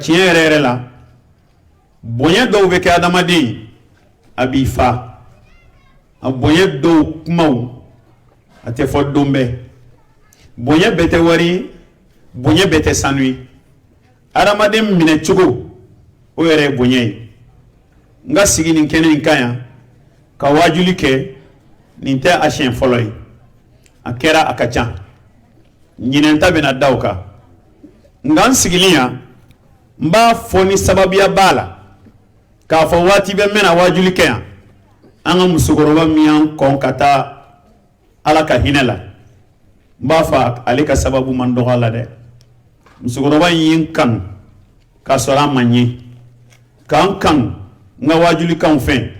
tiɲɛ yɛrɛ yɛrɛ la bonya dɔw bɛ kɛ adamaden a b'i fa a bonya dɔw kumaw a tɛ fɔ don bɛɛ bonya bɛɛ tɛ wari bonya bɛɛ tɛ sanu ye adamaden minɛ cogo o yɛrɛ ye bonya ye n ka sigi nin kɛnɛ in kan yan ka wajuli kɛ nin tɛ a siɲɛ fɔlɔ ye a kɛra a ka ca ɲinɛn ta bɛna da o kan nka n sigilen yan n b'a fɔ ni sababuya b'a la k'a fɔ waati bɛ n bɛna wajuli kɛ yan an ka musokɔrɔba min y'an kɔn ka taa ala ka hinɛ la n b'a fɔ ale ka sababu man dɔgɔ a la dɛ musokɔrɔba in ye n kanu k'a sɔrɔ a ma ɲɛ k'an kanu n ka wajulikanw fɛ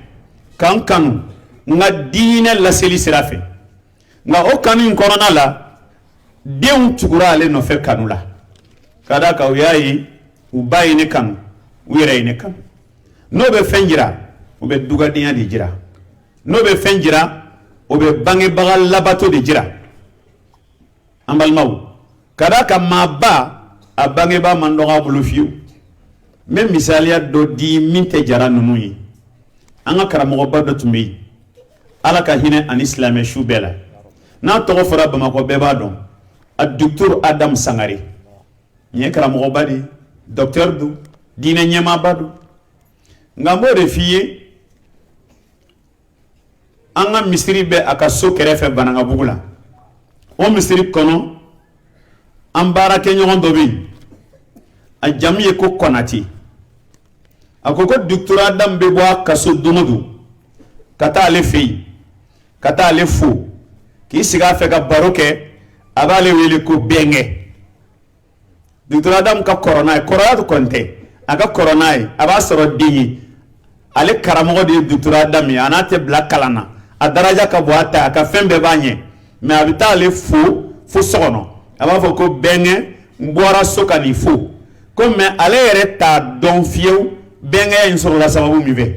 k'an kanu n ka diinɛ laseli sira fɛ nka o kanu in kɔnɔna la denw tugura ale nɔfɛ kanu la ka d'a kan u y'a ye u ba ye ne kanu u yɛrɛ ye ne kanu n'o bɛ fɛn jira o bɛ dugadenya de jira n'o bɛ fɛn jira o bɛ bangebaga labato de jira an balimaw ka d'a kan maa ba a bangebaa man dɔgɔ a bolo fiyewu n bɛ misaliya dɔ di min tɛ jara ninnu ye an ka karamɔgɔba dɔ tun bɛ yen ala ka hinɛ ani silamɛ su bɛɛ la n'a tɔgɔ fɔra bamakɔ bɛɛ b'a dɔn a docteur Adam Sangare n ye karamɔgɔba de docteur don diinɛ ɲɛmaaba don nka n b'o de f'i ye an ka misiri bɛ a ka so kɛrɛfɛ Banankabugu la o misiri kɔnɔ an baarakɛɲɔgɔn dɔ bɛ yen a jamu ye ko Konate a ko docteur Adam bɛ bɔ a ka so don o don ka taa ale fɛ yen ka taa ale fo k'i sigi a fɛ ka baro kɛ a b'ale wele ko bɛnkɛ docteur Adam ka kɔrɔ n'a ye kɔrɔya kɔni tɛ a ka kɔrɔ n'a ye a b'a sɔrɔ den ye ale karamɔgɔ de ye docteur Adam ye a n'a tɛ bila kalan na a daraja ka bɔ a ta a ka fɛn bɛɛ b'a ɲɛ mais a bɛ taa ale fo so kɔnɔ a b'a fɔ ko bɛnkɛ n bɔra so ka nin fo ko mais ale yɛrɛ t'a dɔn fiyewu bɛnkɛya in sɔrɔla sababu min fɛ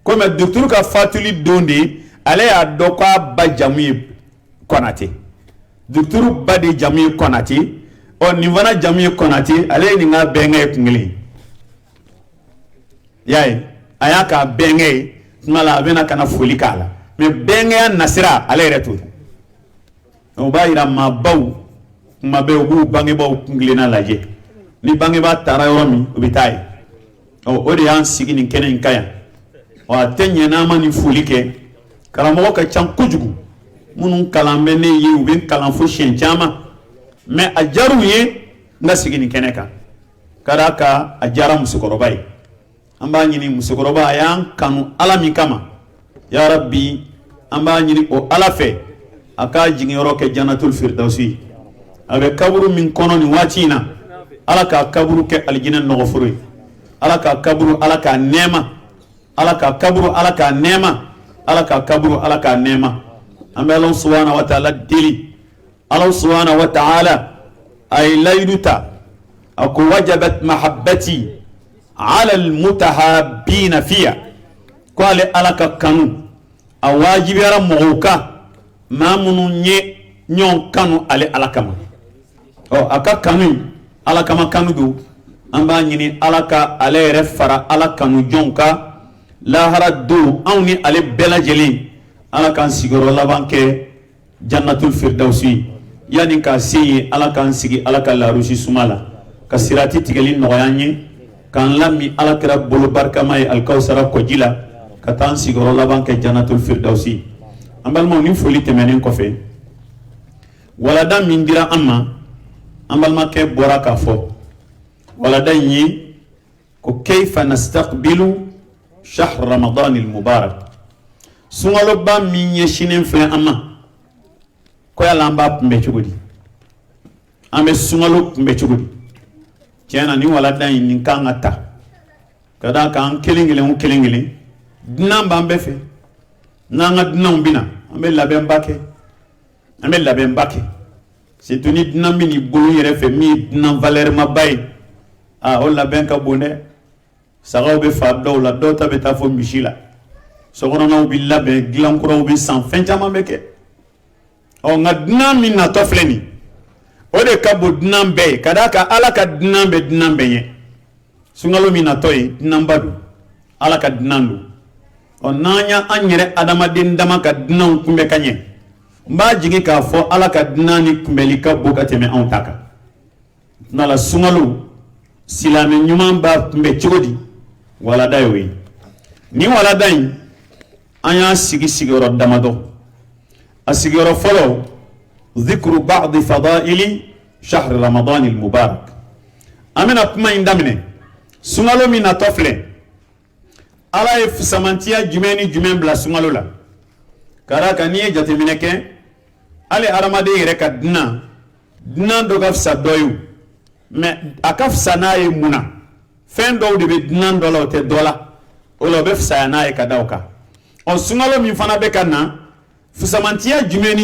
ko mais docteur ka fatuli don de ale y'a dɔn k'a ba jamu ye Konate docteur ba de jamu ye Konate ɔ nin fana jamu ye Konate ale ye nin ka bɛnkɛ ye kun kelen y'a ye a y'a k'a bɛnkɛ ye tuma la a bɛna ka na foli k'a la mais bɛnkɛya nasira ale yɛrɛ t'o dɔn o b'a yira maabaw kuma bɛɛ u b'u bangebaaw kun kelenna lajɛ ni bangebaa taara yɔrɔ min u bɛ taa ye o de y'an sigi nin kɛnɛ in kan yan a tɛ ɲɛ n'an ma nin foli kɛ karamɔgɔ ka ca kojugu minnu kalan bɛ ne ye u bɛ kalan fo siɲɛ caman mais a diyara u ye n ka sigi nin kɛnɛ kan ka d'a kan a diyara musokɔrɔba ye an b'a ɲini musokɔrɔba a y'an kanu ala min kama ya rabbi an b'a ɲini o ala fɛ a k'a jiginyɔrɔ kɛ jannatul firdausi a bɛ kaburu min kɔnɔ nin waati in na ala k'a kaburu kɛ alijinɛ nɔgɔforo ye ala k'a kaburu ala k'a nɛɛma ala k'a kaburu ala k'a nɛɛma ala k'a kaburu ala k'a nɛɛma an bɛ Alahu subhanahu wa ta'ala deli Alahu subhanahu wa ta'ala a ye layidu ta a ko wajabat mahabbati ala almutahabbina fiya ko ale ala ka kanu a wajibiyara mɔgɔw kan maa minnu ye ɲɔgɔn kanu ale ala kama a ka kanu ala kama kanu don an b'a ɲini ala ka ale yɛrɛ fara ala kanu jɔnw kan lahara don anw ni ale bɛɛ lajɛlen ala k'an sigiyɔrɔ laban kɛ jannatul firdausi yani k'a se yen ala k'an sigi ala ka larusi suma la ka sirati tigɛli nɔgɔya an ye k'an lami ala kɛra bolo barikama ye alikawusara kɔji la ka taa an sigiyɔrɔ laban kɛ jannatul firdausi an balimaw ni foli tɛmɛnen kɔfɛ walada min dira an ma an balimakɛ bɔra k'a fɔ walada in ye ko kayfa nastaqbilu shahr ramadan al-mubarak sunkaloba min ɲɛsinnen filɛ an ma ko yala an b'a kunbɛ cogo di an bɛ sunkalo kunbɛ cogo di tiɲɛ na ni walada in nin kan ka ta ka d'a kan an kelen kelen o kelen kelen dunan b'an bɛɛ fɛ n'an ka dunanw bɛ na an bɛ labɛnba kɛ an bɛ labɛnba kɛ surtout ni dunan bɛ n'i bolo yɛrɛ fɛ min ye dunan valeur ma ba ye o labɛn ka bon dɛ sagaw bɛ fa dɔw la dɔw ta bɛ taa fɔ misi la sokɔnɔnaw bɛ labɛn dilankuraw bɛ san fɛn caman bɛ kɛ nka dunan min natɔ filɛ nin ode ka bo dunan be kadaka ala ka dunan be ye sungalo mina toy dunan badu ala ka dunan du onanya anyere adama den dama ka dunan kumbe kanye mba jigi ka fo ala ka dunan ni kumbeli ka bo ka teme on taka nala sungalo silame nyuma ba kumbe chogodi wala daywe ni wala dayi anya sigi ro damado asigi ro folo ذكر بعض فضائل شهر رمضان المبارك امنا كما يندمنه سنغالو من طفله على فسمانتيا جمين بلا سنغالو لا كراكا نيه جاتمينكه علي ارمادي ركا دنا دوغاف سادويو mais akaf sanaye muna fen do de dnan dola te dola olo bef sanaye kadawka on sungalo mi fana be kana fusamantia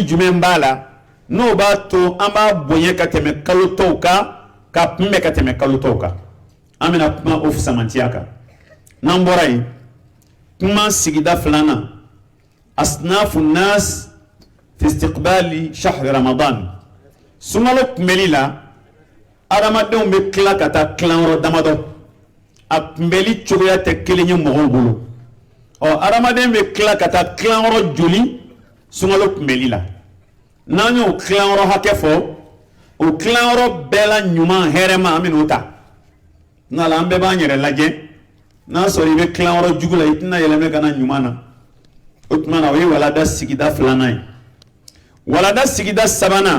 jumen bala no ba to amba boye ka teme kalutoka ka mme ka teme kalutoka amina kuma of samantia ka namborai kuma sigida flana asnafu nas fi istiqbali shahr ramadan sungalo melila aramadon be kla kata klanro damado akmbeli chogoya te kelenye mogobulu o aramaden be kla kata klanro joli sungalo melila nanyo klanro hakefo o klanro bela nyuma herema aminuta ngala ambe ba nyere laje na sori be klanro jugula itina yeleme kana nyuma na utmana wi wala da sigida flanai wala da sigida sabana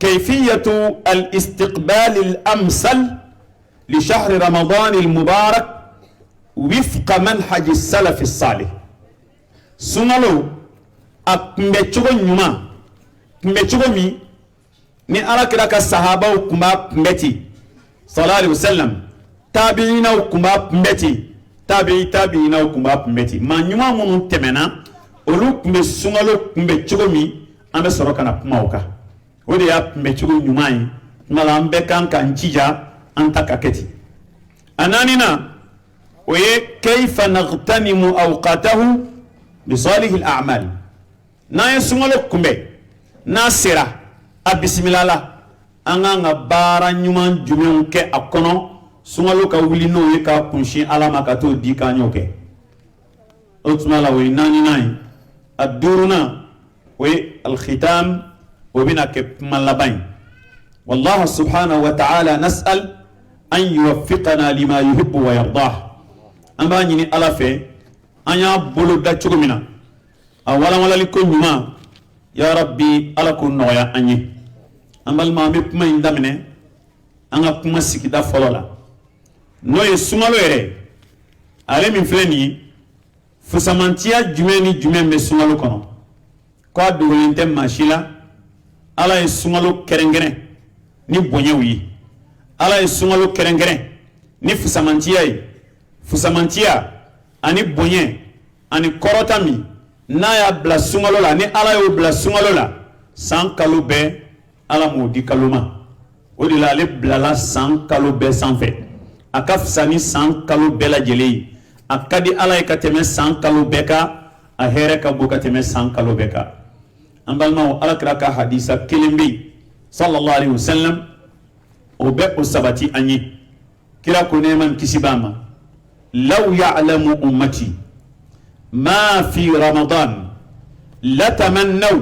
كيفية الاستقبال الأمثل لشهر رمضان المبارك وفق منهج السلف الصالح سنالو أكمبتشو نيوما كمبتشو مي ni alakira ka sahaba kumba mbeti sallallahu alaihi wasallam tabiina kumba mbeti tabiina kumba mbeti manyuma munu temena olu kumbe sungalo kumbe chogomi ambe sorokana kumauka wode ya kumbe chogo nyumai mala ambe kanka njija antaka keti ananina oye kayfa naghtanimu awqatahu bi salih al a'mal na sungalo kumbe nasira a bismillah anga bara nyuman jumen ke akono sungalo ka wuli no ye ka kunshi alama ka to di ka nyoke utmala we nani nai aduruna we al khitam wa bina ke malabain wallahu subhanahu wa ta'ala nas'al an yuwaffiqana lima yuhibbu wa yardah amba nyini ala fe anya bolo da chugumina awala wala liko nyuma ya rabbi ala kun noya anyi ambal ma be kuma indamene anga kuma sikida folola no ye sumalo ere ale min fleni fusamantia jumen be sumalo kono ko adulente mashila ala ye sumalo kerengere ni bonyewi ala ye sumalo kerengere ni fusamantia ani bonye ani korotami na ya bla sumalo la ni ala yo bla sumalo la san kalube ala modi kaluma odila le blala san kalube sanfe akaf sani san kalube la jeli akadi ala ikateme san kalube ka ahere ka bukateme san kalube ka ambalma ala kraka hadisa kilimbi sallallahu alaihi wasallam obe usabati anyi kira kuneman kisibama law ya'lamu ummati ما في رمضان لتمنوا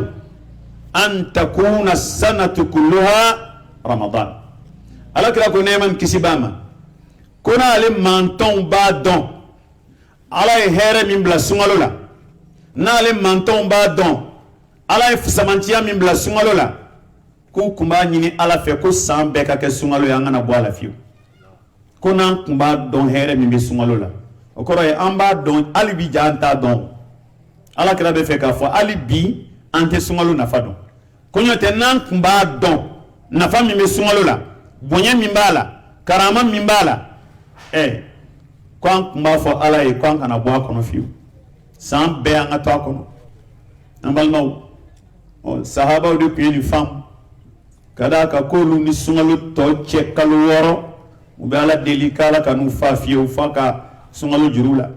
أن تكون السنة كلها رمضان ألا كلا كنا من كسباما كنا لما أنتم بعدون على هير من بلا سمالولا نالم ما أنتم بعدون على فسمانتيا من بلا سمالولا كو كما نيني على فيكو سام بكا كسمالو يانغنا بوالا فيو كنا كما دون هير من بلا سمالولا okoro e amba don alibi janta don ala kira be fe ka fo alibi ante sumalo na fado konyo te nan kumba don na fami me sumalo la bonye mimbala karama mimbala kwan kumba fo ala e kwan kana bo akono fiu sam be anga to akono ambal maw o sahaba de pili fam kada ka kolu ni sumalo to che kalworo ubala delikala kanu fa fiu faka sungalo jurula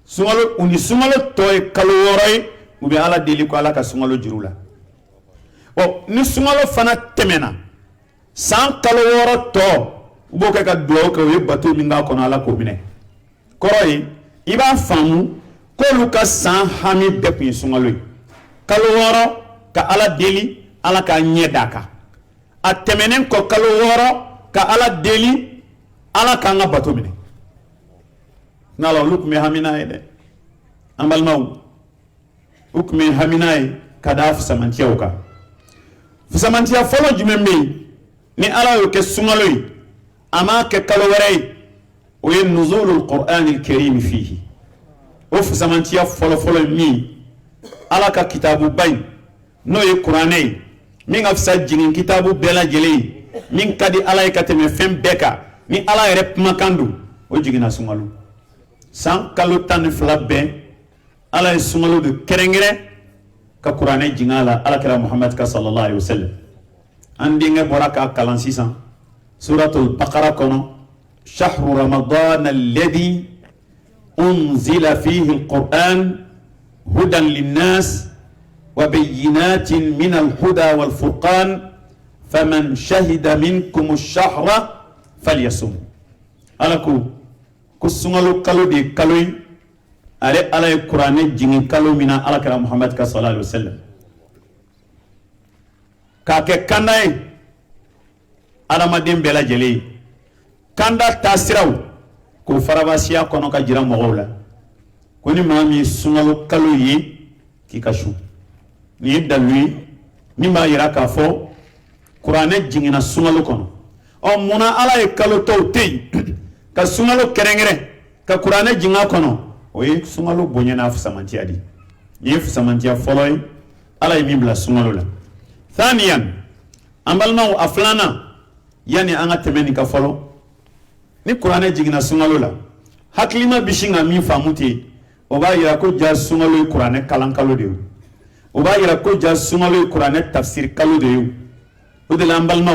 sungalo toy kaloroi ubi ala deli ko ala ka sungalo jurula o ni sungalo fana temena san kalo woro to ubo ka do ko ye bato mi nga kono ala ko bine koroyi iba famu ko lu ka san hami de kun sungalo kalo woro ka ala deli ala ka nyedaka a temenen ko kalo woro ka ala deli ala ka nga bato mine nalo lukme hamina ede ambal maw ukme hamina kada fusamantiya uka fusamantiya folo jumembe ni ala yo ke sungalo ama ke kalo wore o ye nuzulul qur'an al-karim fihi o fusamantiya folo mi ala ka kitabu bay no ye qur'anay min afsa jinin kitabu bela jeli min kadi ala ka teme fem beka ni ala yere makandu o jigina sungalo san kalo tan flabbe ala ye sungalo de kerengere ka qur'anay jingala ala kira muhammad ka sallallahu alaihi wasallam andi nge boraka kalan sisan suratul baqara kono shahru ramadan alladhi unzila fihi alquran hudan linnas wa bayyinatin min alhuda wal furqan faman shahida minkum ash-shahra falyasum alaku kusungalo kalo de kaloy ale ala qur'ane jingi kalo mina ala kira muhammad ka sallallahu alaihi wasallam ka ke kanay adamaden bela jeli kanda tasiraw ko farabasiya kono ka jira mogowla ko ni mami sungalo kalo yi ki kashu ni dalwi ni ma yira ka fo qur'ane jingina sungalo kono o muna ala e kalo to tey ka sungalo kerengere ka qur'ane jinga kono o ye sungalo bonyana fusamantiya di ye fusamantiya foloy ala yi mibla sungalo la thaniyan ambalma aflana yani anga temeni ka folo ni qur'ane jigina sungalo la haklima bishinga mi famuti o ba yira ko ja sungalo qur'ane kalan kalo de o ba yira ko ja sungalo qur'ane tafsir kalo de o de lambalma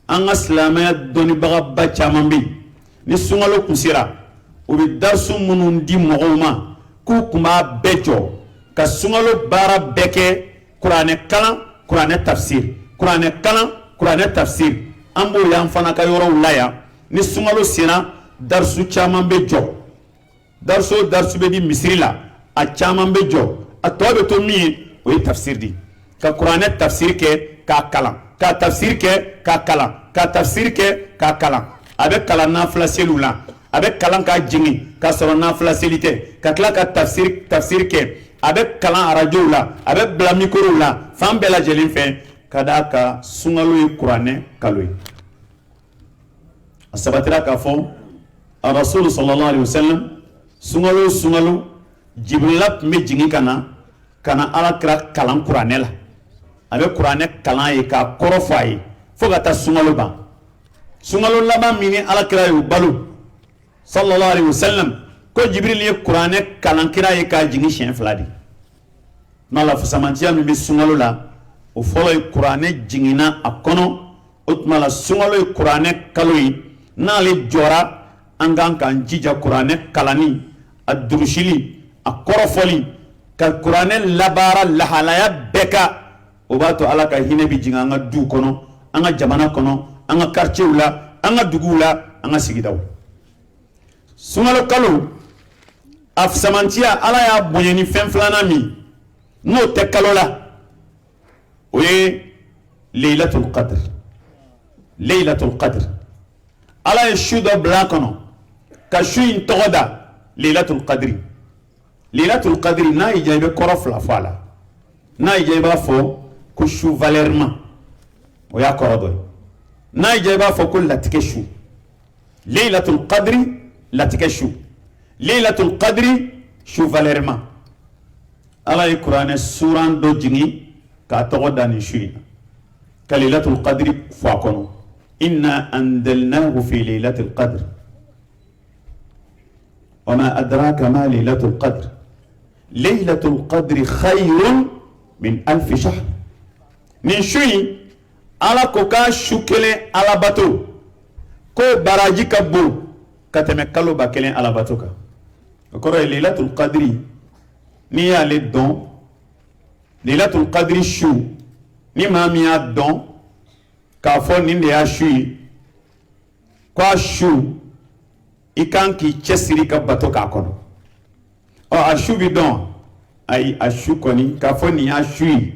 anga islamaya doni baga ba chamambi ni sungalo kusira o bi darsu munun di mogoma ku kuma bejo ka sungalo bara beke qur'ane kalan qur'ane tafsir qur'ane kalan qur'ane tafsir ambo yan fana ka yoro laya ni sungalo sina darsu chaman be jo darsu be di misri la a chaman be jo a tobe to mi o tafsir di ka qur'ane tafsir ke ka kalan ka tafsir ke ka kalan ka tafsir ke ka kalan abe kalan na flaselula abe kalan ka jingi ka soro na flaselite ka kala ka tafsir ke abe kalan arajo la abe bla mikro la fam bela jelin fe kadaka sungalo qur'ane kaloy asabatira ka fo rasul sallallahu alaihi wasallam sungalo jibril me jingi kana ala kira kalan qur'ane la abe qur'ane kalan e ka korofai fo gata sungalo ba sungalo laba mini ala kira yu balu sallallahu alaihi wasallam ko jibril ye qur'ane kalan kira e ka jingi shen fladi nala fusamantiya mi be sungalo la o folo qur'ane jingina akono utmala sungalo qur'ane kaloyi nale jora angan kan jija qur'ane kalani adrushili akorofoli ka qur'ane labara lahalaya beka obato ala ka hine bi jinga nga du kono anga jamana kono anga quartier la anga dugula anga sigidaw sungalo kalo afsamantia ala ya bonyeni fem flana mi no te kalola oye laylatul qadr ala yashuda blakono ka shuin togoda laylatul qadri na ijabe korofla fala na ijabe fo ko shu valerma o ya korodo na ijabe fo ko latikeshu laylatul qadri shu valerma ala qur'ane suran do jingi ka togoda ni shuina kalilatul qadri fo kono inna anzalnahu fi laylatil qadr wama adraka ma laylatul qadr laylatul qadri khayrun min alf shahr ni shui ala ko ka shukele ala bato ko baraji kabbo kateme kalo bakelen ala bato ka ko laylatul qadri ni ale don laylatul qadri shu ni maa min y'a dɔn k'a fɔ nin de y'a su ye k'a su i kan k'i cɛsiri ka bato k'a kɔnɔ a su bi dɔn ayi a su kɔni k'a fɔ nin y'a su ye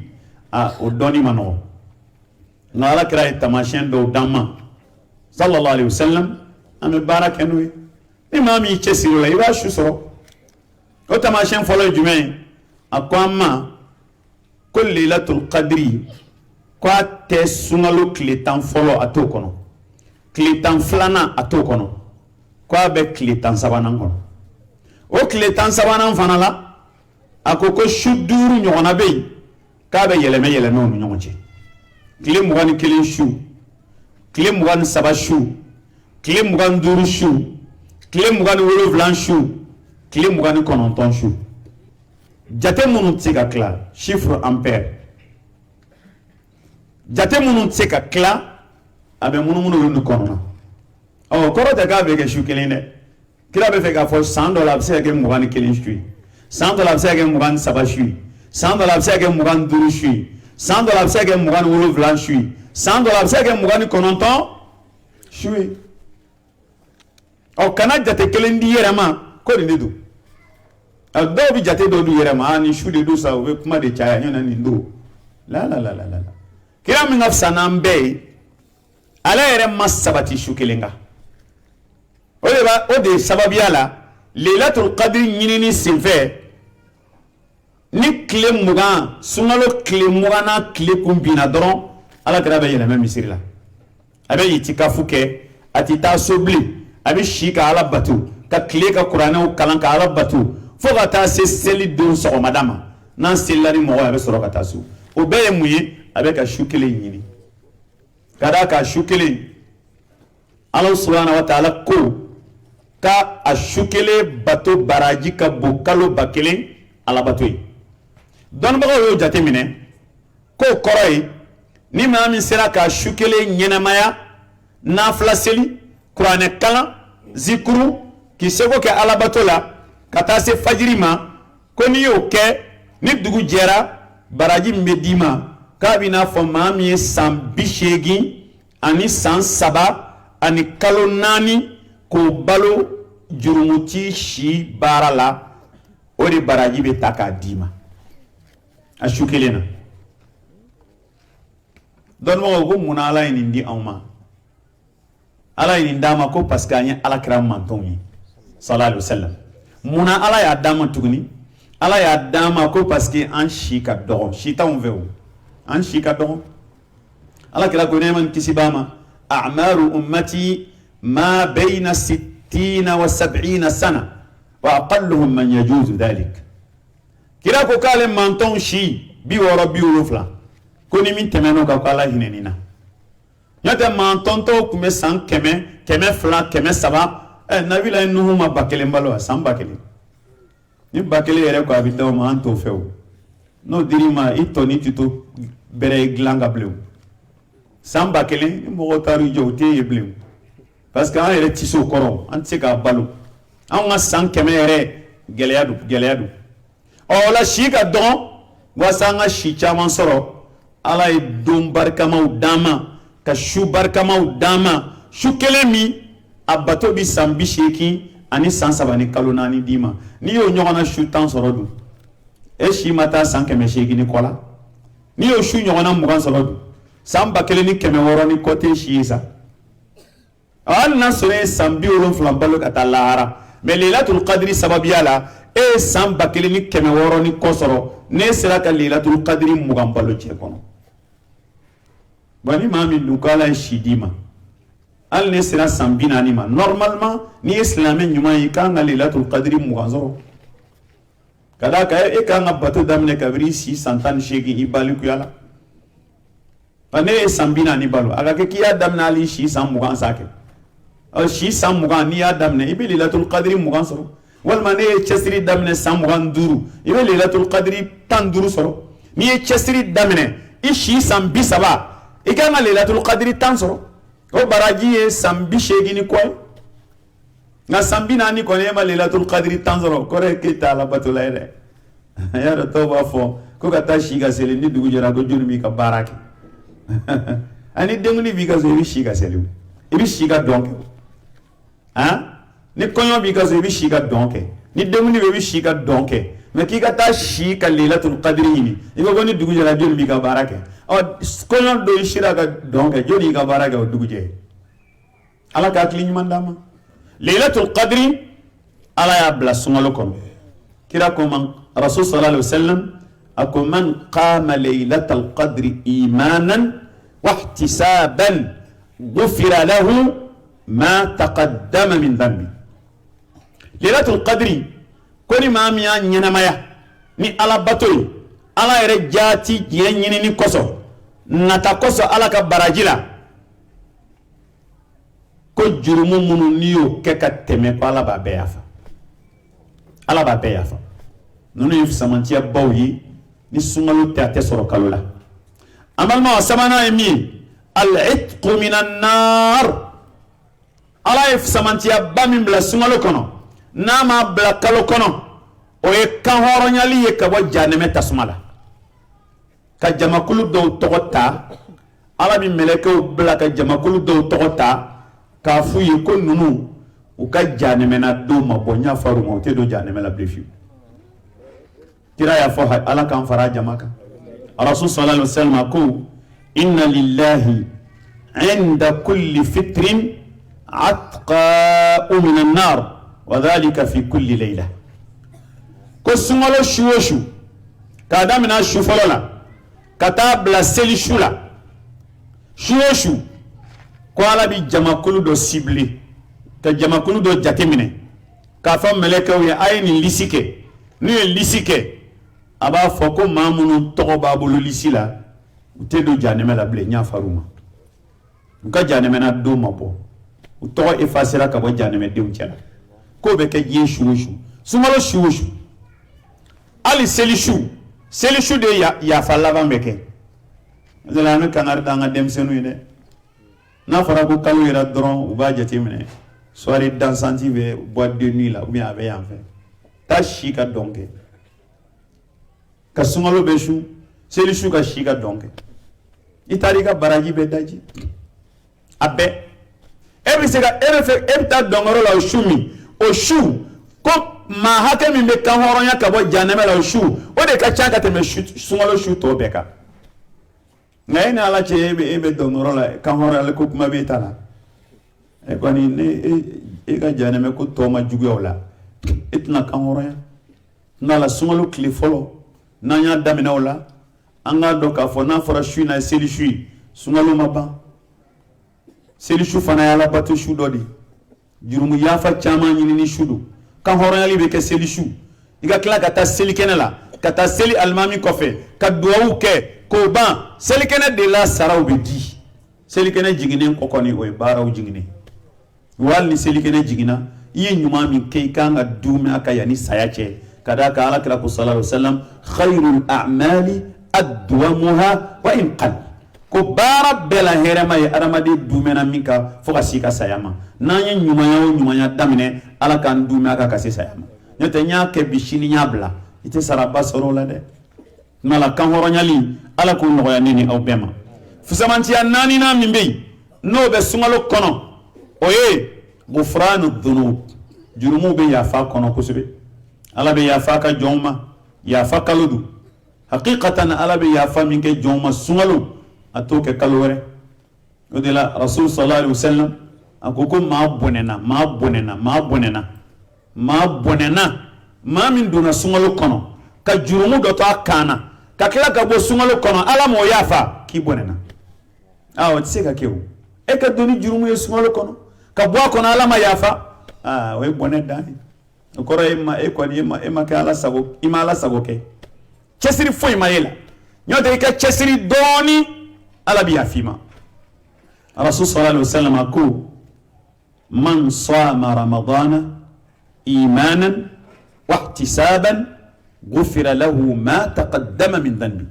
o dɔnni ma nɔgɔn nka Alakira ye taamasiyɛn dɔw d'an ma sallallahu alaihi wasallam an bɛ baara kɛ n'o ye ni maa min y'i cɛsiri o la i b'a su sɔrɔ o taamasiyɛn fɔlɔ ye jumɛn ye a ko an ma ko Lailatul Qadri ko a tɛ sunkalo tile 10 fɔlɔ a t'o kɔnɔ tile 10 filanan a t'o kɔnɔ ko a bɛ tile 10 sabanan kɔnɔ o tile 10 sabanan fana la a ko su 5 ɲɔgɔnna bɛ yen k'a bɛ yɛlɛmɛ yɛlɛmɛ o ni ɲɔgɔn cɛ tile 21 su tile 23 su tile 25 su tile 27 su tile 29 su jate minnu tɛ se ka tila chiffre ampère jate minnu tɛ se ka tila a bɛ munumunu olu kɔnɔ kɔrɔ tɛ k'a bɛ kɛ su kelen dɛ kira bɛ fɛ k'a fɔ san dɔ la a bɛ se ka kɛ 21 su ye san dɔ la a bɛ se ka kɛ 23 su ye san dɔ la a bɛ se ka kɛ 25 su ye san dɔ la a bɛ se ka kɛ 27 su ye san dɔ la a bɛ se ka kɛ 29 su ye kana jate kelen di yɛrɛ ma ko nin de don dɔw bɛ jate dɔw di yɛrɛ ma ni su de don sa u bɛ kuma de caya ɲɔna nin don la kira min ka fisa n'an bɛɛ ye ala yɛrɛ ma sabati su kelen kan o de ye sababuya la Lailatul Qadri ɲinini senfɛ ni tile 20 sunkalo tile 20 tile kun binna dɔrɔn Alakira bɛ yɛlɛmɛ misiri la a bɛ itikafu kɛ a tɛ taa so bilen a bɛ si ka ala bato ka tile ka kuranɛw kalan ka ala bato fo ka taa se seli don sɔgɔmada ma n'an selila ni mɔgɔ ye a bɛ sɔrɔ ka taa so o bɛɛ ye mun ye a bɛ ka su kelen ɲini ka d'a kan su kelen Ala subhanahu wa ta'ala ko ka a su kelen bato baraji ka bon kalo 1000 ala bato ye dɔnnibagaw y'o jate minɛ k'o kɔrɔ ye ni maa min sera ka su kelen ɲɛnamaya nafila seli kuranɛ kalan zikuru k'i seko kɛ ala bato la ka taa se fajiri ma ko n'i y'o kɛ ni dugu jɛra baraji min bɛ d'i ma k'a bɛ n'a fɔ maa min ye san 80 ani san 3 ani kalo 4 k'o balo jurumuti si baara la o de baraji bɛ ta k'a d'i ma a su kelen na dɔnnibagaw ko munna ala ye nin di anw ma ala ye nin d'a ma ko parce que an ye Alakira mantonw ye sallallahu alaihi wasallam munna ala y'a d'a ma tuguni ala y'a d'a ma ko parce que an si ka dɔgɔ si t'anw fɛ o an si ka dɔgɔ Alakira ko ne ma kisi b'a ma a'maru ummati ma bayna 60 wa 70 sana wa aqalluhum man yajuzu dhalik kira ko k'ale mantonw si 60-70 ko ni min tɛmɛn'o kan ko ala hinɛni na n'o tɛ mantɔntɔw tun bɛ san 100, 200, 300 nabila ye Nuhu ma 1000 balo a san 1000 ni 1000 yɛrɛ ko a bɛ d'aw ma an t'o fɛ o n'o dir'i ma i tɔni tɛ to bɛrɛ ye dilan ka bilen o san 1000 ni mɔgɔw taar'u jɔ o tɛ ye bilen parce que an yɛrɛ tɛ se o kɔrɔ an tɛ se k'a balo anw ka san 100 yɛrɛ gɛlɛya don o la si ka dɔgɔ walasa an ka si caman sɔrɔ ala ye don barikamaw d'an ma ka su barikamaw d'an ma su kelen min a bato bi san 80 ani san 3 ni kalo 4 d'i ma n'i y'o ɲɔgɔnna su 10 sɔrɔ dun e si ma taa san 800 ni kɔ la n'i y'o su ɲɔgɔnna 20 sɔrɔ dun san 1600 ni kɔ tɛ si ye sa hali n'a sɔrɔ e san 70 balo ka taa lahara mais Lailatul Qadri sababuya la e ye san 1600 ni kɔ sɔrɔ ne sera ka Lailatul Qadri 20 balo cɛ kɔnɔ bon ni maa min dun ko ala ye si d'i ma hali ne sera san 40 ma normalement n'i ye silamɛ ɲuman ye i kan ka Lailatul Qadri 20 sɔrɔ ka d'a kan e kan ka bato daminɛ kabiri si san 18 i balikuya la ne ye san 40 balo a ka kɛ k'i y'a daminɛ hali si san 20 sa kɛ si san 20 n'i y'a daminɛ i bɛ Lailatul Qadri 20 sɔrɔ walima ne ye cɛsiri daminɛ san 25 i bɛ Lailatul Qadri 15 sɔrɔ n'i ye cɛsiri daminɛ i si san 30 i kan ka Lailatul Qadri 10 sɔrɔ o baraji ye san 80 ni kɔ ye nka san 40 kɔni e ma Lailatul Qadri 10 sɔrɔ kɔrɔ ye k'e t'a la bato la ye dɛ y'a dɔn dɔw b'a fɔ ko ka taa si ka seli ni dugu jɛra ko joli b'i ka baara kɛ ani denguni bi ka so ibi shi ka seliw ibi shi ka donke ni konyo bi ka so ibi shi ka donke ni denguni bi shi ka donke mais ki ka ta shi ka lailatul qadri ni ibo goni dugu jara joni bi ka barake o konyo do shira ka donke joni ka barake o dugu je ala ka kli nyumandama lailatul qadri ala ya bla sungalo kom kira ko man rasul sallallahu alaihi wasallam ako man qama lailatul qadri imanan واحتسابا غفر له ما تقدم من ذنبه ليلة القدر كوني ما ميا نينمايا ني على باتوي على رجاتي ينيني ني كوسو نتا كوسو على كبراجيلا كو جرمو منو نيو كيكا تيمي على بابيافا على بابيافا نونو يف سمانتيا باوي ني سونغالو تاتي سورو كالولا amal ma samana emi al-itq min an-nar ala if samantia bamim bla sungalo kono nama bla kalo kono o e kan horonyali e ka bo janeme tasmala ka jamakulu do togota ala bi meleke o bla ka jamakulu do togota ka fuyi ko nunu o ka janeme na do ma bonya faru mo te do janeme la blefi tira ya fo ala kan fara jamaka الرسول صلى الله عليه وسلم يقول إن لله عند كل فطر عتقاء من النار وذلك في كل ليلة كسمالو شوشو كذا من الشوفلا كتاب لا سيل شولا شوشو قال بجمع كل دو سيبلي كجمع كل دو جاتمنه كفام ملكه ويا أين ليسيكه نيو ليسيكه aba foko mamunu togo babulu lisila utedo janeme la ble nya faruma nka janeme na do mabo utogo efasira ka bo janeme de unchala ko be ke yeshuushu sumalo shuushu ali selishu de ya falava mbeke zala no kanar danga dem senu ide na fara ko kalu ira dron uba jatimene soirée dansante be boîte de nuit là ou bien avec en fait tashi ka donke ka sungalo beshu selishu ka shiga donke itari ka baraji be daji abe ebe sega ebe ta dongoro la shumi o shu ko ma hake mi be kan horonya ka bo janeme la shu o de ka chaka te me sungalo shu to beka ngai na ala che ebe dongoro la kan horo la ko kuma be tala e ko ni e ka janeme ko to ma jugu la itna kan horonya na la sungalo kli folo nanya damina wala anga doka fo na fora shu na selishu sungalo maba selishu fana yala batu shu dodi jurumu yafa chama nyini ni shudu kan horo yali be ke selishu iga kla kata selikenela kata seli almami kofe ka duwa ke ko ban selikene de la saraw be di selikene jigine kokoni o baraw jigine wal ni selikene jigina yi nyuma mi ke kanga dume aka yani sayache كذاك على كلام صلى الله عليه وسلم خير الأعمال أدومها وإن قل كبار بلا هرما يرمدي دومنا ميكا فوكسيكا سياما ناني نيومايا دامنه على كان دومنا كاسي سياما نتنيا كبشيني يابلا ite saraba soro la de nala kan horonyali ala ko no ya nini aw bema fusamanti nani na mimbe no be sungalo kono oye gufranu dhunub jurumu be ya fa kono kusube ala be yafa ka joma yafa kaludu haqiqatan ala be yafa minke joma sungalo atoke kalore odela rasul sallallahu alaihi wasallam akoko ma bonena ma min duna sungalo kono ka jurumu do to akana ka kila ka bo sungalo kono ala mo yafa ki bonena awo tseka kewu e ka doni jurumu e sungalo kono ka bo kono ala ma yafa we bonedani okoro ema ke ala sago ima ala sago ke chesiri foi mayela nyote ka chesiri doni ala bi afima rasul sallallahu alaihi wasallam aku man sama ramadana imanan wa ihtisaban ghufira lahu ma taqaddama min dhanbi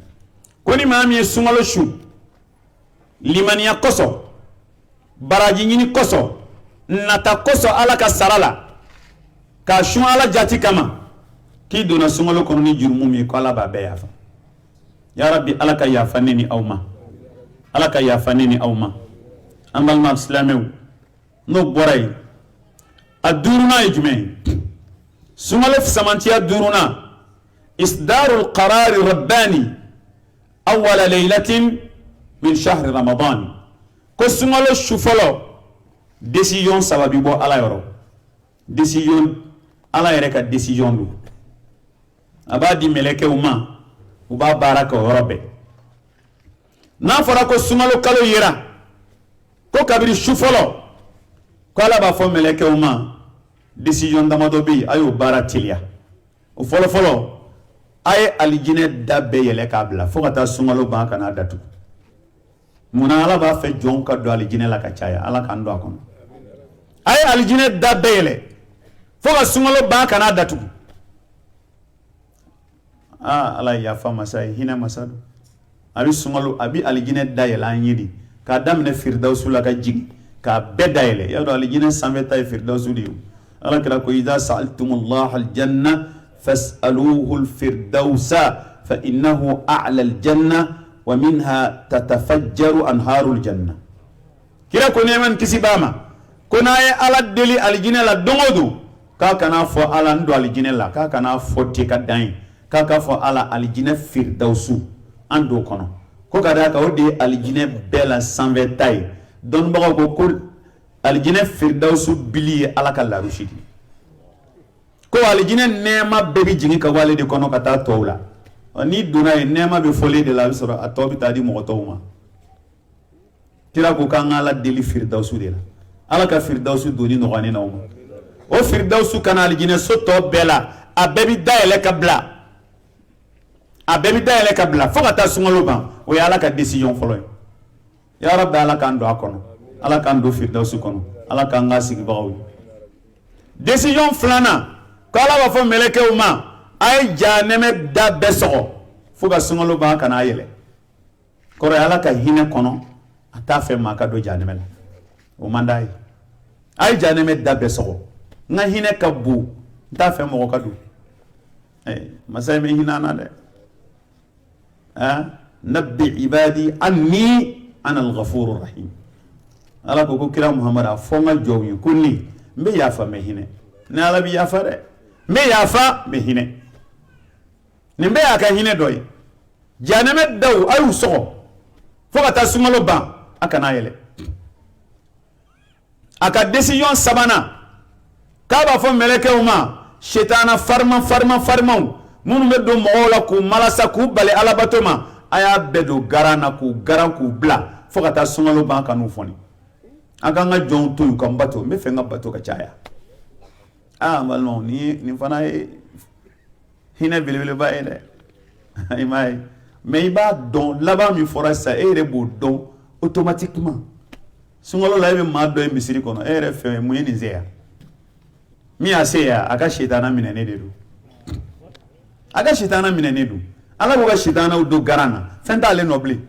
koni mami sungalo shu liman yakoso baraji nyini koso nata koso ala ka sarala ka shun ala jati kama ki dona sungalo kono ni jurumu mi ko ala ba be yafa ya rabbi ala ka yafa nini awma ala ka yafanini awma ambal ma islamew no boray aduruna ijme sungalo samantiya duruna isdarul qarar rabbani awwal laylatin min shahr ramadan ko sungalo shufalo décision sababi bo ala yoro décision ala yere ka décision du abadi meleke uma uba baraka yorobe na fara ko sungalo kalo yira ko kabiri shufalo ko ala ba fo meleke uma décision damado bi ayo baratilia o folo folo ay alijine dabbe yele kabla fo kata sungalo ba kana datu muna ala ba fe jonka do alijine la ka chaya ala kan do akon ay alijine dabbe yele fo ka sungalo ba kana datu ala ya fa masai hina masadu abi sungalo abi alijine dayele anyidi ka damne firdausu la ka jigi ka bedayele ya do alijine sameta firdausu diu ala kala ko idha sa'altumullah aljanna fas'aluhu alfirdausa fa innahu a'la aljanna wa minha tatafajjaru anharul janna kira ko neman kisibama ko naye ala deli aljine la dongodu ka kana fo ala ndo aljine la ka kana fo te ka dan ka ka fo ala aljine firdausu ando kono ko kada ka odi aljine bela sanvetay don bago ko aljine firdausu bili ala ka la rushidi ko aljine nema bebi jingi ka wale de kono kata towla ni duna nema be fole de la sura atobi tadi mo towma tira ko kan ala deli firdausu de la ala ka firdausu doni no gane nawma o firdausu kana aljine soto bela a bebi daele kabla fo kata sungalo ban o ya ala ka décision folo ya rabbi ala kan do akono ala kan do firdausu kono ala kan nga sigi bawo décision flana kala wa fo meleke uma ay janeme da beso fo ga sungalo ba kana yele kore ala ka hine kono ata fe maka do janeme la o mandai ay janeme da beso nga hine kabu ta fe mo ka do masay me hinana de nabbi ibadi anni ana al-ghafurur rahim ala ko kira muhammad fo nga jowi kunni mbe yafa me hine na ala bi yafa de me yafa me hine ni mbe aka hine doy janame daw ayu so fo kata sungalo ban aka na yele aka décision sabana ka ba fo meleke uma shetana farma munu be do mola ku malasa ku bale alabatoma aya bedo garana ku garan ku bla fo kata sungalo ban kanu foni aka nga jon to ko mbato me fe nga bato ka chaya malno ni fana hina bilbile ba ele imay mais ba don là-bas mi fora ça et rebo don automatiquement sungalo la be ma do misiri kono ere fe mu ni zea mi aseya aka shetana minene dedu aga shitana minene du ala ko shitana do garana fenta le nobli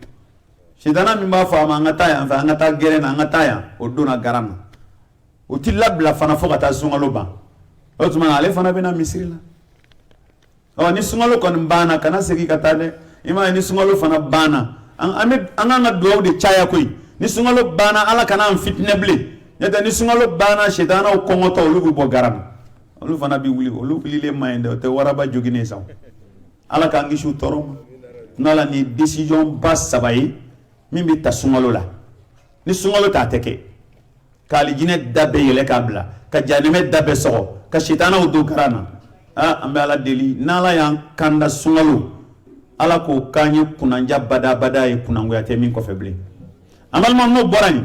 shitana mi ba fa ma ngata ya fa ngata gere na ngata ya o do na garana o ti labla fana fo kata sungalo ba o tuma ale fana be na misiri la o ni sungalo kon bana kana segi kata de ima ni sungalo fana bana anga do de chaya koi ni sungalo bana ala kana fitneble yata ni sungalo bana shitana o kongoto o lugu bo garana olu fana bi wuli olu le mayende te waraba jogine saw ala ka ngishu torom nala ni décision bas sabayi mimbi ta sungalo la ni sungalo ta teke kali jine dabe yele kabla ka janeme dabe so ka shitana udu karana ambe ala deli nala yan kanda sungalo ala ko kanyi kunanja bada e kunango ya temi ko feble amal man no borani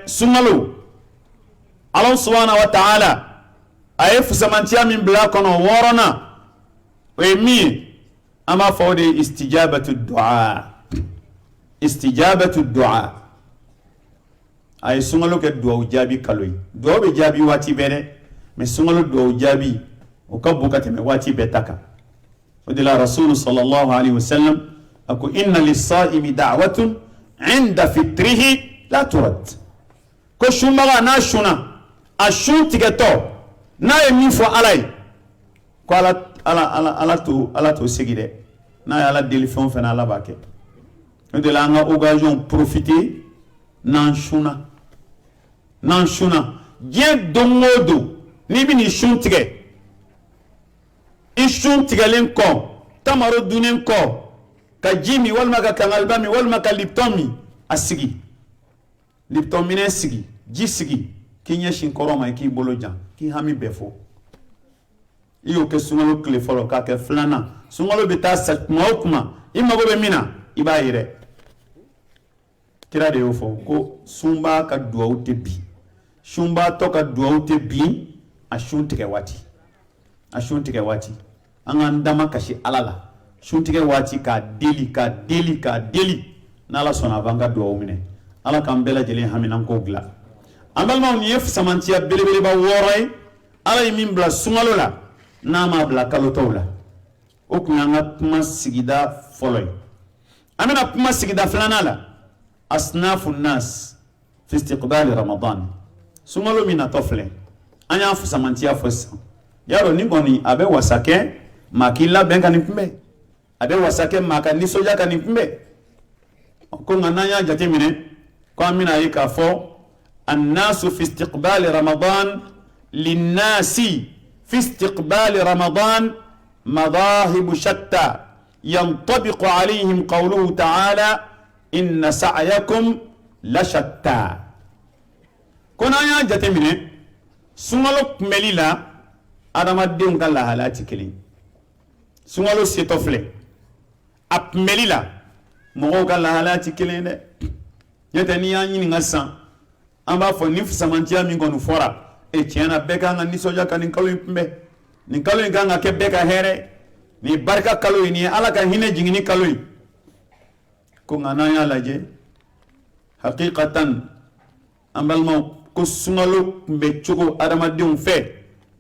sungalo Allah subhanahu wa ta'ala ayef samantia min bla kono worona we mi ama fawde istijabatu du'a ay sungalo ke du'a jabi kaloy du'a be jabi wati bere me sungalo du'a jabi o kabukate me wati betaka ودلا رسول صلى الله عليه وسلم أكو إن للصائم دعوة عند فطره لا ترد كشومغا ناشونا أشون تيجتو نا يميفو علي قال على تو سجده نا على ديلفون فنا على باكي de la nga occasion profiter nan shuna diɲɛ don o don n'i bɛ nin sun tigɛ i sun tigɛlen kɔ tamaro dunnen kɔ ka ji min walima ka kangaliba min walima ka lipton min a sigi lipton minɛ sigi ji sigi k'i ɲɛsin kɔrɔ ma i k'i bolo jan k'i hami bɛɛ fɔ i y'o kɛ sunkalo tile fɔlɔ k'a kɛ filanan sunkalo bɛ taa sa kuma o kuma i mago bɛ min na i b'a ye dɛ kira de y'o fɔ ko sunba ka duwawu tɛ bin sunbatɔ ka duwawu tɛ bin a sun tigɛ waati an k'an dama kasi ala la sun tigɛ waati k'a deli n'ala sɔnna a b'an ka duwawu minɛ ala k'an bɛɛ lajɛlen haminanko dilan an balimaw nin ye samantiya belebeleba 6 ye ala ye min bila sunkalo la n'a m'a bila kalo tɔw la o kun y'an ka kuma sigida fɔlɔ ye an bɛna kuma sigida filanan la asnafu nas fi istiqbal ramadan sunkalo min natɔ filɛ an y'a samantiya fɔ sisan yarɔ ni kɔni a bɛ wasa kɛ maa k'i labɛn ka nin kunbɛn a bɛ wasa kɛ maa ka nisɔndiya ka nin kunbɛn ko nka n'an y'a jateminɛ ko an bɛna ye k'a fɔ الناس في استقبال رمضان للناس في استقبال رمضان مذاهب شتى ينطبق عليهم قوله تعالى إن سعيكم لشتى كنا يا جتمني سنغلو مليلا أدم الدين قال لها لا تكلين سنغلو سيتوفلي أب مليلا مغو قال لها لا تكلين يتني يعني نغسان an b'a fɔ ni samantiya min kɔni fɔra tiɲɛna bɛɛ kan ka nisɔndiya ka nin kalo in kunbɛn nin kalo in kan ka kɛ bɛɛ ka hɛrɛ nin barika kalo in nin ye ala ka hinɛ jigin ni kalo in ko nka n'an y'a lajɛ hakikatan an balimaw ko sunkalo kunbɛn cogo adamadenw fɛ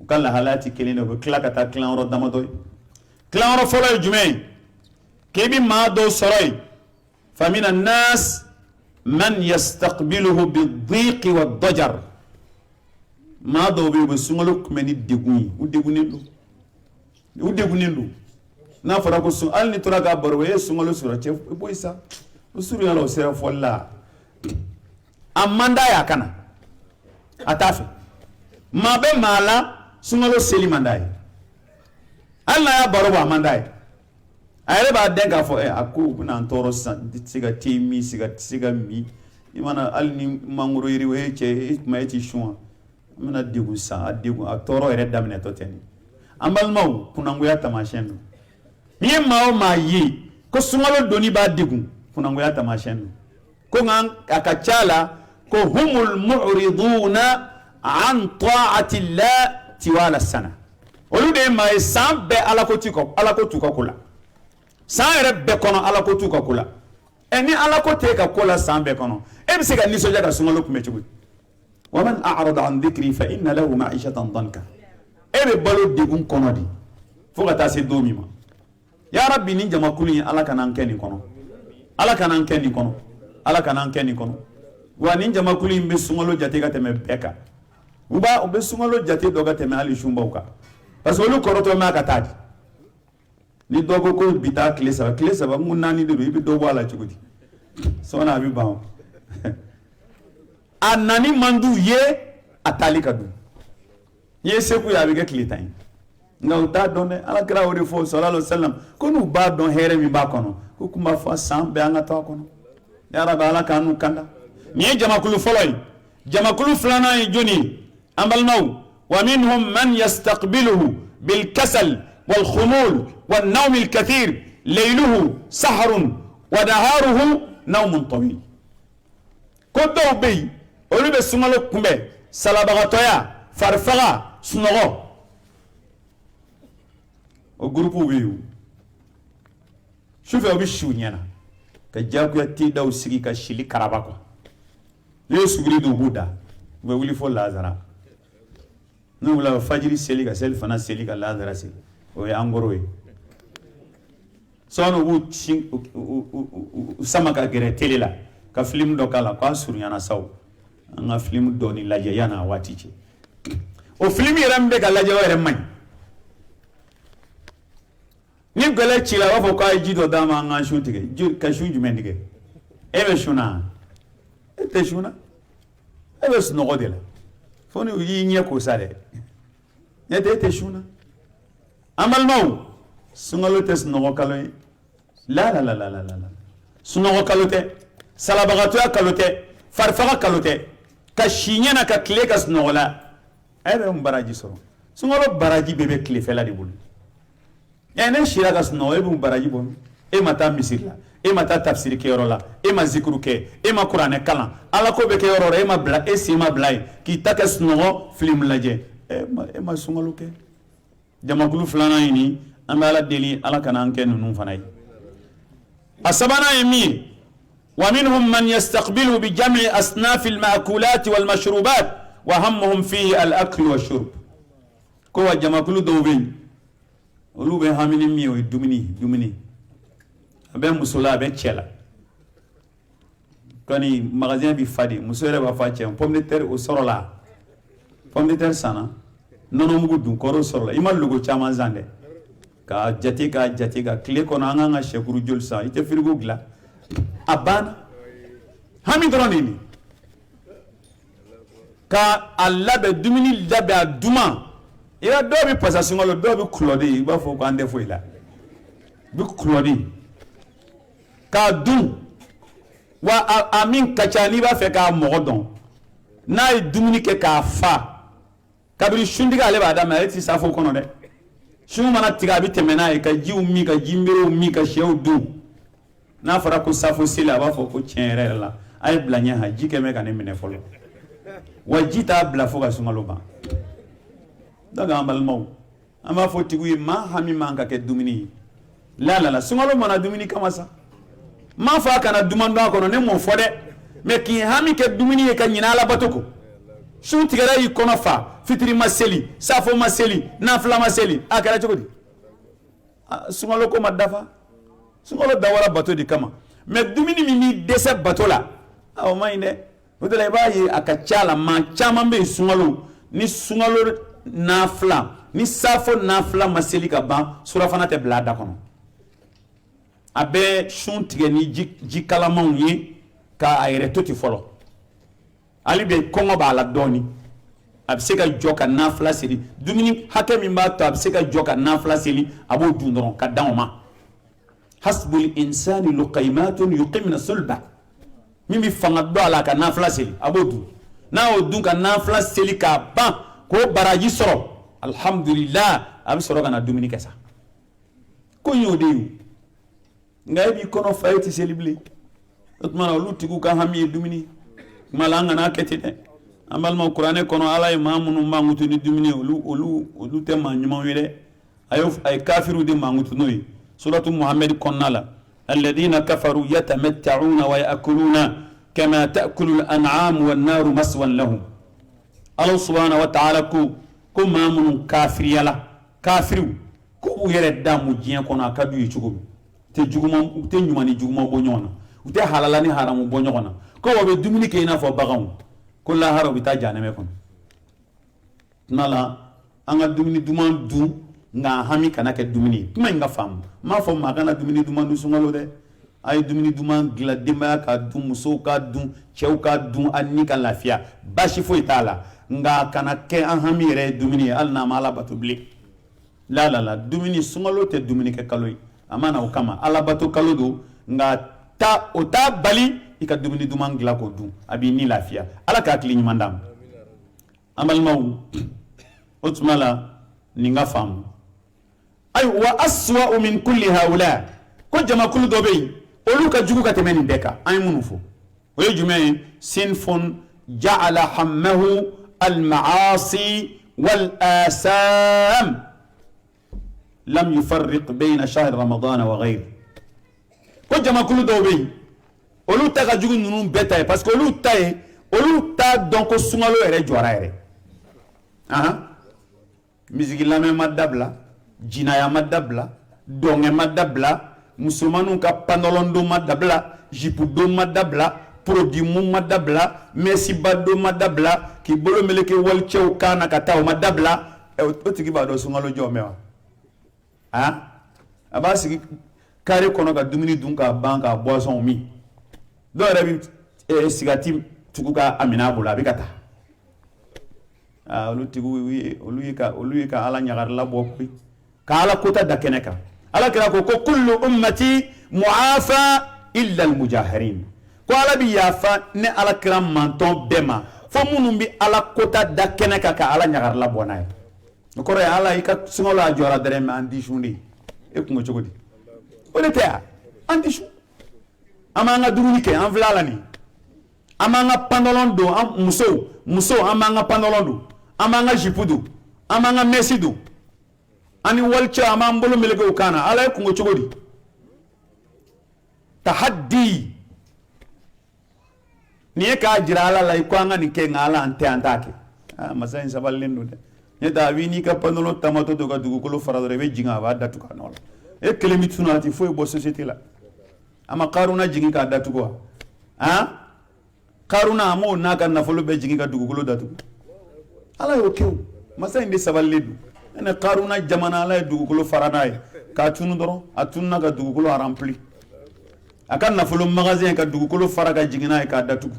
u ka lahalaya tɛ kelen ye u bɛ tila ka taa tilanyɔrɔ damadɔ ye tilanyɔrɔ fɔlɔ ye jumɛn ye k'i bɛ maa dɔw sɔrɔ yen famina nas من يستقبله بالضيق والضجر ما دوبي بسونغلو كمني دغوني ودغوني na fara ko sun al ni tora ga barwe sungalo sura ce boisa usuru yalo sera folla amanda ya kana atafi ma be mala sungalo seli mandai alla ya barwa amanda ayre ba denga fo aku kuna ntoro siga timi siga mi imana alni mangoro yiri we che ma eti shwa mana digu sa adigu atoro ere damne to teni ambal maw kuna ngoya tamashen mi ma yi ko sungalo doni ba digu kuna ngoya tamashen ko ngan akachala ko humul mu'riduna an ta'ati Allah tiwala sana olude ma sambe ala ko tuko kula san yɛrɛ bɛɛ kɔnɔ ala ko t'u ka ko la ni ala ko t'e ka ko la san bɛɛ kɔnɔ e bɛ se ka nisɔndiya ka sunkalo kunbɛn cogo di wa man a'rada an dhikri fa inna lahu ma'ishatan danka e bɛ balo degun kɔnɔ di fo ka taa se don min ma ya rabbi ni jamakulu in ala kana an kɛ nin kɔnɔ ala kana an kɛ nin kɔnɔ ala kana an kɛ nin kɔnɔ wa ni jamakulu in bɛ sunkalo jate ka tɛmɛ bɛɛ kan u bɛ sunkalo jate dɔ ka tɛmɛ hali sunbaw kan parce que olu kɔrɔtɔ mɛ a ka taa di ni dogo ko bita kile saba mun nani de ibi dogo ala chugudi sona abi bawo anani mandu ye atali kadu ye seku ya bi ke kile tan nga uta donne ala kra wori fo sallallahu alaihi wasallam ko nu ba don here mi ba kono ko kuma fa sam be anga ta kono ya rabba ala kanu kanda ni jamakulu folay jamakulu flana yi joni ambalnaw wa minhum man yastaqbiluhu bil kasal wal khumul والنوم الكثير ليله سحر ونهاره نوم طويل كدو بي اولو بي سمالو كومبي سلابغاتويا فرفغا سنغو او غروبو بيو شوفوا بيشو نيانا كجاكو يتي داو سيغي كشيلي كراباكو ليو سغري دو بودا ويولي فو لازارا نو لا فجري سيلي كسيل فنا سيلي كلازارا سي او يانغوروي sono sama ka gere tele la ka film do kala ko suryana saw nga film do ni laje yana wati ci o film yarambe ka laje were man ni gele ci la wafo ka jido dama nga shutige ka shuju mendige be shuna te shuna be sunnogo de la foni yi nye ko sare ne te shuna amal mau sungalo te sunnogo kalo la sunnogo kalo te salabagato ya kalo te farfaga kalo te ka shinyana ka kile ka sunnogo la be mbaraji soro sungalo baraji bebe kile fela di bulu ne shira ka sunnogo be mbaraji bon e mata misirla e mata tafsir ke yoro la e ma zikru ke e ma qur'ane kalan ala ko be ke yoro e ma bla e si ma blay ki taka sunnogo film laje e ma sungalo ke jamakulu fulana yini amala deli ala kana anke nunu fanay asabana yemi wa minhum man yastaqbilu bi jam'i asnaf al ma'kulat wal mashrubat wa hammuhum fihi al akl wa shurb ko wa jamakulu dobe olu be hamini mi o dumini abe musula abe chela kani magasin bi fadi musore ba fa chem pomme de terre o sorola pomme de terre sana nono mugu dun koro sorola imal lugo chama zande ka jati ka kle kono anga shekuru jolsa ite frigo gla abana hami dronini ka alla be dumini labe aduma ira do bi passation lo do bi clodi ba fo ko ande fo ila bi clodi ka dun wa amin kachani ba fe ka mogodon na dumuni ke ka fa kabiri shundiga ale ba da ma eti safo kono de shu mana tiga bi temena e ka jiu mi ka jimbero mi ka shew du na fara ko safo sila ba fo ko chenre la ay blanya ha jike me ka ne mine folo wajita bla fo ka sungalo ba daga amal maw ama fo tigu ma hami manka ke dumuni la sungalo mana dumuni kama sa ma fa kana dumando kono ne mo fode me ki hami ke dumuni e ka nyina la batoko sun tigara yi kono fa fitri maseli safo maseli nafla maseli akara chokodi sungalo ko madafa sungalo dawara bato di kama me dumuni mi dese batola aw mayne odela bayi akachala ma chama be sungalo ni sungalo nafla ni safo nafla maseli ka ba sura fana te blada kono abe shun tige ni jikalaman yi ka ayre toti folo ali be kongo ba la doni abse ka joka nafla seli dumini hake min ba to abse ka joka nafla seli abo dundron ka dawma hasbul insani luqaymatun yuqimna sulba mimi fanga do ala ka nafla seli abo du na o dun ka nafla seli ka ban ko baraji soro alhamdulillah abi soro kana dumini kesa ko yodeyu ngay bi kono fayti célibli otmana lutigu ka hami dumini malanga na ketite amal ma qur'ane kono ala imamunu mangutu ni dumini olu te manyuma wele ayo ay kafiru de mangutu noy suratu muhammad konnala alladhina kafaru yatamatta'una wa ya'kuluna kama ta'kulu al-an'am wan-nar maswan lahum Allah subhanahu wa ta'ala ko mamunu kafiriyala kafiru ko yere damu jiyan kono akadu yichugo te juguma te nyumani juguma bonyona ute halala ni haramu bonyona ko wobe dumuni ke ina fo bagaw ko la haro bita janeme kon nala anga dumuni duman du nga hami kana ke dumuni kuma nga fam ma fo magana dumuni duman du sungalo de ay dumuni duman gila demba ka du muso ka du chew ka du anni ka lafia bashi fo itala nga kana ke an hami re dumuni alna mala batubli la dumuni sungalo te dumuni ke kaloy amana o kama ala bato kalodo nga ta ota bali ika dumuni duman gila ko du abi ni lafia ala ka kli nyimandam amal maw otmala ninga fam ay wa aswa min kulli haula ko jama kullu dobe olu ka jugu ka temeni beka ay munufu o jume sinfun ja'ala hammahu al ma'asi wal asam لم يفرق بين شهر رمضان وغيره ko jama kulu do be olu ta ka jugu nunu beta parce que olu ta donc sungalo ere jora ere musique la même madabla jinaya madabla donge madabla musulmanu ka panolondo madabla jipu do madabla produit mu madabla messi bado madabla ki bolo meleke wal chew kana ka taw madabla o tigi ba do sungalo jomewa abasi kare kono ka dumuni dun ka banka boisson mi do rabi sigati tukuka amina bula bi kata olu tigu olu ka ala nyagar la bokwi ka ala kota da keneka ala kira ko kullu ummati muafa illa al mujahirin ko ala bi yafa ne ala kira manton bema fo munum bi ala kota da keneka ka ala nyagar la bonay ko re ala ika sungola jora dere ma andi shundi e ko ngogodi o de ta andi shu amanga duruni ke an vlala ni amanga pantalon do muso amanga pantalon do amanga jipudu amanga mesidu ani walcha amambolo meleke ukana ala ko ngogodi tahaddi ni ka jira ala la ko anga ni ke ngala ante antake masain sabalendo de ne da wini ka pantalon tamato do ga dugukolo faradore be jinga ba datu ka nola e kelemi tunati fo bo société la ama qaruna jingi ka datu ko qaruna amo naka nafolo be jingi ka dugukolo datu ala yo kew masain de sabalendo ene qaruna jamana ala dugukolo faranaay ka tunu doro atunna ka dugukolo rempli aka nafolo magasin ka dugukolo faraga jingina ka datu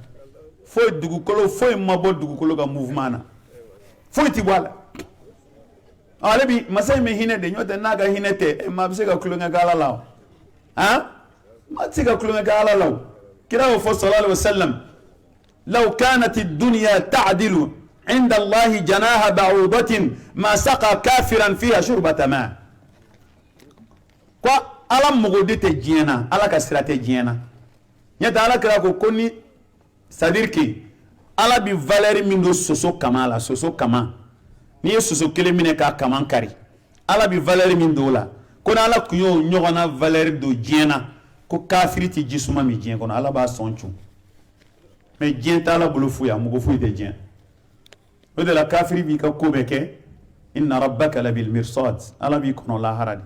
fo dugukolo fo mabo dugukolo ka mouvement na fo ti wala ale bi masay me hine de nyote naga hinete ma bise ka kulunga gala law ma tiga kulunga gala law kira wa sallallahu alaihi wasallam law kanat ad-dunya ta'dilu inda Allah janaha ba'udatin ma saqa kafiran fiha shurbata ma kwa ala mogodi te jiena ala ka sirate jiena nyata ala kira ko koni c'est-à-dire que ala bi valeur min do soso kamala soso kama ni soso kele mine ka kaman kari ala bi valeur min do la ko ala kuyo nyogona valeur do jiena ko kafiri ti jisuma mi jien ko ala ba sonchu mais jien ta ala bulu fuya mugo fuyi te jien o de la kafiri bi ka ko beke inna rabbaka labil mirsad ala bi kono la haradi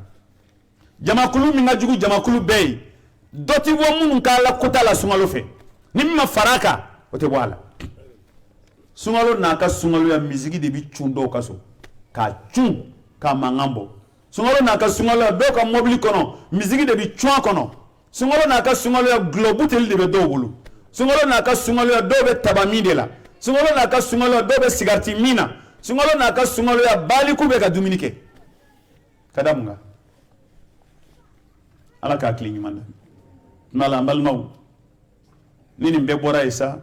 jamakulu minga jugu jamakulu bey doti wo mun ka la kota la sungalo fe nimma faraka o te wala sungalo na ka sungalo ya miziki de bi chundo kaso ka chun ka mangambo sungalo na ka sungalo do ka mobili kono miziki de bi chua kono sungalo na ka sungalo ya globutel de be dogulu sungalo na ka sungalo ya do be tabamide la sungalo na ka sungalo do be sigarti mina sungalo na ka sungalo ya baliku be ka dominike kadamunga ala ka kili nyumanda mala mbal maw nini mbe bora isa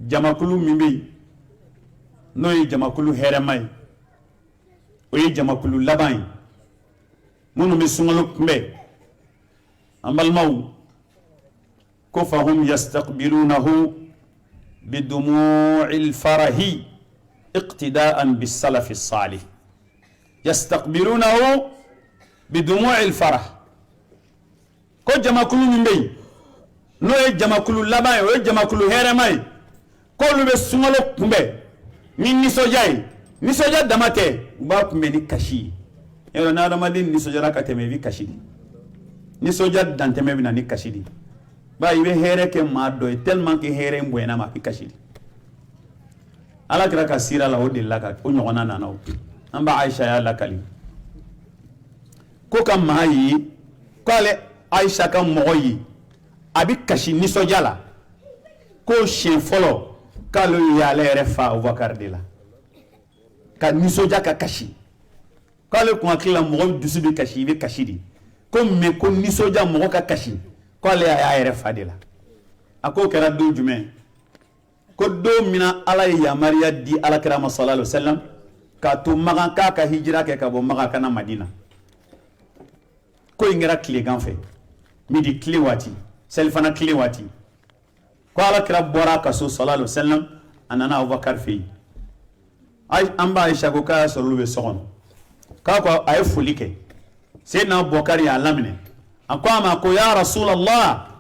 jamakulu mimbi noy jamakulu heremay oyi jamakulu labay munu mi sungalo mbe ambal maw ko fahum yastaqbilunahu bidumu'il farahi iqtida'an bis salaf as-salih yastaqbilunahu bidumu'il farah ko jamakulu mimbe no e jamakulu labay o jamakulu heremay ko lube sungalo kumbe ni soja damate ba kumbe ni kashi ero na ramadin ni soja rakate me vi kashi ni soja danteme bina ni kashi ba ibe here ke mado tellement que here mbuena ma fi kashi ala kira kasira la odi laka o nyona na nawo amba aisha ya lakali ko kam mayi ko ale aisha kam moyi abi kashi ni soja la ko chien folo kalo ya le refa Abubakar de la ka ni soja ka kashi kalo ko akila mo dusu bi kashi be kashi di ko me ko ni soja mo ka kashi ko ale ya refa de la ako kera do jume ko do mina ala ya mariya di ala kira sallallahu alaihi wasallam ka to magan ka hijra ke ka bo maga kana madina ko ingera kile ganfe midi kile wati selfana kile wati ko ala kira bora ka so sallallahu alaihi wasallam anana Abubakar fi ay amba Aisha ko ka so lube sogon ka ko ay fulike sayyidina Abubakar ya lamine akwa ko ya rasulullah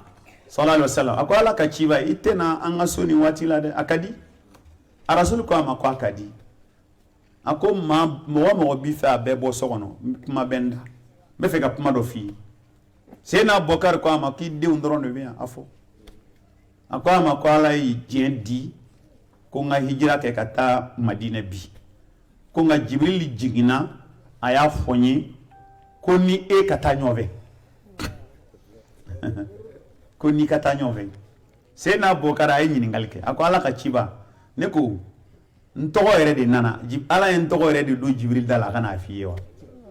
sallallahu alaihi wasallam akwa ala ka chiba itena anga soni wati la de akadi a rasul ko ko akadi ako ma mo bi fa bebo sogono ma benda be fe ka puma do fi sayyidina Abubakar ko ki de undron be afo akwa ko ala yi jendi ko nga hijira ke kata Madina bi ko nga Jibril jigina aya fonyi ko ni e kata nyove ko ni ka taa ɲɔgɔn fɛ se n'a bɔkara a ye ɲininkali kɛ a ko ala ka ciba ne ko n tɔgɔ yɛrɛ de nana ala ye n tɔgɔ yɛrɛ de don Jibril da la a ka n'a f'i ye wa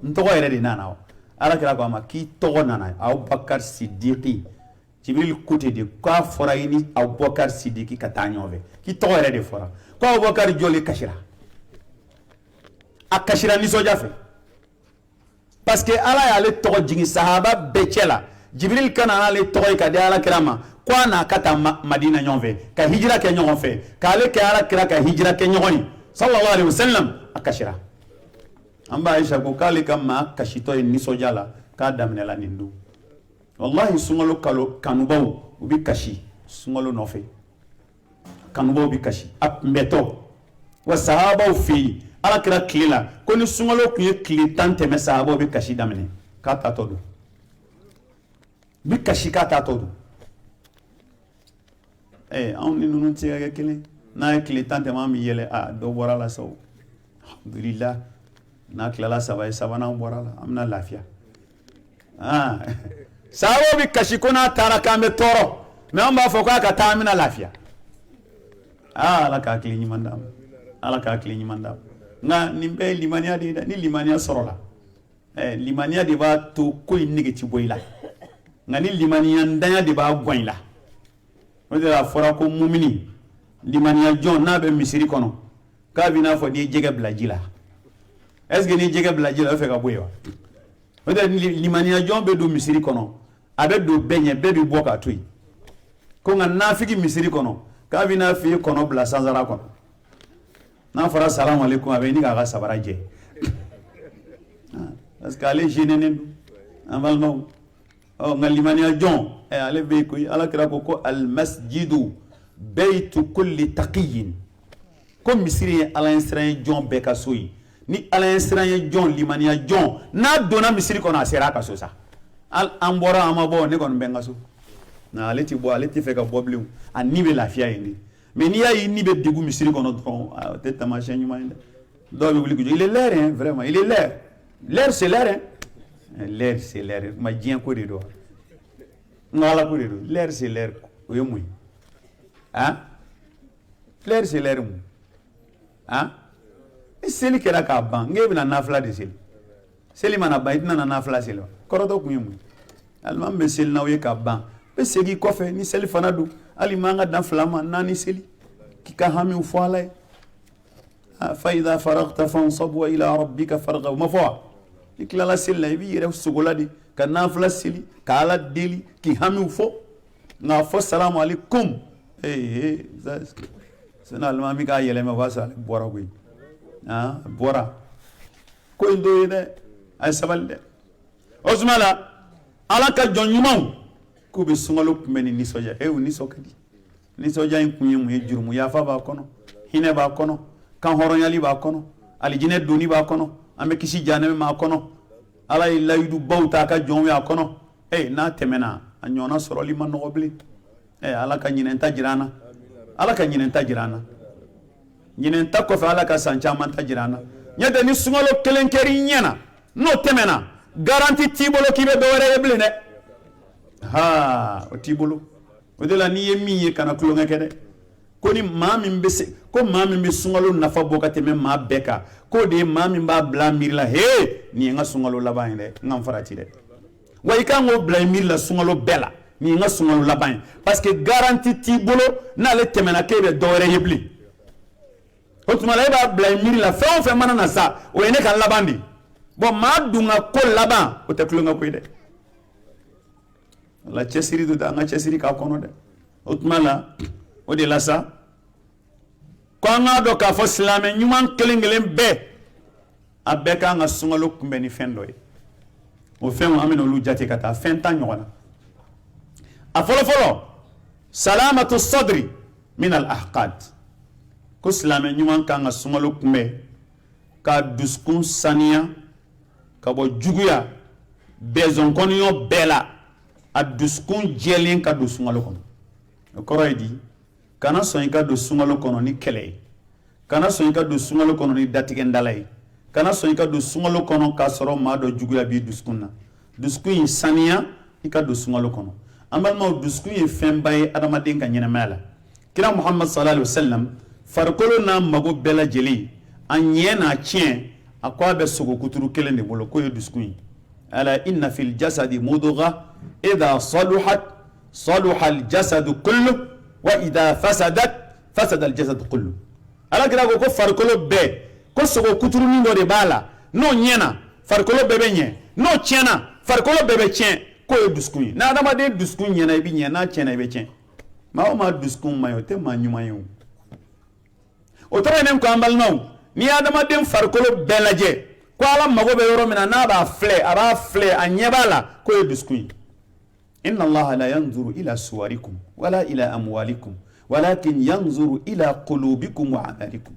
n tɔgɔ yɛrɛ de nana wa ala kira ko a ma k'i tɔgɔ nana Abubakar Sidiki Jibril ko ten de k'a fɔra i ni Abubakar Sidiki ka taa ɲɔgɔn fɛ k'i tɔgɔ yɛrɛ de fɔra ko Abubakar jɔlen kasira a kasira nisɔndiya fɛ parce que ala y'ale tɔgɔ jigin sahaba bɛɛ cɛ la Jibril kana ale tɔgɔ ye ka di ala kira ma ko a n'a ka taa Madina ɲɔgɔn fɛ ka hijira kɛ ɲɔgɔn fɛ k'ale kɛ ala kira ka hijira kɛ ɲɔgɔn ye sallallahu alaihi wasallam a kasira an b'a Aisha ko k'ale ka maa kasitɔ ye nisɔndiya la k'a daminɛla nin don wallahi sunkalo kalo kanubaw u bɛ kasi sunkalo nɔfɛ kanubaw bɛ kasi a kunbɛtɔ wa sahabaw fɛ yen ala kira tile la ko ni sunkalo tun ye tile 10 tɛmɛ sahabaw bɛ kasi daminɛ k'a taatɔ don bi kasi k'a taatɔ don anw ni ninnu tɛ se ka kɛ kelen n'a ye tile 10 tɛmɛ an bɛ yɛlɛ dɔ bɔra la sa o alhamdulillah n'a tilala saba ye sabanan bɔra la an bɛna lafiya sahabaw bɛ kasi ko n'a taara k'an bɛ tɔɔrɔ mais an b'a fɔ k'a ka taa an bɛna lafiya ala k'a hakili ɲuman d'a ma ala k'a hakili ɲuman d'a ma nka nin bɛɛ ye limaniya de ye dɛ ni limaniya sɔrɔla limaniya de b'a to ko in nege ti bɔ i la nka ni limaniya ntanya de b'a gɔn i la o de la a fɔra ko mumini limaniya jɔn n'a bɛ misiri kɔnɔ k'a b'i n'a fɔ n'i ye jɛgɛ bila ji la est ce que n'i ye jɛgɛ bila ji la o bɛ fɛ ka bɔ yen wa o de la limaniya jɔn bɛ don misiri kɔnɔ a bɛ don bɛɛ ɲɛ bɛɛ bɛ bɔ k'a to yen ko nka nafigi misiri kɔnɔ k'a b'i n'a fɔ i ye kɔnɔ bila sansara kɔnɔ n'a fɔra salamu alaikum a bɛ ɲini k'a ka sabara jɛ parce que ale gênénen don an balimaw nka limaniya jɔn ale bɛ yen koyi ala kira ko almasjidu baytu kulli taqiyin ko misiri ye ala ɲɛ siran ye jɔn bɛɛ ka so ye ni ala ɲɛ siran ye jɔn limaniya jɔn n'a donna misiri kɔnɔ a sera a ka so sa an bɔra an ma bɔ ne kɔni bɛ n ka so nka ale ti bɔ ale ti fɛ ka bɔ bilen a ni bɛ lafiya yen de mais n'i y'a ye ni bɛ degun misiri kɔnɔ dɔrɔn o tɛ taamasiyɛn ɲuman ye dɛ dɔw bɛ wuli k'u jɔ il est l'air hein vraiment il est l'air l'air c'est l'air hein l'air c'est l'air ma diɲɛ ko de don n ka ala ko de don l'air c'est l'air o ye mun ye l'air c'est l'air mun ni seli kɛra k'a ban n k'e bɛna nafila de seli mana ban i tɛna na nafila seli wa kɔrɔtɔ kun ye mun ye alimami bɛ seli n'aw ye k'a ban bɛ segin kɔfɛ ni seli fana don hali man ka dan 2 ma 4 seli k'i ka hamiw fɔ ala ye fa idha faragta fansab wa ila rabbika farghab ma fɔ wa i tilala seli la i b'i yɛrɛ sogola de ka nafila seli ka ala deli k'i hamiw fɔ nka fɔ salamu alaikum sani alimami k'a yɛlɛmɛ o b'a sɔrɔ ale bɔra koyi bɔra ko in dɔ ye dɛ a ye sabali dɛ o suma la ala ka jɔn ɲumanw k'u bɛ sunkalo kunbɛn ni nisɔndiya o nisɔn ka di nisɔndiya in kun ye mun ye jurumu yafa b'a kɔnɔ hinɛ b'a kɔnɔ kan hɔrɔnyali b'a kɔnɔ alijinɛ donni b'a kɔnɔ an bɛ kisi jahanɛmɛ ma a kɔnɔ ala ye layidubaw ta a ka jɔnw ye a kɔnɔ n'a tɛmɛna a ɲɔgɔnna sɔrɔli ma nɔgɔ bilen ala ka ɲinɛ ta jira an na ala ka ɲinɛ ta jira an na ɲinɛ ta kɔfɛ ala ka san caman ta jira an na ɲɛ tɛ ni sunkalo kelen kɛr'i ɲɛna n'o tɛmɛna garanti t'i bolo k'i bɛ dɔ wɛrɛ ye bilen dɛ o t'i bolo o de la n'i ye min ye kana tulonkɛ kɛ dɛ ko ni maa min bɛ sunkalo nafa bɔ ka tɛmɛ maa bɛɛ kan k'o de ye maa min b'a bila a miiri la nin ye n ka sunkalo laban ye dɛ n ka n farati dɛ wa i kan k'o bila i miiri la sunkalo bɛɛ la nin ye n ka sunkalo laban ye parce que garanti t'i bolo n'ale tɛmɛna k'e bɛ dɔ wɛrɛ ye bilen o tuma la e b'a bila i miiri la fɛn o fɛn mana na sa o ye ne ka laban de bon maa dun ka ko laban o tɛ tulonkɛ ko ye dɛ wala cɛsiri do an ka cɛsiri k'a kɔnɔ dɛ o tuma la o de la sa ko an k'a dɔn k'a fɔ silamɛ ɲuman kelen kelen bɛɛ a bɛɛ k'an ka sunkalo kunbɛn ni fɛn dɔ ye o fɛnw an bɛna olu jate ka taa fɛn 10 ɲɔgɔn na a fɔlɔ fɔlɔ salamatu sadri min al ahqad ko silamɛ ɲuman k'an ka sunkalo kunbɛn ka dusukun saniya ka bɔ juguya bɛnzɔnkɔniyɔ bɛɛ la a dusukun jɛlen ka don sunkalo kɔnɔ o kɔrɔ ye di kana sɔn i ka don sunkalo kɔnɔ ni kɛlɛ ye kana sɔn i ka don sunkalo kɔnɔ ni datigɛndala ye kana sɔn i ka don sunkalo kɔnɔ k'a sɔrɔ maa dɔ juguya b'i dusukun na dusukun in saniya i ka don sunkalo kɔnɔ amal ma dusku ye fembaye adamaden ka ɲɛnamaya la kira Muhammad sallallahu alaihi wasallam farikolo n'a mago bɛɛ lajɛlen a ɲɛ n'a tiɲɛ a ko a bɛ sogo kuturu kelen de bolo k'o ye dusukun ye ala inna fil jasadi mudgha idha saluhat saluha al jasadu kullu wa idha fasadat fasada al jasadu kullu ala kira ko farikolo bɛɛ ko sogo kuturunin dɔ de b'a la n'o ɲɛna farikolo bɛɛ bɛ ɲɛ n'o tiɲɛna farikolo bɛɛ bɛ tiɲɛ k'o ye dusukun ye n'adamaden dusukun ɲɛna i bɛ ɲɛ n'a tiɲɛna i bɛ tiɲɛ maa o maa dusukun man ɲi o tɛ maa ɲuman ye o tɔgɔ ye ne ko an balimaw ni adamaden farikolo bɛɛ lajɛ ko ala mago bɛ yɔrɔ min na n'a b'a filɛ a ɲɛ b'a la k'o ye dusukun ye inna allaha la yanzuru ila suwarikum wala ila amwalikum walakin yanzuru ila qulubikum wa amalikum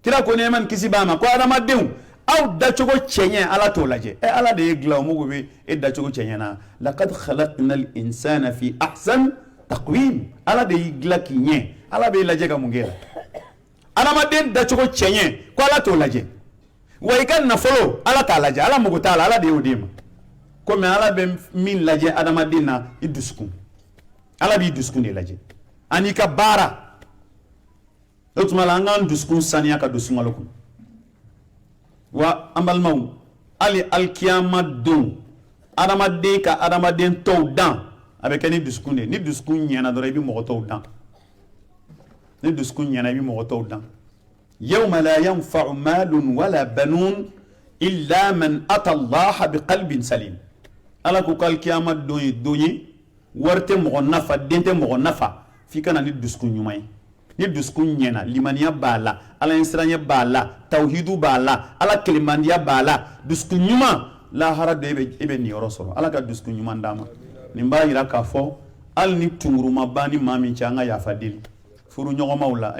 kira ko ne man kisi ba ma ko adamadenw aw dacogo cɛɲɛ ala t'o lajɛ ala de ye dilan o mago bɛ e dacogo cɛɲɛ na laqad khalaqna al insana fi ahsan taqwim ala de y'i dilan k'i ɲɛ ala b'e lajɛ ka mun kɛ adamaden dacogo cɛɲɛ ko ala t'o lajɛ wa i ka nafolo ala t'a lajɛ ala mago t'a la ala de y'o d'e ma komi ala bɛ min lajɛ adamaden na i dusukun ala b'i dusukun de lajɛ ani ka baara o tuma la an k'an dusukun saniya ka don sunkalo kɔnɔ wa an balimaw hali alikiyama don adamaden ka adamaden tɔw dan a bɛ kɛ ni dusukun de ni dusukun ɲɛna dɔrɔn i bɛ mɔgɔ tɔw dan ni dusukun ɲɛna i bɛ mɔgɔ tɔw dan yawma la yanfa'u malun wala banun illa man ata allaha biqalbin salim ala ko alikiyama don ye don ye wari tɛ mɔgɔ nafa den tɛ mɔgɔ nafa f'i ka na ni dusukun ɲuman ye ni dusukun ɲɛna limaniya b'a la ala ɲɛsiranya b'a la tawhidu b'a la ala kelemandiya b'a la dusukun ɲuman lahara de e bɛ nin yɔrɔ sɔrɔ ala ka dusukun ɲuman d'a ma nin b'a jira k'a fɔ hali ni tunguruma b'a ni maa min cɛ an ka yafa deli furu ɲɔgɔnmaw la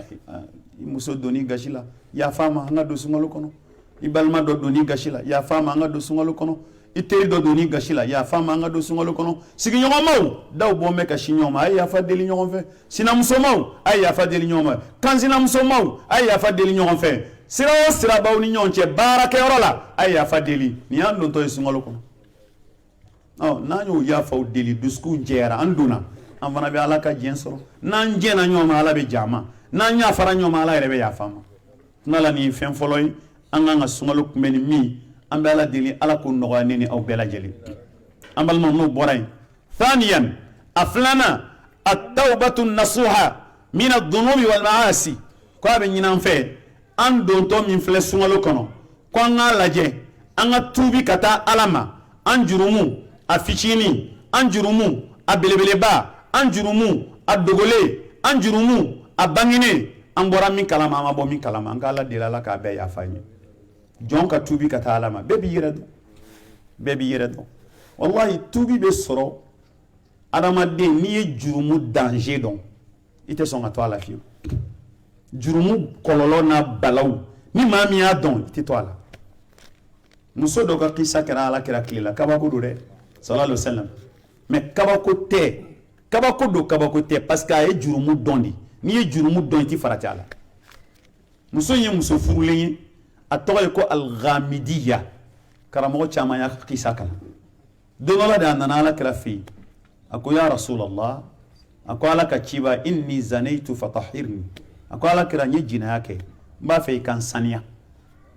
i muso donni gasi la yafa ma an ka don sunkalo kɔnɔ i balima dɔ donni gasi la yafa ma an ka don sunkalo kɔnɔ i teri dɔ donni gasi la yafa ma an ka don sunkalo kɔnɔ sigiɲɔgɔnmaw daw bɔn bɛ ka si ɲɔgɔn ma a ye yafa deli ɲɔgɔn fɛ sinamusomaw a ye yafa deli ɲɔgɔn ma kansinamusomaw a ye yafa deli ɲɔgɔn fɛ sira o sirabaw ni ɲɔgɔn cɛ baarakɛyɔrɔ la a ye yafa deli nin y'an dontɔ ye sunkalo kɔnɔ n'an y'o yafaw deli dusukun jɛyara an donna an fana bɛ ala ka diɲɛ sɔrɔ n'an jɛna ɲɔgɔn ma ala bɛ diɲɛ ma n'an yafara ɲɔgɔn ma ala yɛrɛ bɛ yafa ma tuma la nin ye fɛn fɔlɔ ye an kan ka sunkalo kunbɛn ni min an bɛ ala deli ala k'o nɔgɔya ne ni aw bɛɛ lajɛlen an balimaw n'o bɔra yen thaniyan a filanan at-tawbatu nasuha min ad-dunubi wal ma'asi ko a bɛ ɲini an fɛ an dontɔ min filɛ sunkalo kɔnɔ ko an k'a lajɛ an ka tuubi ka taa ala ma an jurumu a fitinin an jurumu a belebeleba an jurumu a dogole an jurumu a banginen an bɔra min kalama an ma bɔ min kalama an k'ala deli ala k'a bɛɛ yafa an ye jɔn ka tuubi ka taa ala ma bɛɛ b'i yɛrɛ dɔn bɛɛ b'i yɛrɛ dɔn wallahi tuubi bɛ sɔrɔ adamaden n'i ye jurumu danger dɔn i tɛ sɔn ka to a la fiyewu jurumu kɔlɔlɔ n'a balaw ni maa min y'a dɔn i tɛ to a la muso dɔ ka kisa kɛra ala kɛra tile la kabako don dɛ sallallahu alaihi wasallam mais kabako don kabako tɛ parce que a ye jurumu dɔn de n'i ye jurumu dɔn i tɛ farati a la muso in ye muso furulen ye a tɔgɔ ye ko al-Ghamidiyya karamɔgɔ caman y'a kisa kalan don dɔ la de a nana ala kɛra fɛ yen a ko ya rasulallah a ko ala ka ciba inni zanaytu fatahhirni a ko ala kɛra n ye jinaya kɛ n b'a fɛ i ka n saniya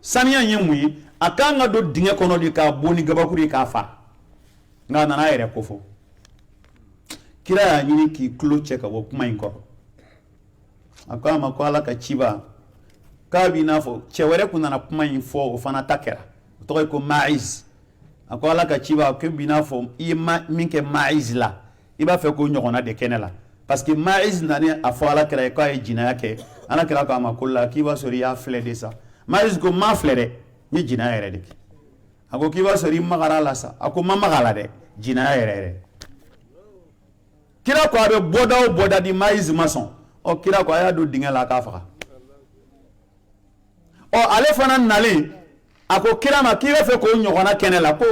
saniya in ye mun ye a kan ka don dingɛ kɔnɔ de k'a bɔ ni gabakuru ye k'a fa nka a nana a yɛrɛ kofɔ kira y'a ɲini k'i tulo cɛ ka bɔ kuma in kɔrɔ a ko a ma ko ala ka ciba k'a b'i n'a fɔ cɛ wɛrɛ kun nana kuma in fɔ o fana ta kɛra o tɔgɔ ye ko Ma'iz a ko ala ka ciba ko b'i n'a fɔ i ye min kɛ Ma'iz la i b'a fɛ k'o ɲɔgɔnna de kɛ ne la parce que Ma'iz nani a fɔ ala kɛra ye k'a ye jinaya kɛ ala kɛra k'a ma ko la k'i b'a sɔrɔ i y'a filɛ de sa Ma'iz ko ma filɛ dɛ n ye jinaya yɛrɛ de kɛ a ko k'i b'a sɔrɔ i magara la sa a ko ma maga la dɛ jinaya yɛrɛ kira ko a bɛ bɔda o bɔda di Ma'iz ma sɔn kira ko a y'a don dingɛ la a k'a faga ale fana nalen a ko kira ma k'i b'a fɛ k'o ɲɔgɔnna kɛ ne la ko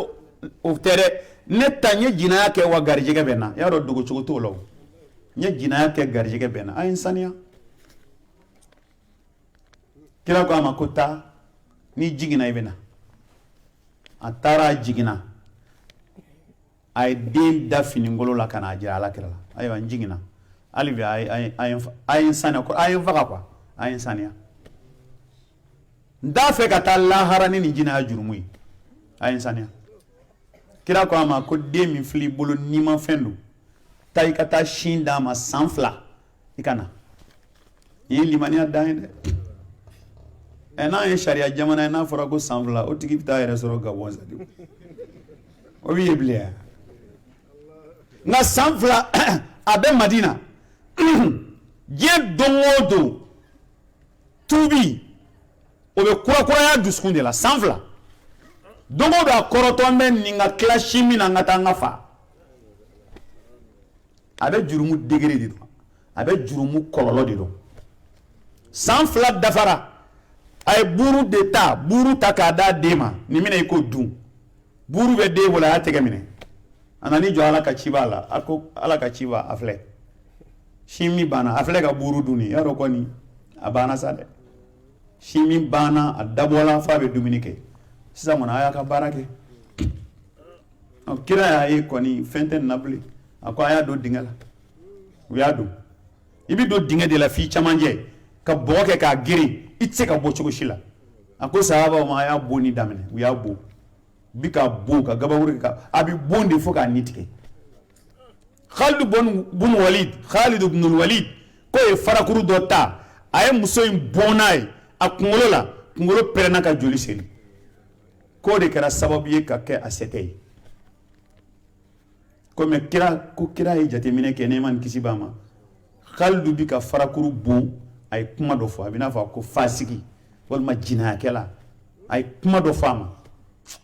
o tɛ dɛ ne ta n ye jinaya kɛ wa garijɛgɛ bɛ n na i y'a dɔn dogocogo t'o la o n ye jinaya kɛ garijɛgɛ bɛ n na a ye n saniya kira ko a ma ko taa n'i jiginna i bɛ na a taara a jiginna ay den da finingolo la kana jira ala kira la ayiwa njigina alibi ay insani ko ay faga quoi ay insaniya nda fe ka taa lahara ni jina jurumu ay insaniya kira ko ama ko den min fili bolo ni ma fendu tay ka taa shin da ma sanfla ikana yi limaniya dan de n'a ye sharia jamana n'a fɔra ko sanfla o tigi bɛ taa yɛrɛ sɔrɔ Gabon sa de o b'i ye bilen nka sanfla a bɛ Madina diɲɛ don o don tuubi o bɛ kurakuraya dusukun de la sanfla don o don a kɔrɔtɔ bɛ nin ka tila si min na n ka taa n ka fa a bɛ jurumu degré de don a bɛ jurumu kɔlɔlɔ de don sanfla dafara a ye buru de ta buru ta k'a da den ma nin mina i ko dun buru bɛ den bolo a y'a tɛgɛ minɛ a nana i jɔ ala ka ci b'a la a ko ala ka ci b'a a filɛ si min banna a filɛ ka buru dun nin yarɔ kɔni a banna sa dɛ si min banna a dabɔla f'a bɛ dumuni kɛ sisan kɔni a y'a ka baara kɛ kira y'a ye kɔni fɛn tɛ nin na bilen a ko a y'a don dingɛ la u y'a don i bɛ don dingɛ de la f'i camancɛ ka bɔgɔ kɛ k'a girin i tɛ se ka bɔ cogo si la a ko sahabaw ma a y'a bonni daminɛ u y'a bon bi ka bon ka gabakuru ka a bɛ bon de fo k'a ni tigɛ Khalid ibn Walid ko ye farakuru dɔ ta a ye muso in bɔn n'a ye a kunkolo la kunkolo pɛrɛnna ka joli seri k'o de kɛra sababu ye ka kɛ a sɛtɛ ye komi kira ye jateminɛ kɛ ne ma ni kisi b'a ma Khalid bi ka farakuru bon a ye kuma dɔ fɔ a bɛ n'a fɔ ko fasiki walima jinayakɛla a ye kuma dɔ fɔ a ma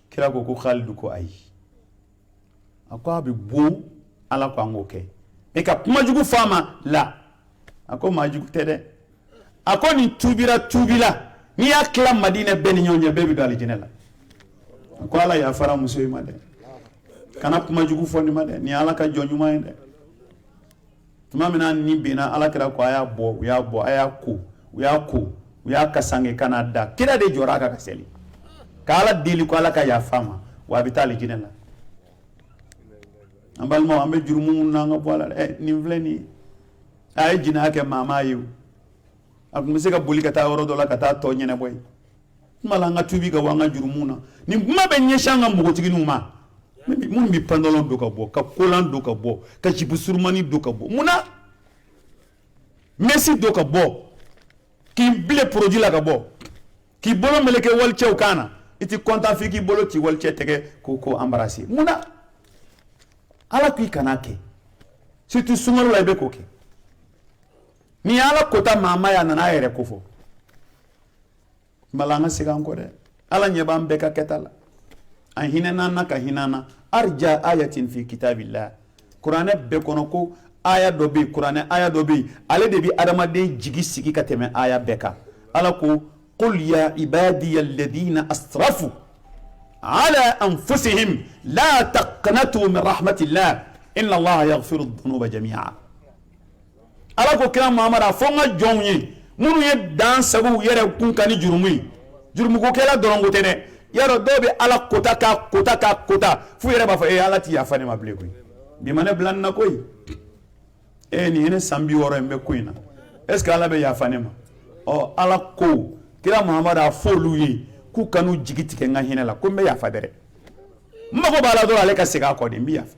kira ko Khalid ko ayi a ko a bɛ bon ala ko an k'o kɛ mais ka kuma jugu fɔ a ma la a ko maa jugu tɛ dɛ a ko nin tubila n'i y'a tila Madinɛ bɛɛ ni ɲɔgɔn cɛ bɛɛ bɛ don alijinɛ la a ko ala yafara muso in ma dɛ kana kuma jugu fɔ nin ma dɛ nin ye ala ka jɔn ɲuman ye dɛ tuma min na nin binna ala kira ko a y'a bɔ u y'a bɔ a y'a ko u y'a kasange kana da kira de jɔra a kan ka seli ka ala deli ko ala ka yafa ma wa a bɛ taa alijinɛ la an balimaw an bɛ jurumu n'an ka bɔ a la dɛ nin filɛ nin ye a ye jinaya kɛ maa m'a ye o a tun bɛ se ka boli ka taa yɔrɔ dɔ la ka taa tɔ ɲɛnabɔ ye kuma la an ka tubi ka bɔ an ka jurumu na nin kuma bɛ ɲɛsin an ka npogotigininw ma minnu bɛ pantalon don ka bɔ ka kolan don ka bɔ ka jipu surumani don ka bɔ munna mesi don ka bɔ k'i bile produit la ka bɔ k'i bolo meleke walicɛw kan na i tɛ content f'i k'i bolo ci walicɛ tɛgɛ ko embarrasser munna ala k'i kana kɛ surtout sunkalo la i bɛ k'o kɛ ni ala kota maa ya nana a yɛrɛ ko fɔ mbala an ka segin an kɔ dɛ ala ɲɛ b'an bɛɛ ka kɛta la an hinɛna na ka hinana arja ayatin fi kitabillah kuranɛ bɛɛ kɔnɔ ko aya dɔ bɛ yen kuranɛ aya dɔ bɛ yen ale de bɛ adamaden jigi sigi ka tɛmɛ aya bɛɛ kan ala ko qul ya ibadiya alladhina asrafu ala anfusihim la taqnatu min rahmatillah inna allaha yaghfiru dhunuba jami'a ala ko kira Muhammad a fɔ n ka jɔnw ye minnu ye dan sago u yɛrɛ kun kan ni jurumu ye jurumukokɛla dɔrɔn ko tɛ dɛ yarɔ dɔw bɛ ala kota f'u yɛrɛ b'a fɔ ala ti yafa ne ma bilen koyi bi ma ne bila nin na koyi nin ye ne san 60 in bɛ ko in na est ce que ala bɛ yafa ne ma ɔ ala ko kira Muhammad a fɔ olu ye k'u kan'u jigi tigɛ n ka hinɛ la ko n bɛ yafa dɛ n mago b'a la dɔrɔn ale ka segin a kɔ de n bɛ yafa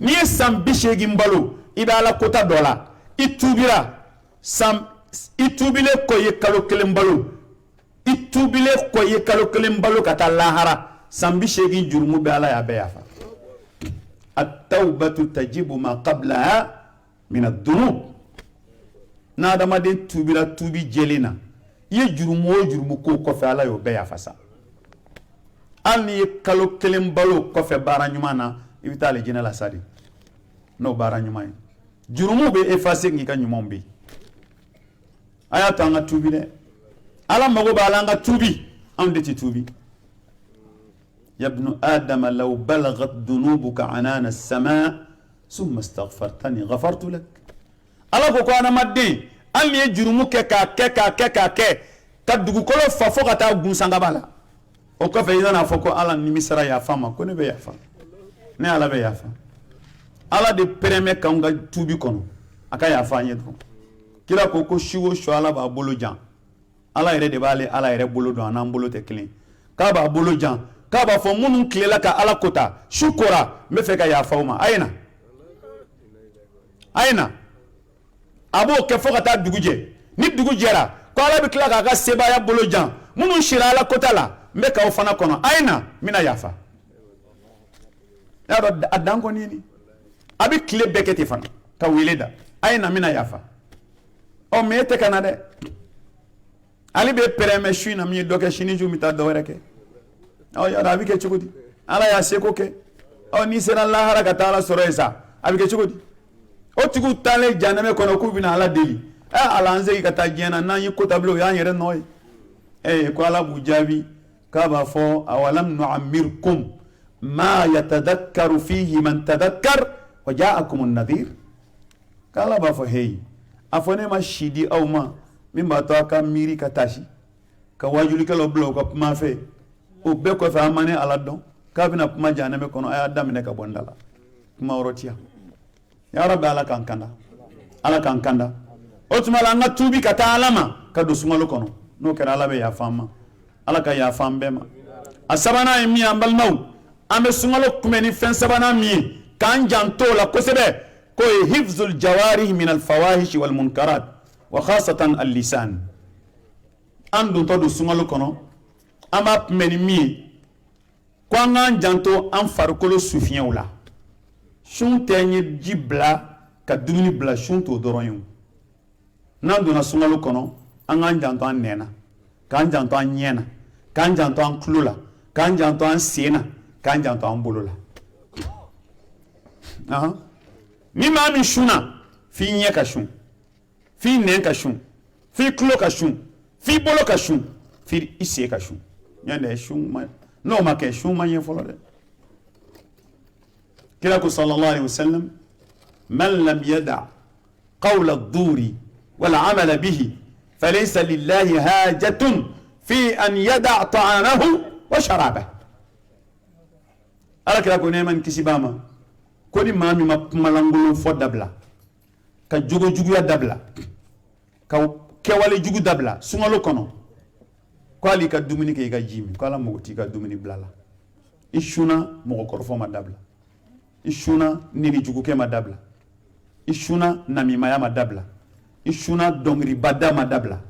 n'i ye san 80 balo i bɛ ala kota dɔ la i tubira i tubilen kɔ ye kalo 1 balo i tubilen kɔ ye kalo 1 balo ka taa lahara san 80 jurumu bɛ ala y'a bɛɛ yafa at-tawbatu tajibu ma qablaha min ad-dunub n'a adamaden tubira tubi jɛlen na i ye jurumu o jurumu ko kɔfɛ ala y'o bɛɛ yafa sa hali n'i ye kalo 1 balo kɔfɛ baara ɲuman na i bɛ taa alijinɛ la sa de n'o baara ɲuman ye jurumu bɛ effacer nk'i ka ɲumanw bɛ yen a y'a to an ka tubi dɛ ala mago b'a la an ka tubi anw de tɛ tubi yabnu adama law balagat dunubuka anana as-samaa summa astaghfartani ghafartu lak ala ko adamaden hali n'i ye jurumu kɛ k'a kɛ ka dugukolo fa fo ka taa gun sangaba la o ko fe ina fo ko ala ni misra ya fama ko ne be ya fa ne ala be ya fa ala de permet kan ga tubi kono aka ya fa nyedo kila ko ko shiwo sho ala ba bolo jan ala yɛrɛ de b'ale ala yɛrɛ bolo don an'an bolo tɛ kelen k'a b'a bolo jan k'a b'a fɔ minnu tilela ka ala kota su kora n bɛ fɛ ka yafa o ma a ye na a ye na a b'o kɛ fo ka taa dugu jɛ ni dugu jɛra ko ala bɛ tila k'a ka sebaaya bolo jan minnu sira ala kota la n bɛ k'aw fana kɔnɔ a ye na n bɛna yafa y'a dɔn a dan kɔni ye nin a bɛ tile bɛɛ kɛ ten fana ka wele da a ye na n bɛna yafa ɔ mɛ e tɛ ka na dɛ ali be pereme shu na mi doke shini ju mi ta do wɛrɛ kɛ ɔ ya abi ke cogo di ala y'a seko kɛ ɔ ni sera lahara ka taa ala sɔrɔ yen sa a bɛ kɛ cogo di o tigiw taalen janɛmɛ kɔnɔ k'u bɛna ala deli ala an segin ka taa diɲɛ na n'an ye ko taabolo o y'an yɛrɛ nɔ ye ko ala b'u jaabi k'a b'a fɔ awalam nu'ammirkum ma yatadakkaru fihi man tadakkar wa ja'akum an-nadhir k'ala b'a fɔ hey a fɔ ne ma si di aw ma min b'a to a ka miiri ka taasi ka wajulikɛlaw bila u ka kuma fɛ o bɛɛ kɔfɛ an ma ne ala dɔn k'a bɛna kuma janɛmɛ kɔnɔ a y'a daminɛ ka bɔ n da la kuma yɔrɔ ti yan ya rabbi ala k'an kanda ala k'an kanda o tuma la an ka tuubi ka taa ala ma ka don sunkalo kɔnɔ n'o kɛra ala bɛ yafa an ma ala ka yafa an bɛɛ ma a sabanan ye min ye an balimaw an bɛ sunkalo kunbɛn ni fɛn sabanan min ye k'an janto o la kosɛbɛ k'o ye hifzul jawarihi min alfawahishi wal munkarat wa khasatan al-lisan an dontɔ don sunkalo kɔnɔ an b'a kunbɛn ni min ye ko an k'an janto an farikolo sufiɲɛw la sun tɛ n ye ji bila ka dumuni bila sun t'o dɔrɔn ye n'an donna sunkalo kɔnɔ an k'an janto an nɛn na k'an janto an ɲɛ na k'an janto an tulo la k'an janto an sen na k'an janto an bolo la ni maa min sunna f'i ɲɛ ka sun f'i nɛn ka sun f'i tulo ka sun f'i bolo ka sun f'i sen ka sun ɲɛ sun ma n'o ma kɛ sun ma ɲɛ fɔlɔ dɛ kira ko sallallahu alaihi wasallam man lam yada qawla ad-duri wal amala bihi falaysa lillahi hajatun fi an yada ta'amahu wa sharabahu ala kira ko ne man kisibama ko ni maa min ma kumalangolo fɔ dabila ka jogo juguya dabila ka kɛwale jugu dabila sunkalo kɔnɔ ko hali ka dumuni kɛ i ka ji min ko ala mago t'i ka dumuni bila la i sunna mɔgɔkɔrɔfɔ ma dabila i sunna niri jugukɛ ma dabila i sunna namimaya ma dabila i sunna dɔnkilibada ma dabila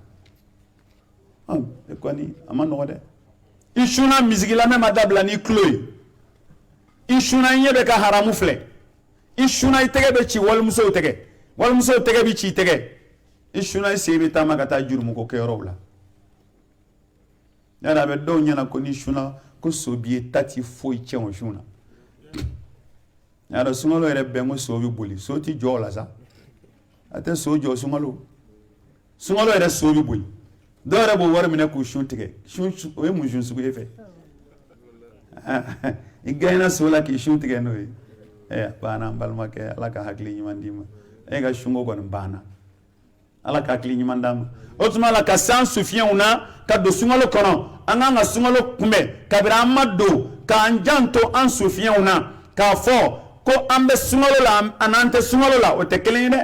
e kɔni a ma nɔgɔ dɛ i sunna misikilamɛ ma dabila n'i tulo ye i sunna i ɲɛ bɛ ka haramu filɛ i sunna i tɛgɛ bɛ ci walimusow tɛgɛ bɛ ci i tɛgɛ i sunna i sen bɛ taama ka taa jurumuko kɛyɔrɔw la yala a bɛ dɔw ɲɛna ko ni sunna ko so b'i ye ta ti foyi tiɲɛ o sun na yala sunkalo yɛrɛ bɛn ko so bɛ boli so ti jɔ o la sa a tɛ so jɔ sunkalo yɛrɛ so bɛ boli dɔw yɛrɛ b'o wari minɛ k'u sun tigɛ o ye mun sun sugu ye fɛ i gɛnna so la k'i sun tigɛ n'o ye banna an balimakɛ ala ka hakili ɲuman d'i ma e ka sunko kɔni banna ala ka hakili ɲuman d'a ma o tuma la ka san sufiɲɛw na ka don sunkalo kɔnɔ an k'an ka sunkalo kunbɛn kabiri an ma don k'an janto an sufiɲɛw na k'a fɔ ko an bɛ sunkalo la an n'an tɛ sunkalo la o tɛ kelen ye dɛ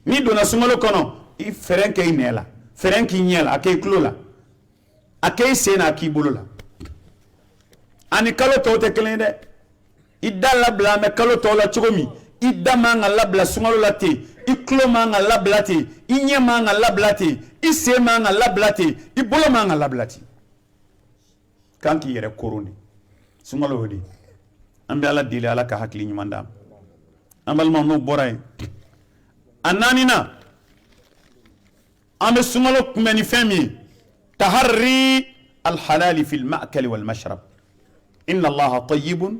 n'i donna sunkalo kɔnɔ i fɛrɛn kɛ i nɛ la fɛrɛn k'i ɲɛ la a kɛ i tulo la a kɛ i sen na a k'i bolo la ani kalo tɔw tɛ kelen ye dɛ i da labila an bɛ kalo tɔw la cogo min i da man ka labila sunkalo la ten i tulo man ka labila ten i ɲɛ man ka labila ten i sen man ka labila ten i bolo man ka labila ten kan k'i yɛrɛ koron de sunkalo y'o de an bɛ ala deli ala ka hakili ɲuman d'a ma an balimaw n'o bɔra yen a naaninan an bɛ sunkalo kunbɛn ni fɛn min ye taharri alhalali fil ma'kali wal mashrab inna allaha tayyibun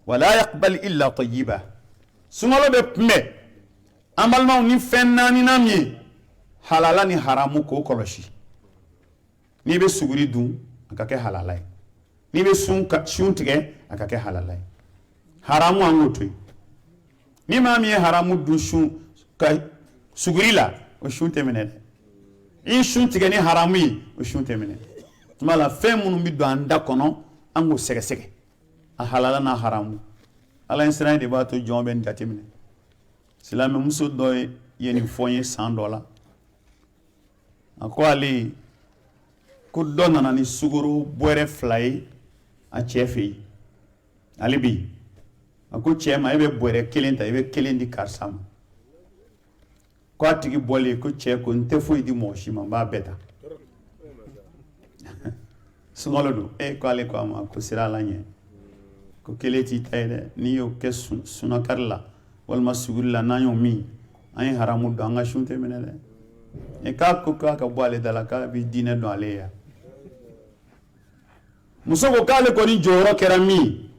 wa la yaqbal illa tayyiba sunkalo bɛ kunbɛn an balimaw ni fɛn naaninan min ye halala ni haramu k'o kɔlɔsi n'i bɛ suguri dun a ka kɛ halala ye n'i bɛ sun tigɛ a ka kɛ halala ye haramu an k'o to yen ni maa min ye haramu dun sun ka suguri la o sun tɛ minɛ dɛ i sun tigɛ ni haramu ye o sun tɛ minɛ tuma la fɛn minnu bɛ don an da kɔnɔ ango sege sege a halala na haramu ala insana de ba to jombe ndatimine silame muso do yeni fonye $100 ako ali ko donna ni suguru boire fly a chefi ali bi ako chema ebe boire kelenta ebe kelendi karsam ko atigi boli ko che ko ntefu idi moshi mamba beta sungalo do ko ale ko ama ko sira lanye ko keleti tayde ni yo ke sunakarla wal masugulla nanyo mi ay haramu do anga shunte menele ka ko ka bole dalaka bi dine do aleya muso ko kale ko ni joro kerami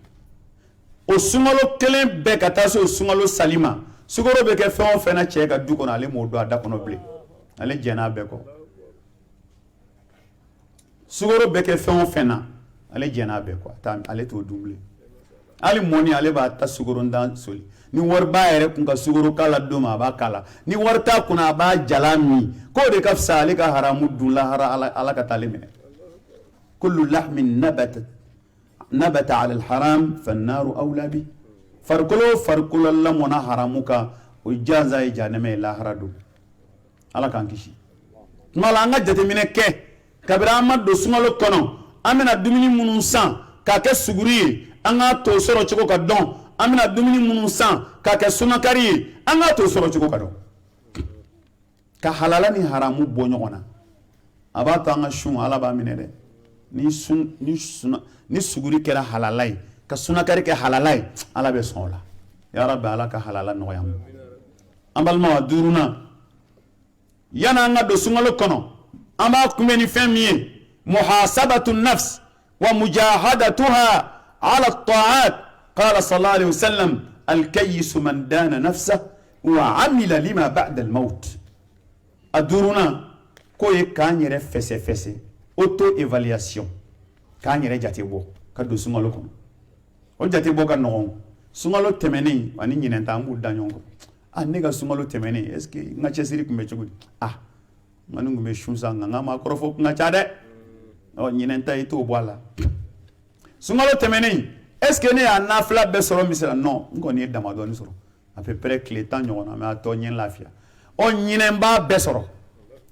o sungalo kelen be kataso o sungalo salima sugoro be ke fɛn o fɛn na cɛ ka du kɔnɔ ale m'o don a da kɔnɔ bilen ale jɛn'a bɛɛ kɔ sugoro be ke fɛn o fɛn na ale jɛn'a bɛɛ kɔ ale t'o dun bilen hali mɔni ale b'a ta sugoro ndan soli ni wari b'a yɛrɛ kun ka sugoro kala don ma a b'a kala ni wari t'a kunna a b'a jala min k'o de ka fisa ale ka haramu dun lahara ala ka taa ale minɛ kullu lahmin nabata ala alharam fannaru awla bi farkolo la mona haramuka o jaza e janeme la haradu ala kan kishi mala anga jatemine ke kabira amado sungalo kono amena dumini munun san ka ke suguri anga to soro chiko ka don amena dumini munun san ka ke sunakari anga to soro chiko ka don ka halala ni haramu bonyona abata anga shun ala ba minede ni suguri kera halalai ka sunakari ke halalai ala be sonla ya rabbi ala ka halala no yam ambal ma duruna yana nga do sungalo kono amba kumeni femiye muhasabatu nafs wa mujahadatuha ala at-ta'at qala sallallahu alayhi wasallam al-kayyis man dana nafsahu wa amila lima ba'da al-maut aduruna ko ye kanyere fese auto évaluation kanyere jatebo ka do sungalo kono o jate boka no sungalo temeni ani nyinenta amu danyongo nega sungalo temeni est-ce que nga chesiri kumbe chugudi nganu ngumbe shunsa nga ma korofo nga chade o nyinenta ito bwala sungalo temeni est-ce que ne anafla be soro misela non ngoni damadoni soro à peu près que le temps nyona ma to nyen lafia o nyinemba be soro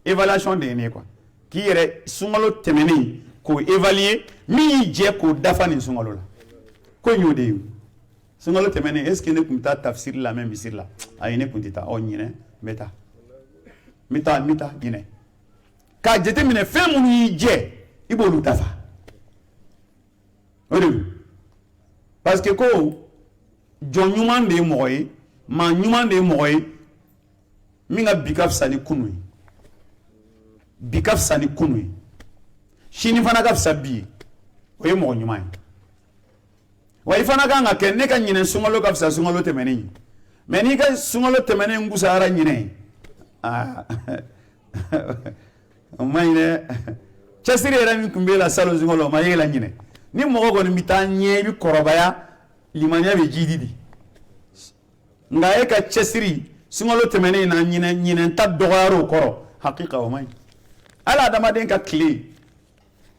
évaluation de ne quoi qui ere sungalo temeni ko évaluer mi je ko dafani sungalo la ko nyode sungalo temene est-ce que ne kumta tafsir la même misir la ayine kuntita o nyine meta nyine ka jete mine fe munu yije ibolu tafa ode parce que ko jonyuman de moy ma nyuman de moy minga bikaf sani kunui shini fana kaf sabi o ye mo nyuman wa ifana kanga ke ne ka nyine sungalo ka fisa sungalo temeni mais ni ka sungalo temeni ngusara nyine mayne chasiri era mi kumbela salo sungalo mayela nyine ni mo go ni mitanye bi korobaya limanya be jididi ngaye ka chasiri sungalo temeni na nyine ta dogaro koro haqiqa o may ala dama den ka clé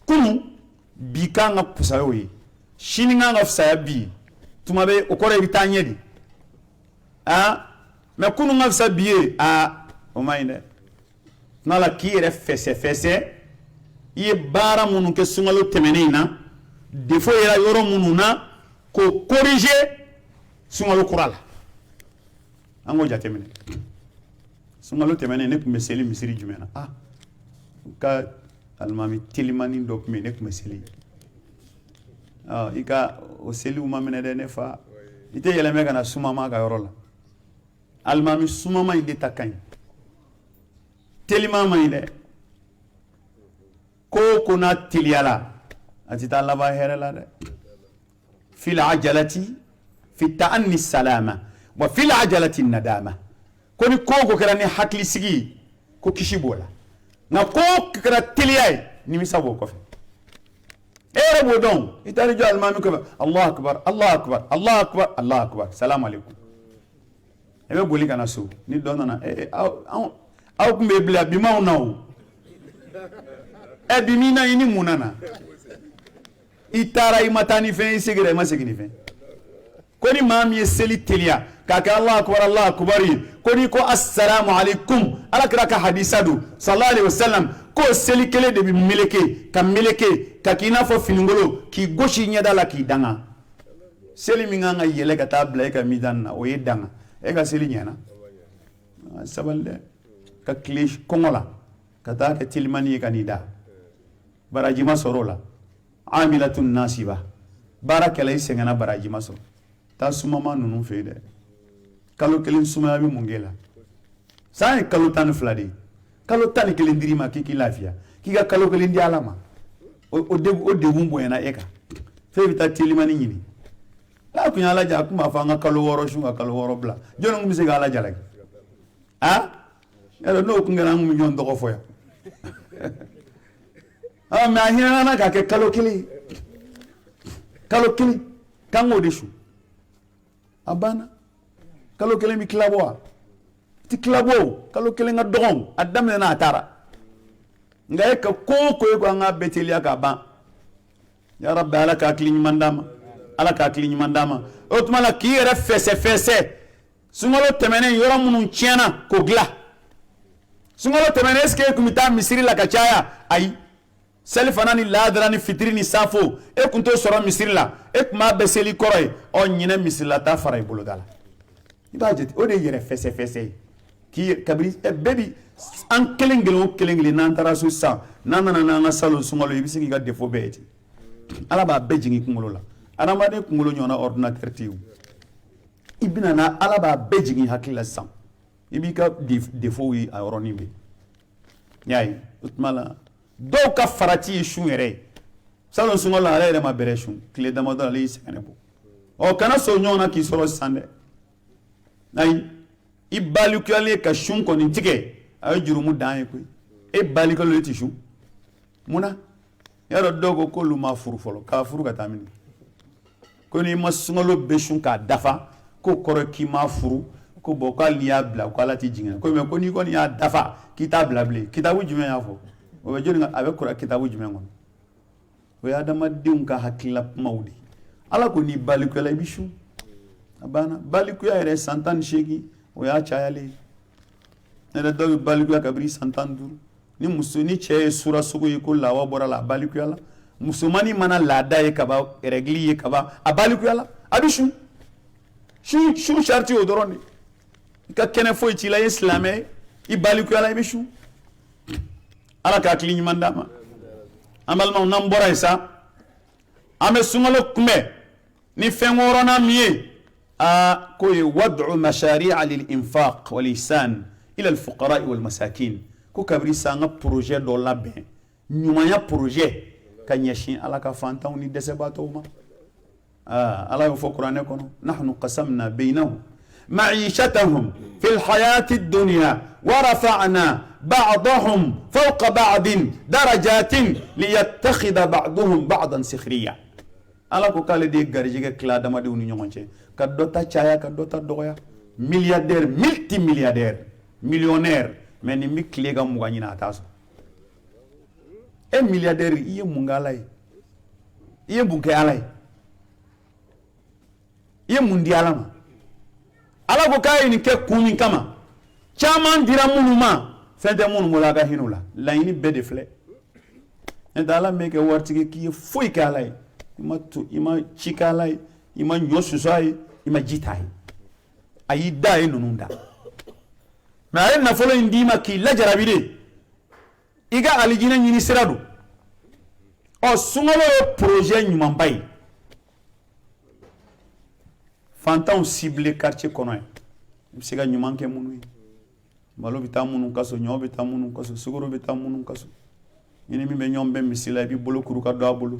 kunu bikanga pusayoyi shini nga ngafsa bi tumabe okore bitanye di me kunu ngafsa biye o mayne nala kire fese ye bara munu ke sungalo temenina defo era yoro munu na ko corriger sungalo kurala ango jatemene sungalo temene ne kumeseli misiri jumena ka almami tilimani dok me ne kumeseli ika o seli umamene de ne fa ite yeleme kana sumama ka yoro la almami sumama inde takany telimama inde ko kuna tiliala atita laba herela de fil ajalati fi ta'anni salama wa fil ajalati nadama koni ko kera ni hakli sigi ko kishibola na ko kera tiliyai ni misabo ko fe ere bodon itari jo almami ko Allah akbar Allah akbar Allah akbar Allah akbar salam alaikum ebe goli kana so ni donana aw kumbe bla bi mauna o e bi mina ini munana itara imatani fe isigire masigini fe koni mami seli telia kaka Allah akbar koni ko assalamu alaikum ala kraka hadisadu sallallahu alaihi wasallam ko seli kele de bi meleke ka kina fo finingolo ki goshi nyada la ki danga seli minganga yele ka tabla ka midanna o yedanga e ka seli nyana sabalde ka klish kongola kata ka tilmani kanida barajima sorola amilatun nasiba barakala isengana barajima so ta sumama nunu fede kalo kelin suma bi mungela sai kalo tan fladi kalo tan kelin dirima kiki lafia kika kalo kelin di alama o de wumbo yana eka fe bita tilmani nyini la kunya ala ja kuma fa nga kalo woro shu kalo woro bla jono ngum se gala jalaki ha elo no kungana ngum nyon do ko foya ma hina na ka ke kalo kili kango deshu abana kalo kili mi klabo ti klabo kalo kili nga dogon adam na atara ngaye ka ko nga betelia ka ba ya rabbi ala ka klini mandama otmala ki yere fese sungolo temene yoro munun tiena ko gla sungolo temene eske kumita misiri la kachaya ai selfanani ladrani fitrini safo e kunto soro misiri la e kuma beseli koroy o nyine misiri la ta faray bolodala ibajet o de yere fese ki kabri e bebi an kelengelo nan tarasu sa nanana nga salo sungolo ibisi ga defo beti ala ba bejingi kungolo la arama de kungolo nyona ordinateur tiw ibina na ala ba bejingi hakila sam ibika defo wi a oronibe nyai utmala do ka farati shungere salo sungolo ala ere ma bere shung kle dama do ala isene bo o kana so nyona ki soro sande ay ibali kyale ka shung ko ni tike ay jurumu dan ko e bali ko leti shung muna yaro dogo ko luma furu folo ka furu ka tamini ko ni masungolo be shung ka dafa ko koro ki ma furu ko bo ka liya bla ko ala ti jinga ko me ko ni ko ni ya dafa kitabla ble kitabu jume ya fo o be joni abe ko kitabu jume ngon o ya dama diun ka hakila maudi ala ko ni bali ko la bishu abana bali ko ya re santan shegi o ya chayale ne do bali ko ya kabri santan duru ni musuni che sura sugo yiko lawa bora la bali ko yala musumani mana lada ye kaba regli ye kaba abali ko yala abishu shu sharti odoroni ka kene fo ci la islamé ibali ko yala abishu ala ka klini mandama amal ma nambora isa ame sungalo kume ni fengorona miye a ko wad'u mashari'a lil infaq wal ihsan ila al fuqara wal masakin ko kabri sanga projet do labé nyumanya projet kanyashin ala ka fantaw ni desebato ma ala yo fo qur'ane kono nahnu qasamna bainahum ma'ishatahum fil hayati ad-dunya wa rafa'na ba'dahum fawqa ba'din darajatin liyattakhidha ba'dhum ba'dan sikhriya ala ko kale de garjige kla dama de unu nyonche ka dota chaya ka dota doya milliardaire multimilliardaire millionnaire mais ni mi kle ga mugani na taso e milliardaire iye mungalay iye bunke alay iye mundi alama ala ko kay ni ke kuni kama chaman dira munuma fente munu mulaga hinula la ini bede fle e dala meke wartige ki foi kalay ima chikalay ima nyosusay ima jitai ayi dai nununda mais ay na folo indima ki la jarabide iga alijina nyini siradu o sungalo projet nyuma bay fantan ciblé quartier kono siga nyuma ke munu malo bitamunu kaso nyo bitamunu kaso siguro bitamunu kaso ini mi be nyombe misila bi bolo kuru ka do abolo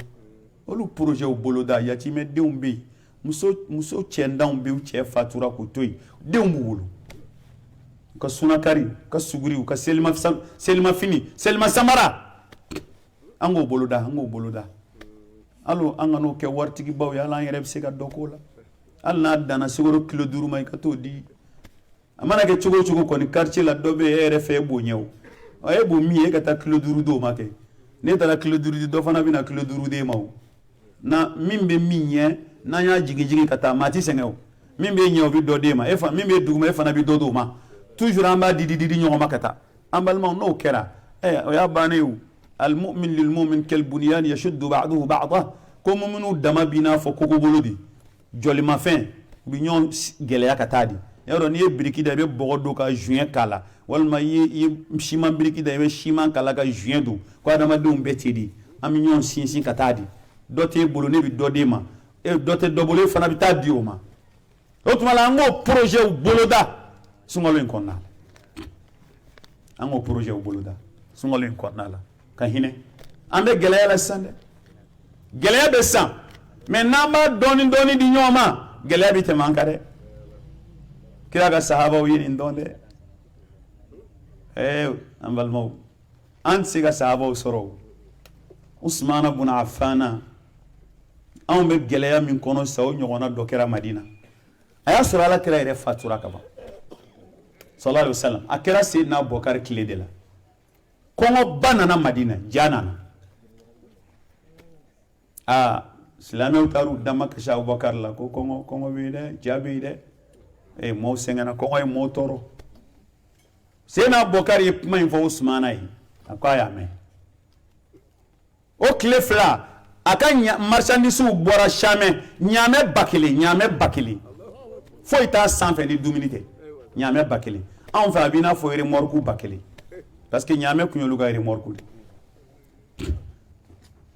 olu projet o bolo da yati me deumbe muso chenda umbe u che fatura ko toy deumbu wulu ka sunakari ka suguri ka selma fini selma samara ango boloda alo angano ke wartigi baw ya la yere se ka dokola alna dana sigoro kilo duru may ka to di amana ke chugo ko ni quartier la dobe ere fe bo nyew ay bo mi e ka ta kilo duru do make ne ta la kilo duru do fana bina kilo duru de maw na min be min ɲɛ n'an y'a jigi ka taa maa ti sɛgɛn o min bɛ ɲɛ o bɛ dɔ d'e ma min bɛ duguma e fana bɛ dɔ d'o ma toujours an b'a di ɲɔgɔn ma ka taa an balimaw n'o kɛra o y'a bannen ye al-mu'min lil-mu'min kal-bunyan yashuddu ba'duhu ba'dan ko mu'minu dama b'i n'a fɔ koko bolo de jɔlimafɛn u bɛ ɲɔgɔn gɛlɛya ka taa di yɔrɔ n'i ye biriki da i bɛ bɔgɔ don ka juin k'a la walima i ye siman biriki da i bɛ siman k'a la ka juin don ko adamadenw bɛɛ ten de an bɛ ɲɔgɔn sinsin ka taa di dɔ t'e bolo ne bɛ dɔ d'e ma dɔ tɛ dɔ bolo e fana bɛ taa di o ma o tuma la an k'o projet boloda sunkalo in kɔnɔna la an k'o projet boloda sunkalo in kɔnɔna la ka hinɛ an bɛ gɛlɛya la sisan dɛ gɛlɛya bɛ san mais n'an b'a dɔɔni dɔɔni di ɲɔgɔn ma gɛlɛya bɛ tɛmɛ an kan dɛ kira ka sahabaw ye nin dɔn dɛ an balimaw an tɛ se ka sahabaw sɔrɔ Usmana bun Affana anw bɛ gɛlɛya min kɔnɔ sa o ɲɔgɔnna dɔ kɛra Madina a y'a sɔrɔ Alakira yɛrɛ fatura ka ban sallallahu alaihi wasallam a kɛra Seydina Abubakar tile de la kɔngɔba nana Madina ja nana silamɛw taar'u dama kasi Abubakar la ko kɔngɔ bɛ yen dɛ ja bɛ yen dɛ maaw sɛgɛnna kɔngɔ ye maaw tɔɔrɔ Seydina Abubakar ye kuma in fɔ Usmana ye a ko a y'a mɛn o tile fila a ka marchandise bɔra Chamɛ ɲaamɛ 1000 foyi t'a sanfɛ ni dumuni tɛ ɲaamɛ 1000 anw fɛ a b'i n'a fɔ remorque 1000 parce que ɲaamɛ kun y'olu ka remorque de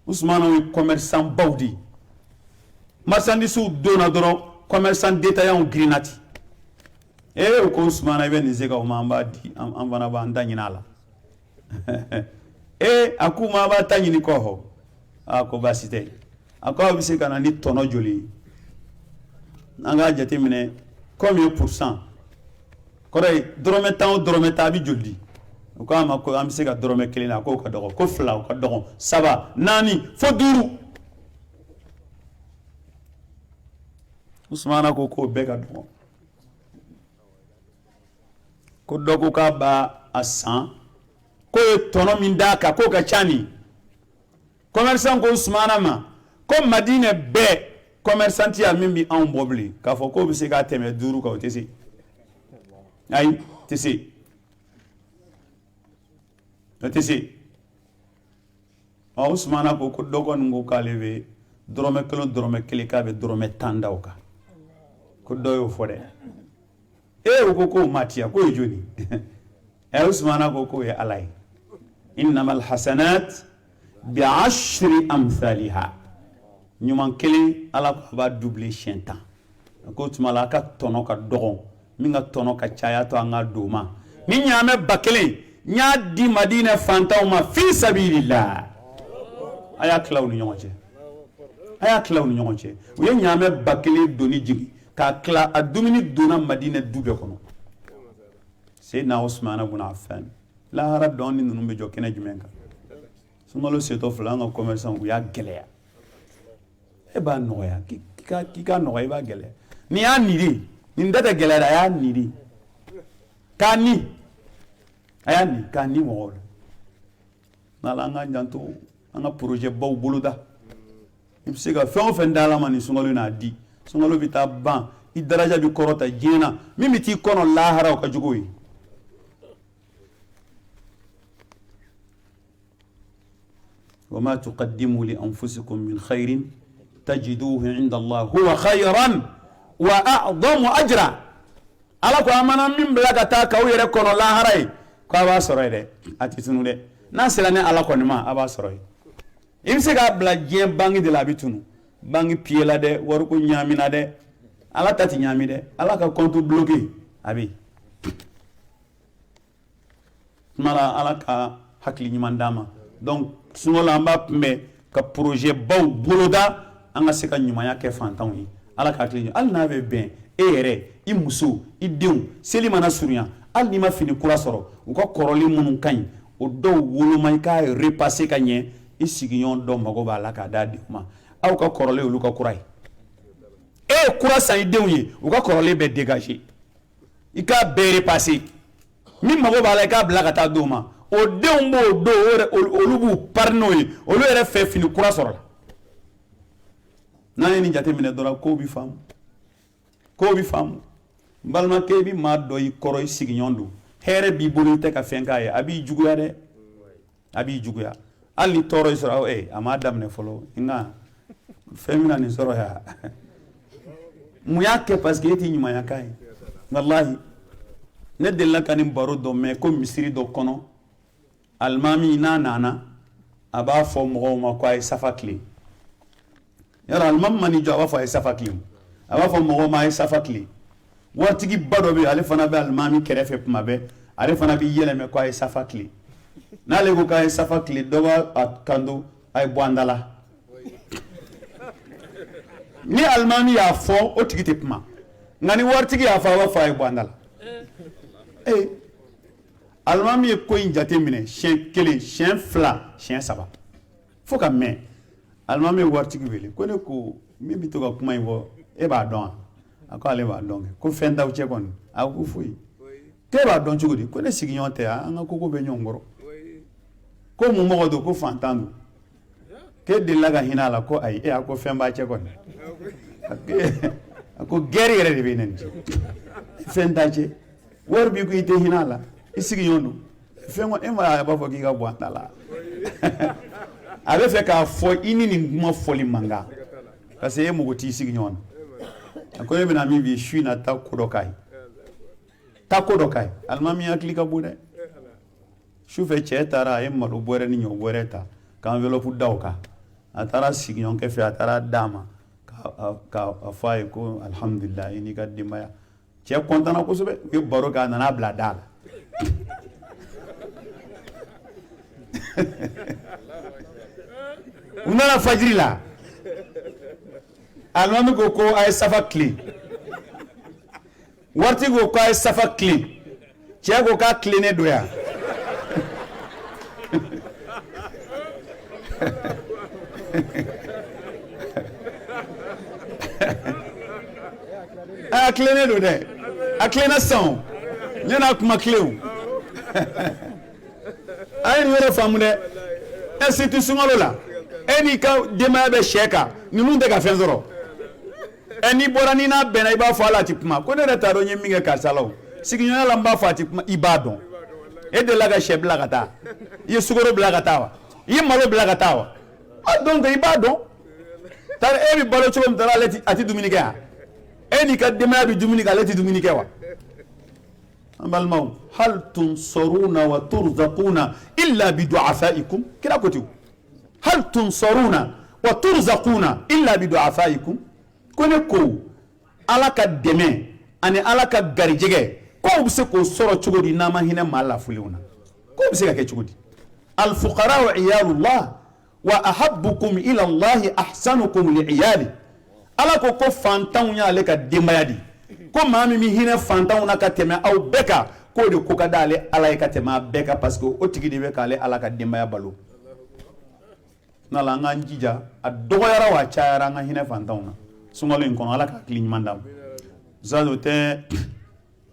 Usmana ye commerçant baw de marchandise donna dɔrɔn commerçant détaillant girinna ten o ko Usmana i bɛ nin se ka o ma an b'a di an fana b'an ta ɲini a la a k'u ma a b'a ta ɲini kɔ hɔ ko baasi tɛ a ko a bɛ se ka na ni tɔnɔ joli ye an k'a jateminɛ combien de pourcent kɔrɔ ye dɔrɔmɛ 10 o dɔrɔmɛ 10 a bɛ joli di u ko a ma ko an bɛ se ka dɔrɔmɛ 1 na k'o ka dɔgɔ ko 2 o ka dɔgɔ 3 4 fo 5 Usmana ko k'o bɛɛ ka dɔgɔ ko dɔ ko k'a b'a san ko ye tɔnɔ min d'a kan k'o ka ca nin commerçant ko Usmana ma ko Madina bɛɛ commerçant ya min bi anw bɔ bilen k'a fɔ k'o bɛ se k'a tɛmɛ 5 kan o tɛ se ayi tɛ se o tɛ se Usmana ko dɔ kɔni ko k'ale bɛ dɔrɔmɛ 1 k'a bɛ dɔrɔmɛ 10 da o kan ko dɔ y'o fɔ dɛ o ko k'o matiya k'o ye joli Usmana ko k'o ye Ala ye innamal hasanat bi 10 amthaliha ɲuman 1 Ala ko a b'a doubler siɲɛ 10 ko tuma la a ka tɔnɔ ka dɔgɔ min ka tɔnɔ ka caya to an ka d'o ma ni ɲaamɛ 1000 n y'a di Madina fantanw ma fi sabilillah a y'a tila u ni ɲɔgɔn cɛ u ye ɲaamɛ 1000 doni jigi k'a tila a dumuni donna Madina du bɛɛ kɔnɔ Seydina Usmana bun Affan lahara dɔn ni ninnu bɛ jɔ kɛnɛ jumɛn kan sunkalo setɔ fila an ka commerçant u y'a gɛlɛya e b'a nɔgɔya k'i ka nɔgɔya i b'a gɛlɛya ni y'a niri nin tɛ gɛlɛya a y'a niri k'a ni a y'a ni k'a ni mɔgɔw la n'ala an k'an janto an ka projet baw boloda i bɛ se ka fɛn o fɛn d'Ala ma nin sunkalo n'a di sunkalo bɛ taa ban i daraja bɛ kɔrɔta diɲɛ na min bɛ t'i kɔnɔ lahara o ka jugu ye وما تقدموا لأنفسكم من خير تجدوه عند الله هو خيرا وأعظم أجرا ala ko amana min bila ka taa k'aw yɛrɛ kɔnɔ lahara ye k'a b'a sɔrɔ ye dɛ a tɛ tunu dɛ n'a sera ni ala kɔni ma a b'a sɔrɔ ye i bɛ se k'a bila diɲɛ banque de la a bɛ tunu banque pied la dɛ wariko ɲaamina dɛ ala ta tɛ ɲaami dɛ ala ka compte bloqué a bɛ yen tuma la ala ka hakili ɲuman d'an ma donc sunkalo an b'a kunbɛn ka projet baw boloda an ka se ka ɲumanya kɛ fantanw ye ala ka hakili hali n'a bɛ bɛn e yɛrɛ i muso i denw seli mana surunya hali n'i ma fini kura sɔrɔ u ka kɔrɔlen minnu ka ɲi o dɔw woloma i k'a repasser ka ɲɛ i sigiɲɔgɔn dɔ mago b'a la k'a d'a denw ma aw ka kɔrɔlen olu ka kura ye e ye kura san i denw ye u ka kɔrɔlen bɛɛ dégager i k'a bɛɛ repasser min mago b'a la i k'a bila ka taa d'o ma o denw b'o don olu b'u pari n'o ye olu yɛrɛ fɛ fini kura sɔrɔ la n'a ye nin jate minɛ dɔrɔn kow bi faamu balimakɛ i bi maa dɔ i kɔrɔ i sigiɲɔgɔn don hɛrɛ b'i bolo i tɛ ka fɛn k'a ye a b'i juguya dɛ a b'i juguya hali ni tɔɔrɔ y'i sɔrɔ a m'a daminɛ fɔlɔ nka fɛn bɛna nin sɔrɔ yan mun y'a kɛ parce que e t'i ɲumanya k'a ye walahi ne delila ka nin baro dɔ mɛn ko misiri dɔ kɔnɔ alimami n'a nana a b'a fɔ mɔgɔw ma ko a ye safa tile yɔrɔ alimami ma n'i jɔ a b'a fɔ a ye safa tile a b'a fɔ mɔgɔw ma a ye safa tile waritigi ba dɔ bɛ yen ale fana bɛ alimami kɛrɛfɛ tuma bɛɛ ale fana bɛ yɛlɛmɛ ko a ye safa tile n'ale ko k'a ye safa tile dɔ b'a kanto a ye bɔ an da la ni alimami y'a fɔ o tigi tɛ kuma nka ni waritigi y'a fɔ a b'a fɔ a ye bɔ an da la alimami ye ko in jate minɛ siɲɛ 1 siɲɛ 2 siɲɛ 3 fo ka mɛn alimami ye waritigi wele ko ne ko min bɛ to ka kuma in fɔ e b'a dɔn wa a ko ale b'a dɔn kɛ ko fɛn t'aw cɛ kɔni a ko foyi k'e b'a dɔn cogo di ko ne sigiɲɔgɔn tɛ an ka koko bɛ ɲɔgɔn kɔrɔ ko mun mɔgɔ don ko fantan don k'e delila ka hinɛ a la ko ayi a ko fɛn b'a cɛ kɔni a ko gɛri yɛrɛ de bɛ ne cɛ fɛn t'a cɛ wari b'i ko i tɛ hinɛ a la i sigiɲɔgɔn don fɛn e ma a b'a fɔ k'i ka bɔ an ta la a bɛ fɛ k'a fɔ i ni nin kuma fɔli man kan parce que e mago t'i sigiɲɔgɔn na a ko e bɛna min f'i ye su in na taa ko dɔ k'a ye taa ko dɔ k'a ye alimami hakili ka bon dɛ sufɛ cɛ taara a ye malo bɔrɛ ni ɲɔ bɔrɛ ta ka enveloppe da o kan a taara sigiɲɔgɔnkɛ fɛ a taara d'a ma k'a fɔ a ye ko alhamdulilayi i n'i ka denbaya cɛ kɔntana kosɛbɛ u ye baro kɛ a nana bila da la u nana fajiri la alimami ko a ye safa tile waritigi ko a ye safa tile cɛ ko k'a tilennen don yan a tilennen don dɛ a tilenna sisan ɲɛna kuma tilen a ye nin yɔrɔ faamu dɛ ɛ si tɛ sunkalo la e n'i ka denbaya bɛ sɛ kan ninnu tɛ ka fɛn sɔrɔ ɛ n'i bɔra n'i n'a bɛnna i b'a fɔ ala a tɛ kuma ko ne yɛrɛ t'a dɔn n ye min kɛ karisa la o sigiɲɔgɔnya la n b'a fɔ a tɛ kuma i b'a dɔn e delila ka sɛ bila ka taa i ye sukaro bila ka taa wa i ye malo bila ka taa wa a donc i b'a dɔn tari e bɛ balo cogo min tari ale a tɛ dumuni kɛ yan e n'i ka denbaya bɛ dumuni kɛ ale tɛ dumuni kɛ wa an balimaw hal tunsaruna wa turzaquna illa bi du'afaikum kira ko ten hal tunsaruna wa turzaquna illa bi du'afaikum ko ne ko ala ka dɛmɛ ani ala ka garijɛgɛ ko bɛ se k'o sɔrɔ cogo di n'an ma hinɛ maa lafulenw na ko bɛ se ka kɛ cogo di al fuqara wa iyalullah wa ahabbukum ila allahi ahsanukum li iyali ala ko fantanw y'ale ka denbaya di ko maa min bɛ hinɛ fantanw na ka tɛmɛ aw bɛɛ kan k'o de ko ka d'ale ala ye ka tɛmɛ a bɛɛ kan parce que o tigi de bɛ k'ale ala ka denbaya balo n'ala an k'an jija a dɔgɔyara wa a cayara an ka hinɛ fantanw na sunkalo in kɔnɔ ala ka hakili ɲuman d'an ma zan o tɛ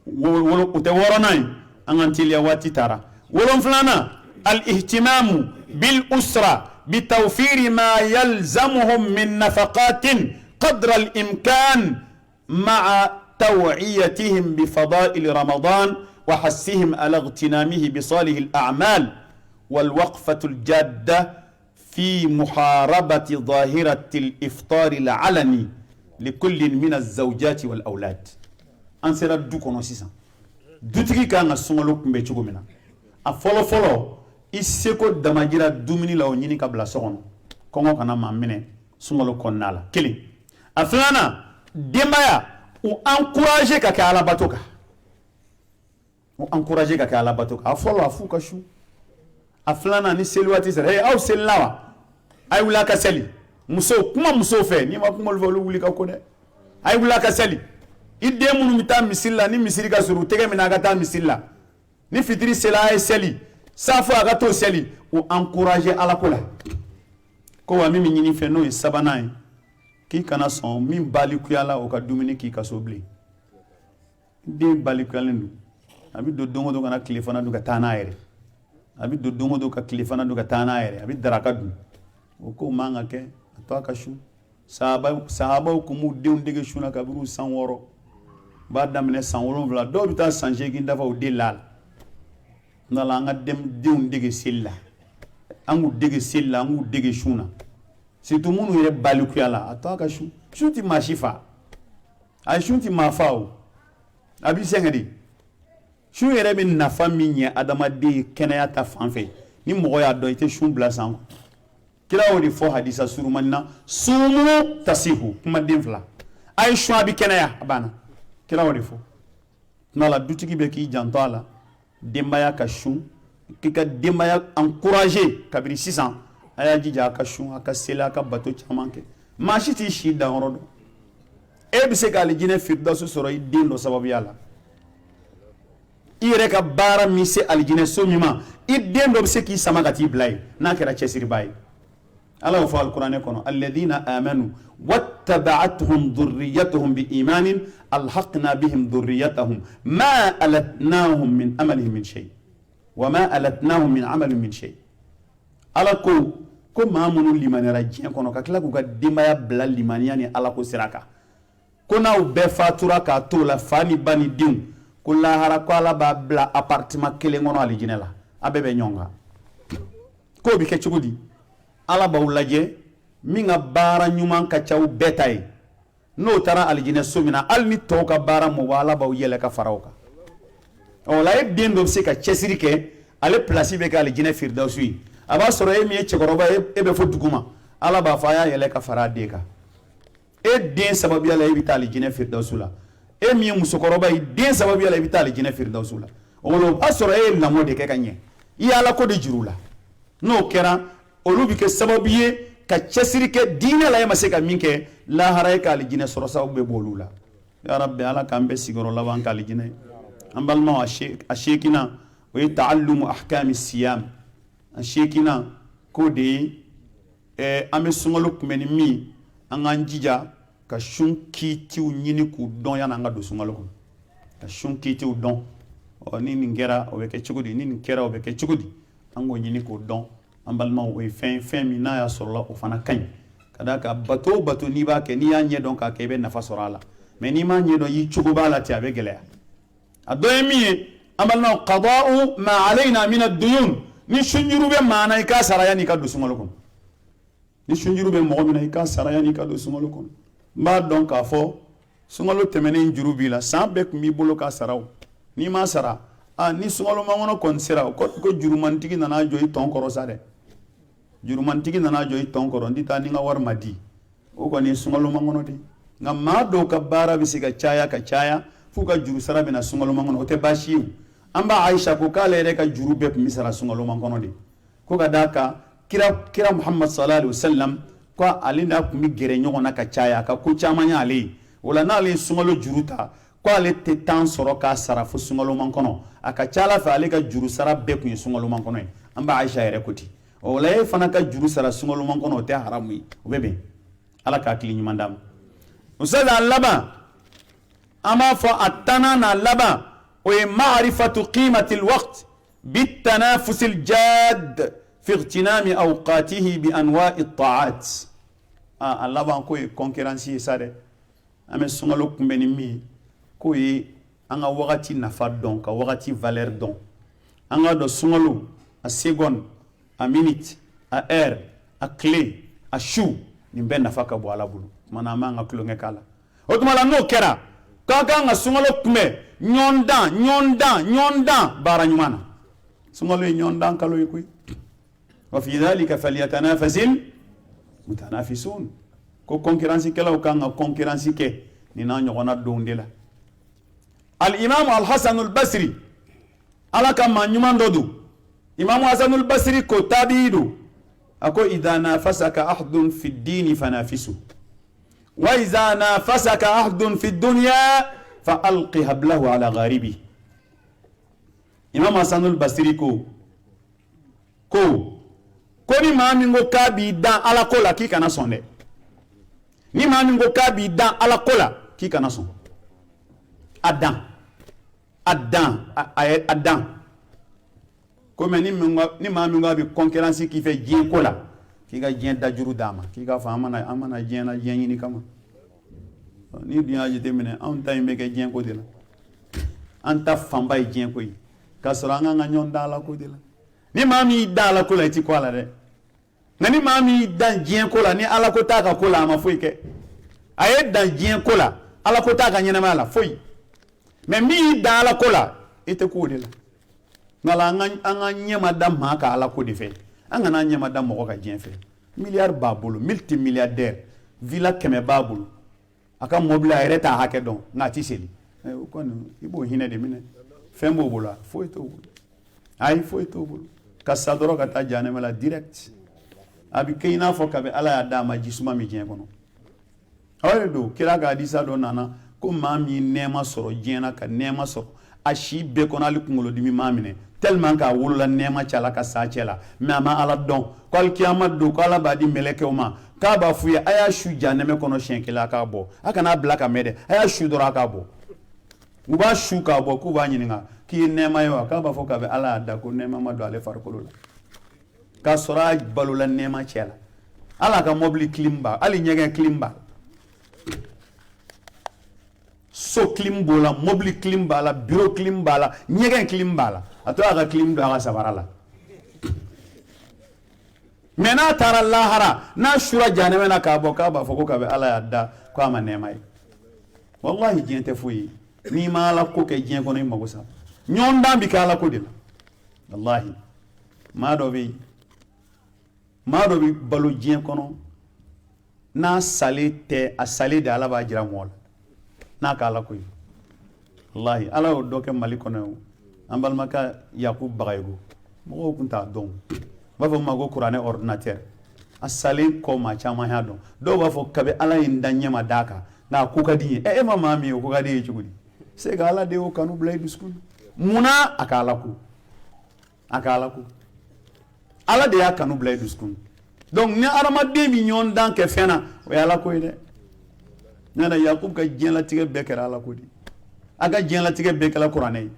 wɔɔrɔnan ye an k'an teliya waati taara wolonfilanan al ihtimamu bil usra bitawfiri ma yalzamuhum min nafaqatin qadra al imkan ma'a توعيتهم بفضائل رمضان وحثهم على اغتنامه بصالح الأعمال والوقفة الجادة في محاربة ظاهرة الإفطار العلني لكل من الزوجات والأولاد أنسر الدوكو نسيسا دوتكي كان السنغلو كمبيشوكو منا أفولو فولو إسيكو دماجيرا دوميني لو نيني كابلا سغن كونغو كان ماميني سنغلو كونالا كيلي أفلانا دمايا ou encourager ka kɛ alabato kan ou encourager ka kɛ alabato kan a fɔlɔ a f'u ka su a filanan ni seli waati sera aw selila wa a ye wuli a ka seli musow kuma musow fɛ n'i ma kuma olu fɛ olu wuli ka ko dɛ a ye wuli a ka seli i den minnu bɛ taa misiri la ni misiri ka surun u tɛgɛ minɛ a ka taa misiri la ni fitiri sela a ye seli safo a ka t'o seli ou encourager alako la ko wa min bɛ ɲini fɛ n'o ye sabanan ye k'i kana sɔn min balikuyala o ka dumuni k'i ka so bilen den balikuyalen don a bɛ don don o don kana tile fana dun ka taa n'a yɛrɛ a bɛ don don o don ka tile fana dun ka taa n'a yɛrɛ a bɛ daraka dun o ko man ka kɛ a to a ka su sahabaw kun b'u denw dege sun na kabiri san 6 b'a daminɛ san 7 dɔw bɛ taa san 8 dafa u den la nala an ka denw dege seli la an k'u dege seli la an k'u dege sun na surtout minnu yɛrɛ balikuya la a to a ka sun tɛ maa si fa a sun tɛ maa fa o a b'i sɛgɛn de sun yɛrɛ bɛ nafa min ɲɛ adamaden kɛnɛya ta fan fɛ ni mɔgɔ y'a dɔn i tɛ sun bila san kira o de fɔ hadisa surumani na sumu tasihu kumaden 2 a ye sun a bɛ kɛnɛya a banna kira o de fɔ tuma la dutigi bɛ k'i janto a la denbaya ka sun k'i ka denbaya encourager kabiri sisan a y'a jija a ka sun a ka seli a ka bato caman kɛ maa si t'i si danyɔrɔ dɔn e bɛ se ka alijinɛ firidausi sɔrɔ i den dɔ sababuya la i yɛrɛ ka baara min se alijinɛ so min ma i den dɔ bɛ se k'i sama ka t'i bila yen n'a kɛra cɛsiriba ye ala y'o fɔ alikuranɛ kɔnɔ alladhina amanu wattaba'atuhum dhurriyyatuhum biimanin alhaqna bihim dhurriyyatahum ma alatnahum min amalihim min shay wa ma alatnahum min amalihim min shay ala ko maa minnu limaniyara diɲɛ kɔnɔ ka tila k'u ka denbaya bila limaniya ni ala ko sira kan ko n'aw bɛɛ fatura k'a to la fa ni ba ni denw ko lahara ko ala b'a bila appartement kelen kɔnɔ alijinɛ la a bɛɛ bɛ ɲɔgɔn kan k'o bɛ kɛ cogo di ala b'aw lajɛ min ka baara ɲuman ka ca aw bɛɛ ta ye n'o taara alijinɛ so min na hali ni tɔw ka baara mɔ ala b'aw yɛlɛ ka fara o kan o la e den dɔ bɛ se ka cɛsiri kɛ ale place bɛ kɛ alijinɛ firidausi ye a b'a sɔrɔ e min ye cɛkɔrɔba ye e bɛ fɔ duguma ala b'a fɔ a y'a yɛlɛ ka fara a den kan e den sababuya la e bɛ taa alijinɛ firidausi la e min ye musokɔrɔba ye den sababuya la e bɛ taa alijinɛ firidausi la o b'a sɔrɔ e ye lamɔ de kɛ ka ɲɛ i ye ala ko de juru la n'o kɛra olu bɛ kɛ sababu ye ka cɛsiri kɛ diinɛ la e ma se ka min kɛ lahara e ka alijinɛ sɔrɔ sababu bɛ bɔ olu la ya rabbi ala k'an bɛ sigiyɔrɔ laban ka alijinɛ an balimaw a seekina o ye ta'allumu ahkami siyam a seekina k'o de ye an bɛ sunkalo kunbɛn ni min an k'an jija ka sun kiitiw ɲini k'u dɔn yanni an ka don sunkalo kɔnɔ ka sun kiitiw dɔn ni nin kɛra o bɛ kɛ cogo di ni nin kɛra o bɛ kɛ cogo di an k'o ɲini k'o dɔn an balimaw o ye fɛn min n'a y'a sɔrɔla o fana ka ɲi ka d'a kan bato o bato n'i b'a kɛ n'i y'a ɲɛdɔn k'a kɛ i bɛ nafa sɔrɔ a la mais n'i m'a ɲɛdɔn i cogo b'a la ten a bɛ gɛlɛya a dɔ ye min ye an balimaw qada'u ma alayna min ad-duyun ni sunjuru bɛ maa na i k'a sara yanni i ka don sunkalo kɔnɔ ni sunjuru bɛ mɔgɔ min na i k'a sara yanni i ka don sunkalo kɔnɔ n b'a dɔn k'a fɔ sunkalo tɛmɛnen juru b'i la san bɛɛ tun b'i bolo k'a sara o n'i m'a sara ni sunkalo makɔnɔ kɔni sera ko jurumantigi nana jɔ i tɔn kɔrɔ sa dɛ jurumantigi nana jɔ i tɔn kɔrɔ n tɛ taa ni n ka wari ma di o kɔni ye sunkalo makɔnɔ de nka maa dɔw ka baara bɛ se ka caya f'u ka juru sara bɛ na sunkalo makɔnɔ o tɛ baasi ye o an b'a Ayisa ko k'ale yɛrɛ ka juru bɛɛ tun bɛ sara sunkalo makɔnɔ de ko ka d'a kan kira Muhammad sallallahu alaihi wasallam ko ale n'a tun bɛ gɛrɛ ɲɔgɔn na ka caya a ka ko caman y'ale ye o la n'ale ye sunkalo juru ta ko ale tɛ temps sɔrɔ k'a sara fo sunkalo makɔnɔ a ka ca Ala fɛ ale ka juru sara bɛɛ tun ye sunkalo makɔnɔ ye an b'a Ayisa yɛrɛ ko ten o la e fana ka juru sara sunkalo makɔnɔ o tɛ haramu ye o bɛ bɛn Ala k'a hakili ɲuman d'a ma ustaz a laban an b'a fɔ a tannan n'a laban o ye ma'rifatu qimatil waqt bitanafusil jadd fi igtinami awqatihi bi anwa'i ta'at a laban k'o ye concurrence ye sa dɛ an bɛ sunkalo kunbɛn ni min ye k'o ye an ka wagati nafa dɔn ka wagati valeur dɔn an ka dɔn sunkalo a seconde a minute a heure a tile a su nin bɛɛ nafa ka bɔ Ala bolo mana an b'an ka tulonkɛ k'a la o tuma la n'o kɛra k'an kan ka sunkalo kunbɛn ɲɔgɔn dan baara ɲuman na sunkalo ye ɲɔgɔn dan kalo ye koyi wa fi dhalika falyatanafasil mutanafisun ko concurrence kɛlaw kan ka concurrence kɛ nin n'a ɲɔgɔnna donw de la al-imam al-Hasan al-Basri Ala ka maa ɲuman dɔ don imam Hasan al-Basri ko tabi'i don a ko idha nafasaka ahdun fi ddini fanafisu wa idha nafasaka ahdun fi dunya fa alqi hablahu ala gharibi imam Hasan al-Basri ko ni maa min ko k'a b'i dan Ala ko la k'i kana sɔn dɛ ni maa min ko k'a b'i dan Ala ko la k'i kana sɔn a dan ko mais ni maa min ko a bɛ concurrence k'i fɛ diɲɛ ko la k'i ka diɲɛ dajuru d'a ma k'i k'a fɔ an mana diɲɛ na diɲɛ ɲini kama ni dun y'a jateminɛ anw ta in bɛ kɛ diɲɛ ko de la an ta fanba ye diɲɛ ko ye k'a sɔrɔ an kan ka ɲɔgɔn da ala ko de la ni maa min y'i da ala ko la i ti ko a la dɛ nka ni maa min y'i dan diɲɛ ko la ni ala ko t'a ka ko la a ma foyi kɛ a ye dan diɲɛ ko la ala ko t'a ka ɲɛnamaya la foyi mais min y'i dan ala ko la i tɛ ko o de la nka an ka ɲɛma da maa ka ala ko de fɛ an kana ɲɛma da mɔgɔ ka diɲɛ fɛ miliyari b'a bolo multimilliardaire villa 100 b'a bolo a ka mobili a yɛrɛ t'a hakɛ dɔn nka a ti seli o kɔni i b'o hinɛ de minɛ fɛn b'o bolo foyi t'o bolo ayi foyi t'o bolo ka sa dɔrɔn ka taa janɛmɛ la direct a bɛ kɛ i n'a fɔ kabi ala y'a d'a ma jisuma min diɲɛ kɔnɔ o de don kira ka hadisa dɔ nana ko maa min nɛɛma sɔrɔ diɲɛ na ka nɛɛma sɔrɔ a si bɛɛ kɔnɔ hali kunkolodimi m'a minɛ tellement k'a wolola nɛɛma cɛ la ka sa cɛ la mais a ma ala dɔn ko alikiyama don ko ala b'a di mɛlɛkɛw ma k'a b'a f'u ye a y'a su janɛmɛ kɔnɔ siɲɛ kelen a k'a bɔ a kana bila ka mɛn dɛ a y'a su dɔrɔn a k'a bɔ u b'a su k'a bɔ k'u b'a ɲininka k'i ye nɛɛma ye wa k'a b'a fɔ k'a bɛ ala y'a da ko nɛɛma ma don ale farikolo la k'a sɔrɔ a balola nɛɛma cɛ la ala ka mobili clim b'a hali ɲɛgɛn clim b'a so clim b'o la mobili clim b'a la bureau clim b'a la ɲɛgɛn clim b'a la a to a ka clim don a ka sabara la mais n'a taara lahara n'a sura janɛmɛ na k'a bɔ k'a b'a fɔ ko k'a bɛ ala y'a da ko a ma nɛɛma ye wallahi diɲɛ tɛ foyi ye n'i ma ala ko kɛ diɲɛ kɔnɔ i mago sa ɲɔgɔn dan bɛ kɛ ala ko de la wallahi maa dɔ bɛ yen maa dɔ bɛ balo diɲɛ kɔnɔ n'a salen tɛ a salen de ala b'a jira mɔgɔ la n'a ka ala ko ye wallahi ala y'o dɔ kɛ mali kɔnɔ ye an balimakɛ yakubu bagayogo mɔgɔw tun t'a dɔn u b'a fɔ ma ko kuranɛ ordinateur a salen kɔ maa caman y'a dɔn dɔw b'a fɔ kabi ala ye n da ɲɛma d'a kan nka a ko ka di ye e ma maa min ye o ko ka di ye cogo di c'est que ala de y'o kanu bila i dusukun munna a ka ala ko a ka ala ko ala de y'a kanu bila i dusukun donc ni hadamaden bɛ ɲɔgɔn dan kɛ fɛn na o ye ala ko ye dɛ ne yɛrɛ yakubu ka diɲɛlatigɛ bɛɛ kɛra ala ko de a ka diɲɛlatigɛ bɛɛ kɛra kuranɛ ye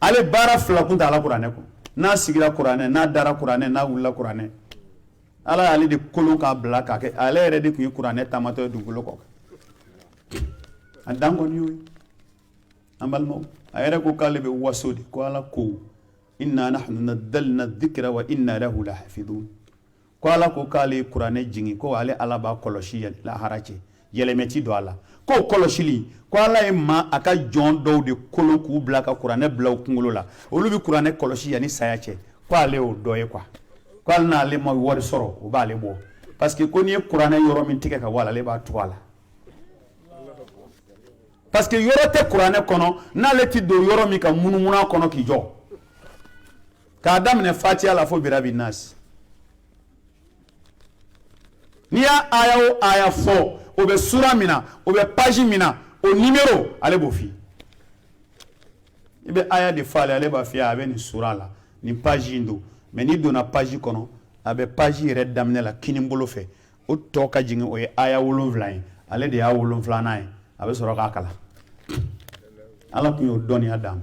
ale baara fila kun tɛ ala kuranɛ kɔ n'a sigira kuranɛ n'a dara kuranɛ n'a wulila kuranɛ ala y'ale de kolon k'a bila k'a kɛ ale yɛrɛ de tun ye kuranɛ taamatɔ ye dugukolo kɔ a dan kɔni y'o ye an balimaw a yɛrɛ ko k'ale bɛ waso de ko ala ko inna nahnu nazzalna dhikra wa inna lahu lahafidun ko ala ko k'ale ye kuranɛ jigin ko ale ala b'a kɔlɔsi lahara cɛ yɛlɛmɛ ti don a la k'o kɔlɔsili ko ala ye maa a ka jɔn dɔw de kolon k'u bila ka kuranɛ bila u kunkolo la olu bɛ kuranɛ kɔlɔsi yanni saya cɛ ko ale y'o dɔ ye quoi ko hali n'ale ma wari sɔrɔ o b'ale bɔ parce que ko n'i ye kuranɛ yɔrɔ min tigɛ ka bɔ a la ale b'a tugu a la parce que yɔrɔ tɛ kuranɛ kɔnɔ n'ale ti don yɔrɔ min ka munumunu a kɔnɔ k'i jɔ k'a daminɛ fatiha la fo birabi nasi n'i y'a aya o aya fɔ o bɛ sura min na o bɛ page min na o numéro ale b'o f'i ye i bɛ aya de fɔ ale ale b'a f'i ye a bɛ nin sura la nin page in don mais n'i donna page kɔnɔ a bɛ page yɛrɛ daminɛ la kinibolo fɛ o tɔ ka jigin o ye aya 7 ye ale de y'a 7nan ye a bɛ sɔrɔ k'a kalan ala tun y'o dɔnniya d'a ma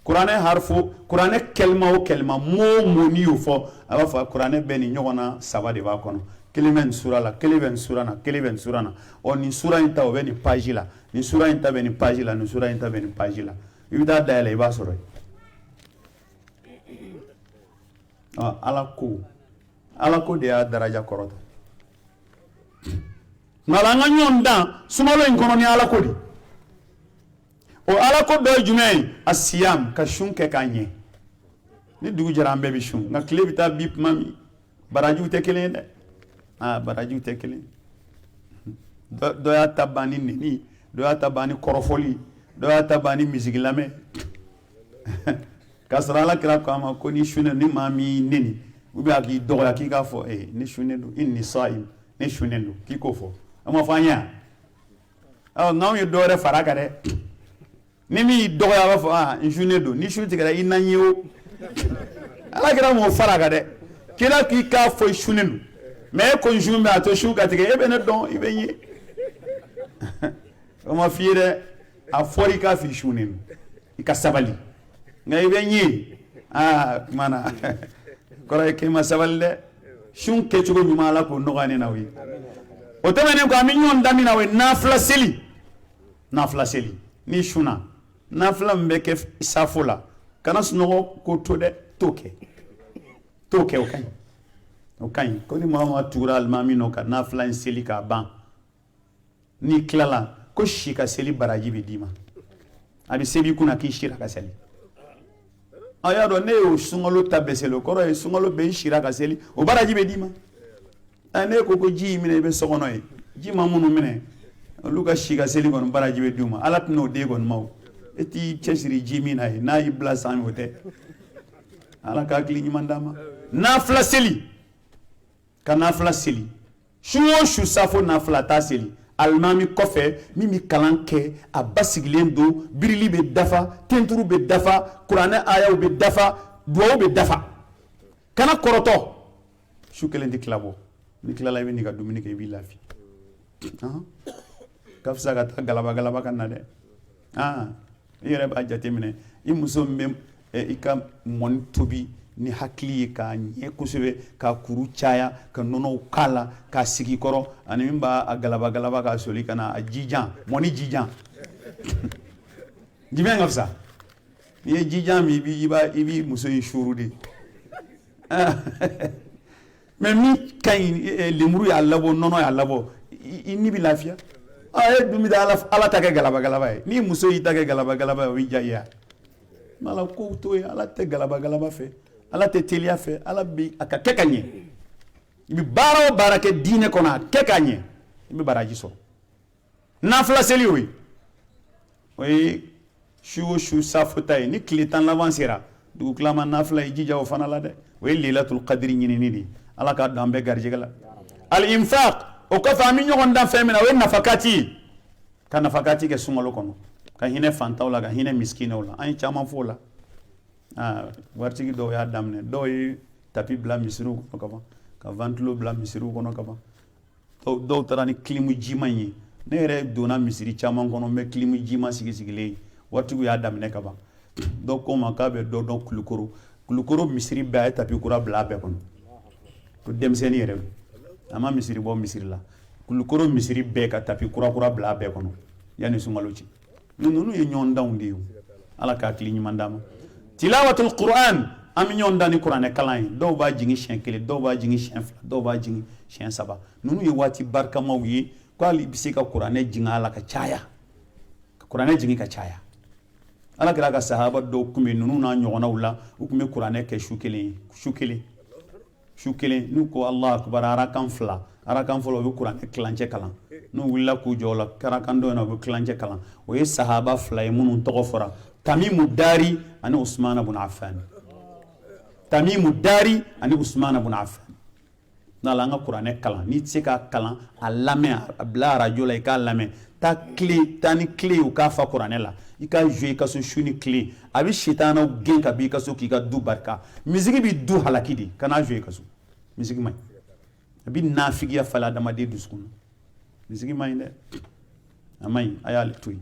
kuranɛ harfo kuranɛ kɛlima o kɛlima mo mo n'i y'o fɔ a b'a fɔ kuranɛ bɛɛ ni ɲɔgɔn na 3 de b'a kɔnɔ kelen bɛ nin sura la kelen bɛ nin sura na kelen bɛ nin sura na ɔ nin sura in ta o bɛ nin page la nin sura in ta bɛ nin page la nin sura in ta bɛ nin page la i bɛ taa dayɛlɛ i b'a sɔrɔ yen ala ko de y'a daraja kɔrɔta nka an ka ɲɔgɔn dan sumalo in kɔnɔ ni ala ko de o ala ko dɔ ye jumɛn ye a siyam ka sun kɛ k'a ɲɛ ni dugu jɛra an bɛɛ bɛ sun nka tile bɛ taa bi tuma min barajiw tɛ kelen ye dɛ barajiw tɛ kelen dɔ y'a ta ban ni neni dɔ y'a ta ban ni kɔrɔfɔli dɔ y'a ta ban ni misigi lamɛn k'a sɔrɔ ala kira ko a ma ko ni sunnen ni maa min neni ou bien a k'i dɔgɔya k'i k'a fɔ ne sunnen don inni saim ne sunnen don k'i k'o fɔ a ma fɔ an ye n'anw ye dɔ wɛrɛ fara a kan dɛ ni min y'i dɔgɔya a b'a fɔ n sunnen don ni su tigɛra i na n ye o ala kira m'o fara a kan dɛ kira k'i k'a fɔ i sunnen don mais e ko n sun bɛ a to su ka tigɛ e bɛ ne dɔn i bɛ n ye o ma f'i ye dɛ a fɔra i k'a fɔ i sunnen don i ka sabali nka i bɛ n ye kuma na kora ke masabalde shun ke chugo jumala ko no gane nawi o tamane ko ami nyon damina we nafla seli ni shuna nafla mbeke safula kana suno ko to de toke o kan ko ni mama tura almami no ka nafla seli ka ban ni klala ko shika seli baraji be dima abi sebi kuna ki shira ka seli aya do ne o sungalo tabeselo koro e sungalo be shira ka seli o baraji be dima ane ko ji mine be sokono e ji mamunu mine luka shika seli gon baraji be duma alat no de gon maw eti chesiri ji mina e na ibla sami wote ala ka kli nyimandama nafla seli ka nafla seli shuwo shu safo nafla ta seli almami kofe mimi kalanke a basigilen do birili be dafa tenturu be dafa qur'ana ayaw be dafa duwaw be dafa kana koroto shukelen di klabo ni klala be ni ka dumini ke bi lafi kafsa ka ta galaba kan na de yere ba jatemine i muso mem i ka mon tobi ni hakli ka nye kusebe ka kuru caya ka nono kala ka sigi koro ani mimba a galaba ka soli kana a jijan moni jijan jimen ngafsa ni jijan mi ibi muso yi shuru de mais mi kay limuru ya labo nono ya labo ni bi lafiya dumi da ala ta ke galaba ni muso yi ta ke galaba wi jaya mala ko to ala te galaba fe ala te telia fe ala bi aka kekanye bi baro barake dine kona kekanye bi baraji so nafla seli oui shu safutay ni klitan l'avancera du klama nafla jija o fana la de oui lilatul qadri ni ala ka dambe garjigala al infaq o ka fami nyogon dan femina we nafakati ka nafakati ke sungalo kono ka hine fantawla ka hine miskinawla ay chama fola wartigi do ya damne do yi tapi bla misiru kono kaba ka vantlo bla misiru kono kaba do tarani klimu jimanyi ne re dona misiri chama kono me klimu jima sigile wartigu ya damne kaba do ko makabe do kulukoro misiri ba tapi kura bla be kono to demseni re ama misiri bo misiri la kulukoro misiri be ka tapi kura bla be kono yani sungalochi nunu ye nyonda undiu ala ka kli nyimandama tilawatul qur'an am nyonda ni qur'an e kalay do ba jingi shenkele do ba jingi shenfla do ba jingi shen saba nunu ye wati barka mawi ko ali bisika qur'an e jinga ala ka chaya qur'an e jingi ka chaya ala kira ka sahaba do kumbe nunu na nyona wala ukume qur'an e ke shukele nu ko allah akbar arakan fla be qur'an e klanje kalan nu willa ku jola karakan do na be klanje kalan o ye sahaba fla e munun to fora tamimu dari ani usman ibn affan na la nga qur'an e kalan ni tsika kalan alame abla rajola e ka lame ta clé tani clé u ka fa qur'an la i ka jouer ka so shuni clé abi shaytana gen ka bi ka so ki ka du barka musique bi du halakidi kana jouer ka so musique may abi nafigiya fala dama de duskun musique may de amay ayal tuy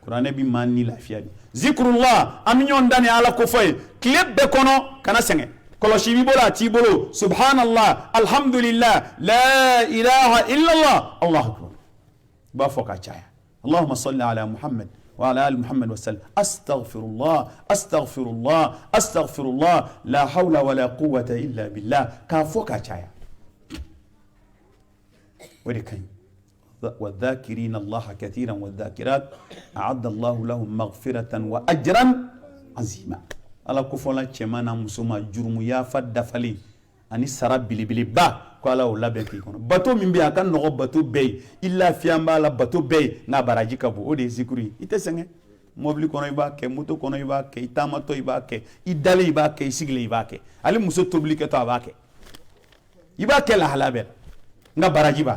qur'an bi manni lafiya zikrullah am nyon dani ala ko fay clé be kono kana senge koloshi bi bola ti bolo subhanallah alhamdulillah la ilaha illa allah allah akbar ba foka chaya allahumma salli ala muhammad وعلى آل محمد وسلم أستغفر الله لا حول ولا قوة إلا بالله كافوكا چايا ولكن والذاكرين الله كثيرا والذاكرات أعد الله لهم مغفرة وأجرا عظيما على كفولا چمانا مسوما جرم يا فدفلي أني سرا بلي با قال ولا بكي كون باتو من بي كان نغو باتو بي الا فيامبا لا باتو بي نا باراجي كابو اودي ذكري يتسنge mobili kono ibake moto kono ibake itamato ibake idale ibake isigle ibake ali muso tobli ke to abake ibake la halabel nga baraji ba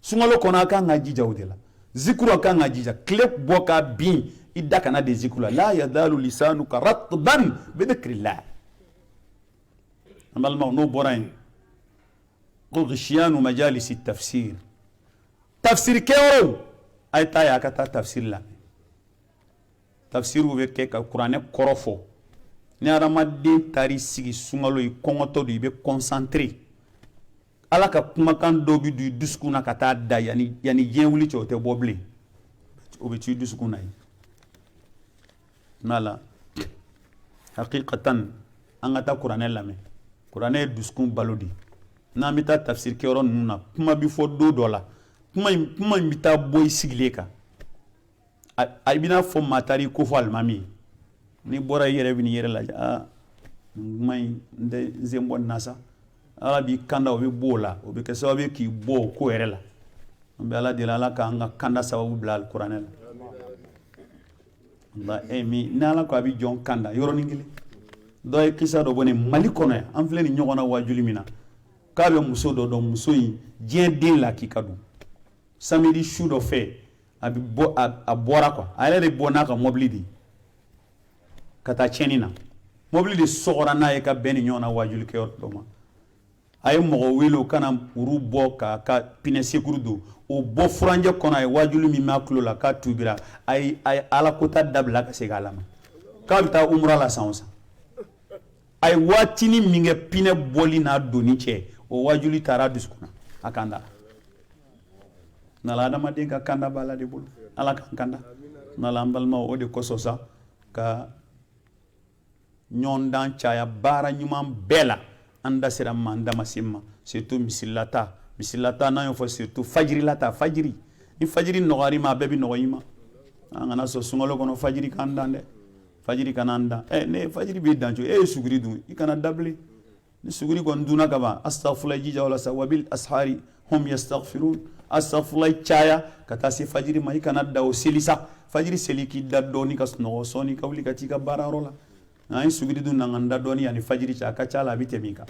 sungalo kono aka ngaji jawdela zikru aka ngaji ja klep boka bin idaka na de zikru la yadalu lisanuka ratban bi dhikrillah amal ma no borain غشيان مجالس التفسير تفسير كيو اي تايا كتا تفسير لا تفسير وبك القران كروفو ni adamaden tari sigi sunkalo i kɔngɔtɔ do i bɛ concentré ala ka kumakan dɔ bi don i dusukun na ka taa da yani diɲɛ wuli cɛ o tɛ bɔ bilen o bɛ to i dusukun na yen n'ala hakikatan an ka taa kuranɛ lamɛn kuranɛ ye dusukun balo de n'an bɛ taa tafsir kɛyɔrɔ ninnu na kuma bi fɔ don dɔ la kuma in bɛ taa bɔ i sigilen kan a bɛ n'a fɔ maa taara i ko fɔ alimami ye n'i bɔra i yɛrɛ bɛ n'i yɛrɛ lajɛ kuma in n tɛ n sen bɔ nin na sa ala b'i kanda o bɛ bɔ o la o bɛ kɛ sababu ye k'i bɔ o ko yɛrɛ la an bɛ ala deli ala k'an ka kanda sababu bila kuranɛ la ni ala ko a bɛ jɔn kanda yɔrɔnin kelen dɔ ye kisa dɔ bɔ nin mali kɔnɔ yan an filɛ nin ɲɔgɔn na wajuli min na k'a bɛ muso dɔ dɔn muso in diɲɛ den la k'i ka don samedi su dɔ fɛ a bɔra quoi a yɛrɛ de bɔ n'a ka mobili de ka taa tiɲɛni na mobili de sɔgɔra n'a ye ka bɛn ni ɲɔgɔn na wajuli kɛyɔrɔ dɔ ma a ye mɔgɔ wele o kana uru bɔ k'a ka pinɛ sekuru don o bɔ furanjɛ kɔnɔ a ye wajuli min m'a tulo la k'a tubira a ye ala kota dabila ka segin a la ma k'a bɛ taa umra la san o san a ye waatinin min kɛ pinɛ bɔli n'a donni cɛ o wajuli taara a dusukun na a kanda n'ala adamaden ka kanda b'a la de bolo ala k'an kanda n'ala an balimaw o de kosɔn sa ka ɲɔgɔndan caya baara ɲuman bɛɛ la an da sera ma an da ma se ma surtout misilata n'an y'o fɔ surtout fajirilata fajiri ni fajiri nɔgɔyar'i ma a bɛɛ bɛ nɔgɔya i ma an kana sɔn sunkalo kɔnɔ fajiri k'an dan dɛ fajiri kana an dan ne fajiri b'i dan cogo e ye suguri dun i kana da bilen ni suguri kɔni dunna ka ban astaghfirullah jija o la sa wabil ashari hum yastaghfirun astaghfirullah caya ka taa se fajiri ma i kana da o seli sa fajiri seli k'i da dɔɔni ka sunɔgɔ sɔɔni ka wuli ka t'i ka baarayɔrɔ la n'an ye suguri dun n'an ka da dɔɔni yani fajiri cɛ a ka ca la a bɛ tɛmɛ i kan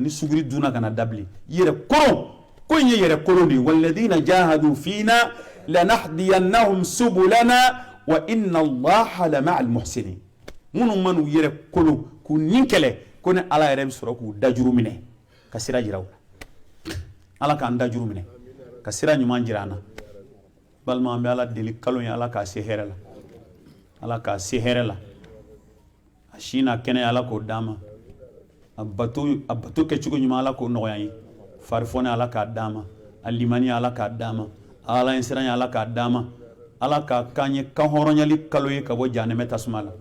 ni suguri dunna kana da bilen yɛrɛ kolon ko in ye yɛrɛ kolon de ye walladina jahadu fina lanahdiyannahum subulana wa inna allaha la ma'al muhsinin minnu man'u yɛrɛ kolon k'u nin kɛlɛ ko ni ala yɛrɛ bɛ sɔrɔ k'u dajuru minɛ ka sira jira u la ala k'an dajuru minɛ ka sira ɲuman jira an na balima an bɛ ala deli kalo ye ala k'a se hɛrɛ la ala k'a se hɛrɛ la a si n'a kɛnɛ ala k'o d'an ma a bato kɛcogo ɲuman ala k'o nɔgɔya ye farifɔni ala k'a d'an ma a limani ala k'a d'an ma a ala ɲɛ siran ala k'a d'an ma ala k'a k'an ye kan hɔrɔnyali kalo ye ka bɔ jahanɛmɛ tasuma la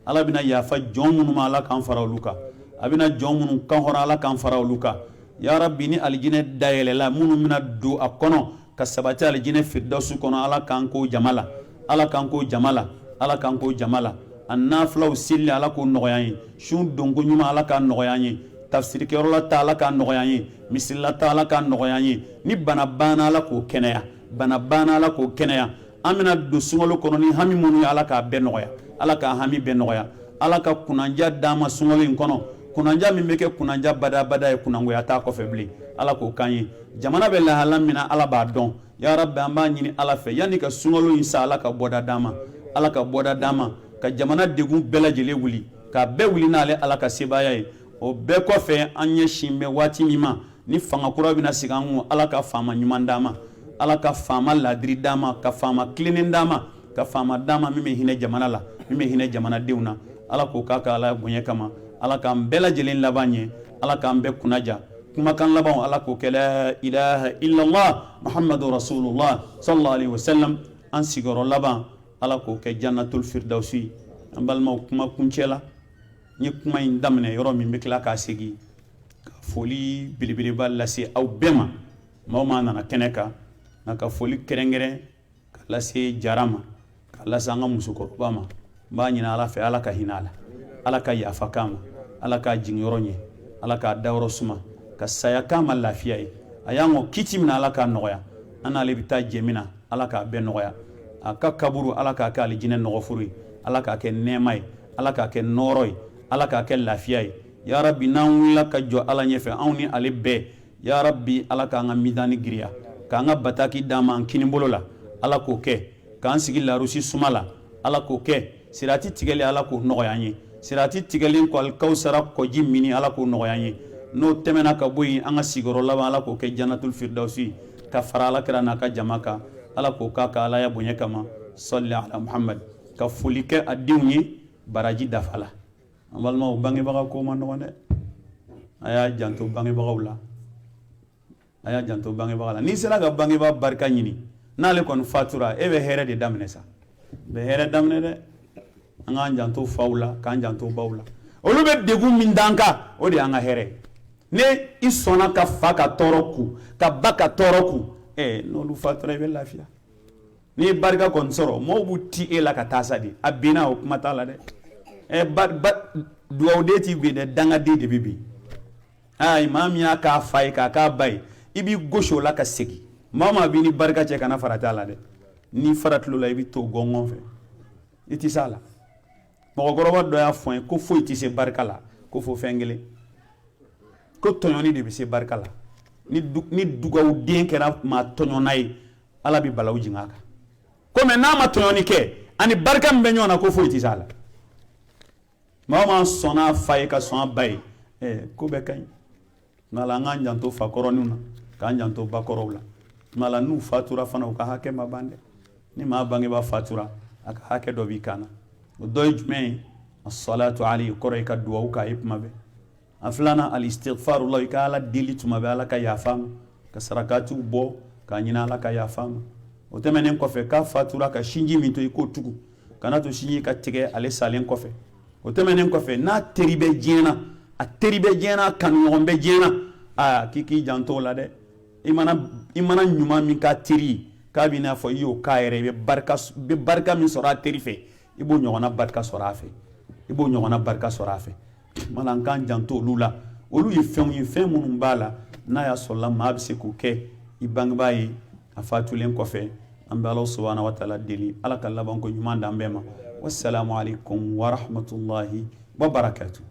ala bɛna yafa jɔn minnu ma ala k'an fara olu kan a bɛna jɔn minnu kan hɔrɔn ala k'an fara olu kan ya rabbi ni alijinɛ dayɛlɛla minnu bɛna don a kɔnɔ ka sabati alijinɛ firidausi kɔnɔ ala k'an k'o jama la ala k'an k'o jama la ala k'an k'o jama la a nafilaw seli ala k'o nɔgɔya an ye sun donko ɲuman ala k'a nɔgɔya an ye tafsirikɛyɔrɔ ta ala k'a nɔgɔya an ye misilila ta ala k'a nɔgɔya an ye ni bana banna ala k'o kɛnɛya bana banna ala k'o kɛnɛya an bɛna don sunkalo kɔnɔ ni hami minnu ye ala k'a bɛɛ nɔgɔya ala k'a hami bɛɛ nɔgɔya ala ka kunanja d'an ma sunkalo in kɔnɔ kunanja min bɛ kɛ kunanja badabada ye kunangoya t'a kɔfɛ bilen ala k'o k'an ye jamana bɛ lahala min na ala b'a dɔn ya rabbi an b'a ɲini ala fɛ yanni ka sunkalo in sa ala ka bɔda d'an ma ala ka bɔda d'an ma ka jamana degun bɛɛ lajɛlen wuli k'a bɛɛ wuli n'ale ala ka sebaaya ye o bɛɛ kɔfɛ an ɲɛsin bɛ waati min ma ni fanga kura bɛna sigi an kun ala ka faama ɲuman d'an ma ala ka faama ladiri d'an ma ka faama kilennen d'an ma ka faama d'an ma min bɛ hinɛ jamana la min bɛ hinɛ jamanadenw na ala k'o k'a ka ala bonya kama ala k'an bɛɛ lajɛlen laban ɲɛ ala k'an bɛɛ kunnaja kumakan laban ala k'o kɛ la ilaha illallah muhammadu rasulullah sallallahu alaihi wasallam an sigiyɔrɔ laban ala k'o kɛ jannatul firdausi an balimaw kuma kuncɛ la n ye kuma in daminɛ yɔrɔ min bɛ tila k'a segin ka foli belebeleba lase aw bɛɛ ma maa o maa nana kɛnɛ kan nka ka foli kɛrɛnkɛrɛn ka lase jara ma ka lase an ka musokɔrɔba ma n b'a ɲini ala fɛ ala ka hinɛ a la ala ka yafa k'a ma ala k'a jigin yɔrɔ ɲɛ ala k'a dayɔrɔ suma ka saya k'a ma lafiya ye a y'an kɔ kiti min na ala k'a nɔgɔya an n'ale bɛ taa jɛ min na ala k'a bɛɛ nɔgɔya a ka kaburu ala k'a kɛ alijinɛ nɔgɔforo ye ala k'a kɛ nɛɛma ye ala k'a kɛ nɔɔrɔ ye ala k'a kɛ lafiya ye ya rabbi n'an wulila ka jɔ ala ɲɛfɛ anw ni ale bɛɛ ya rabbi ala k'an ka midani giriya k'an ka bataki d'an ma an kinibolo la ala k'o kɛ k'an sigi larusi suma la ala k'o kɛ sirati tigɛli ala k'o nɔgɔya an ye sirati tigɛlen kɔ alikawusara kɔji mini ala k'o nɔgɔya an ye n'o tɛmɛna ka bɔ yen an ka sigiyɔrɔ laban ala k'o kɛ jannatul firdausi ka fara alakira n'a ka jama kan ala k'o k'a ka alaya bonya kama salli ala muhammad ka foli kɛ a denw ye baraji dafa la abalma bangebaga ko man no ne aya janto bangebaga la aya janto bangebaga la ni sera ga bangeba barka nyini nale kon fatura e be here de damne sa be here damne de anga janto faula kan janto bawla olu be degu min danka o de anga here ne isona ka faka toroku ka baka toroku no lu fatura be lafia ni barka kon soro mo buti e la ka tasadi abina o kuma tala de duwaw de ti be de danga de bibi ay imam ya ka fay ka bay ibi gosho la ka segi mama bi ni barka che kana farata la de ni faratlu la ibi to gongon fe iti sala mo goroba do ya fon ko fo iti se barka la ko fo fengele ko tonyoni de bi se barka la ni dugaw den kera ma tonyonay ala bi balaw jingaka ko me na ma tonyoni ke ani barka mbe nyona ko fo iti sala mama sona fay ka son bay ko be kay ngala nganjanto fa koronuna kanjanto bakorowla mala nu fatura fana ka hake mabande ni ma bangi ba fatura aka hake do bikana doy jme as-salatu alayhi korayka duwa ka ipmabe aflana al-istighfar Allah ka ala dilitu mabe ala ka yafam ka sarakatu bo ka nyina ala ka yafam o temenen ko fe ka fatura ka shinji minto ko tugu kana to shinji ka tige ale salen ko fe o temenen ko fe na teribe jena a teribe jena kan ngombe jena a kiki janto la de imana nyuma min ka teri ka bina fo yo ka ere be barka min sora teri fe ibo nyona barka sora fe ibo nyona barka sora fe malan kan janto lula olu yi fen munun bala na ya solla ma bise ku ke ibangba yi afatulen ko fe ambe Allah subhanahu wa ta'ala deli ala kala ban ko nyuma ndambema wassalamu alaikum wa rahmatullahi wa barakatuh.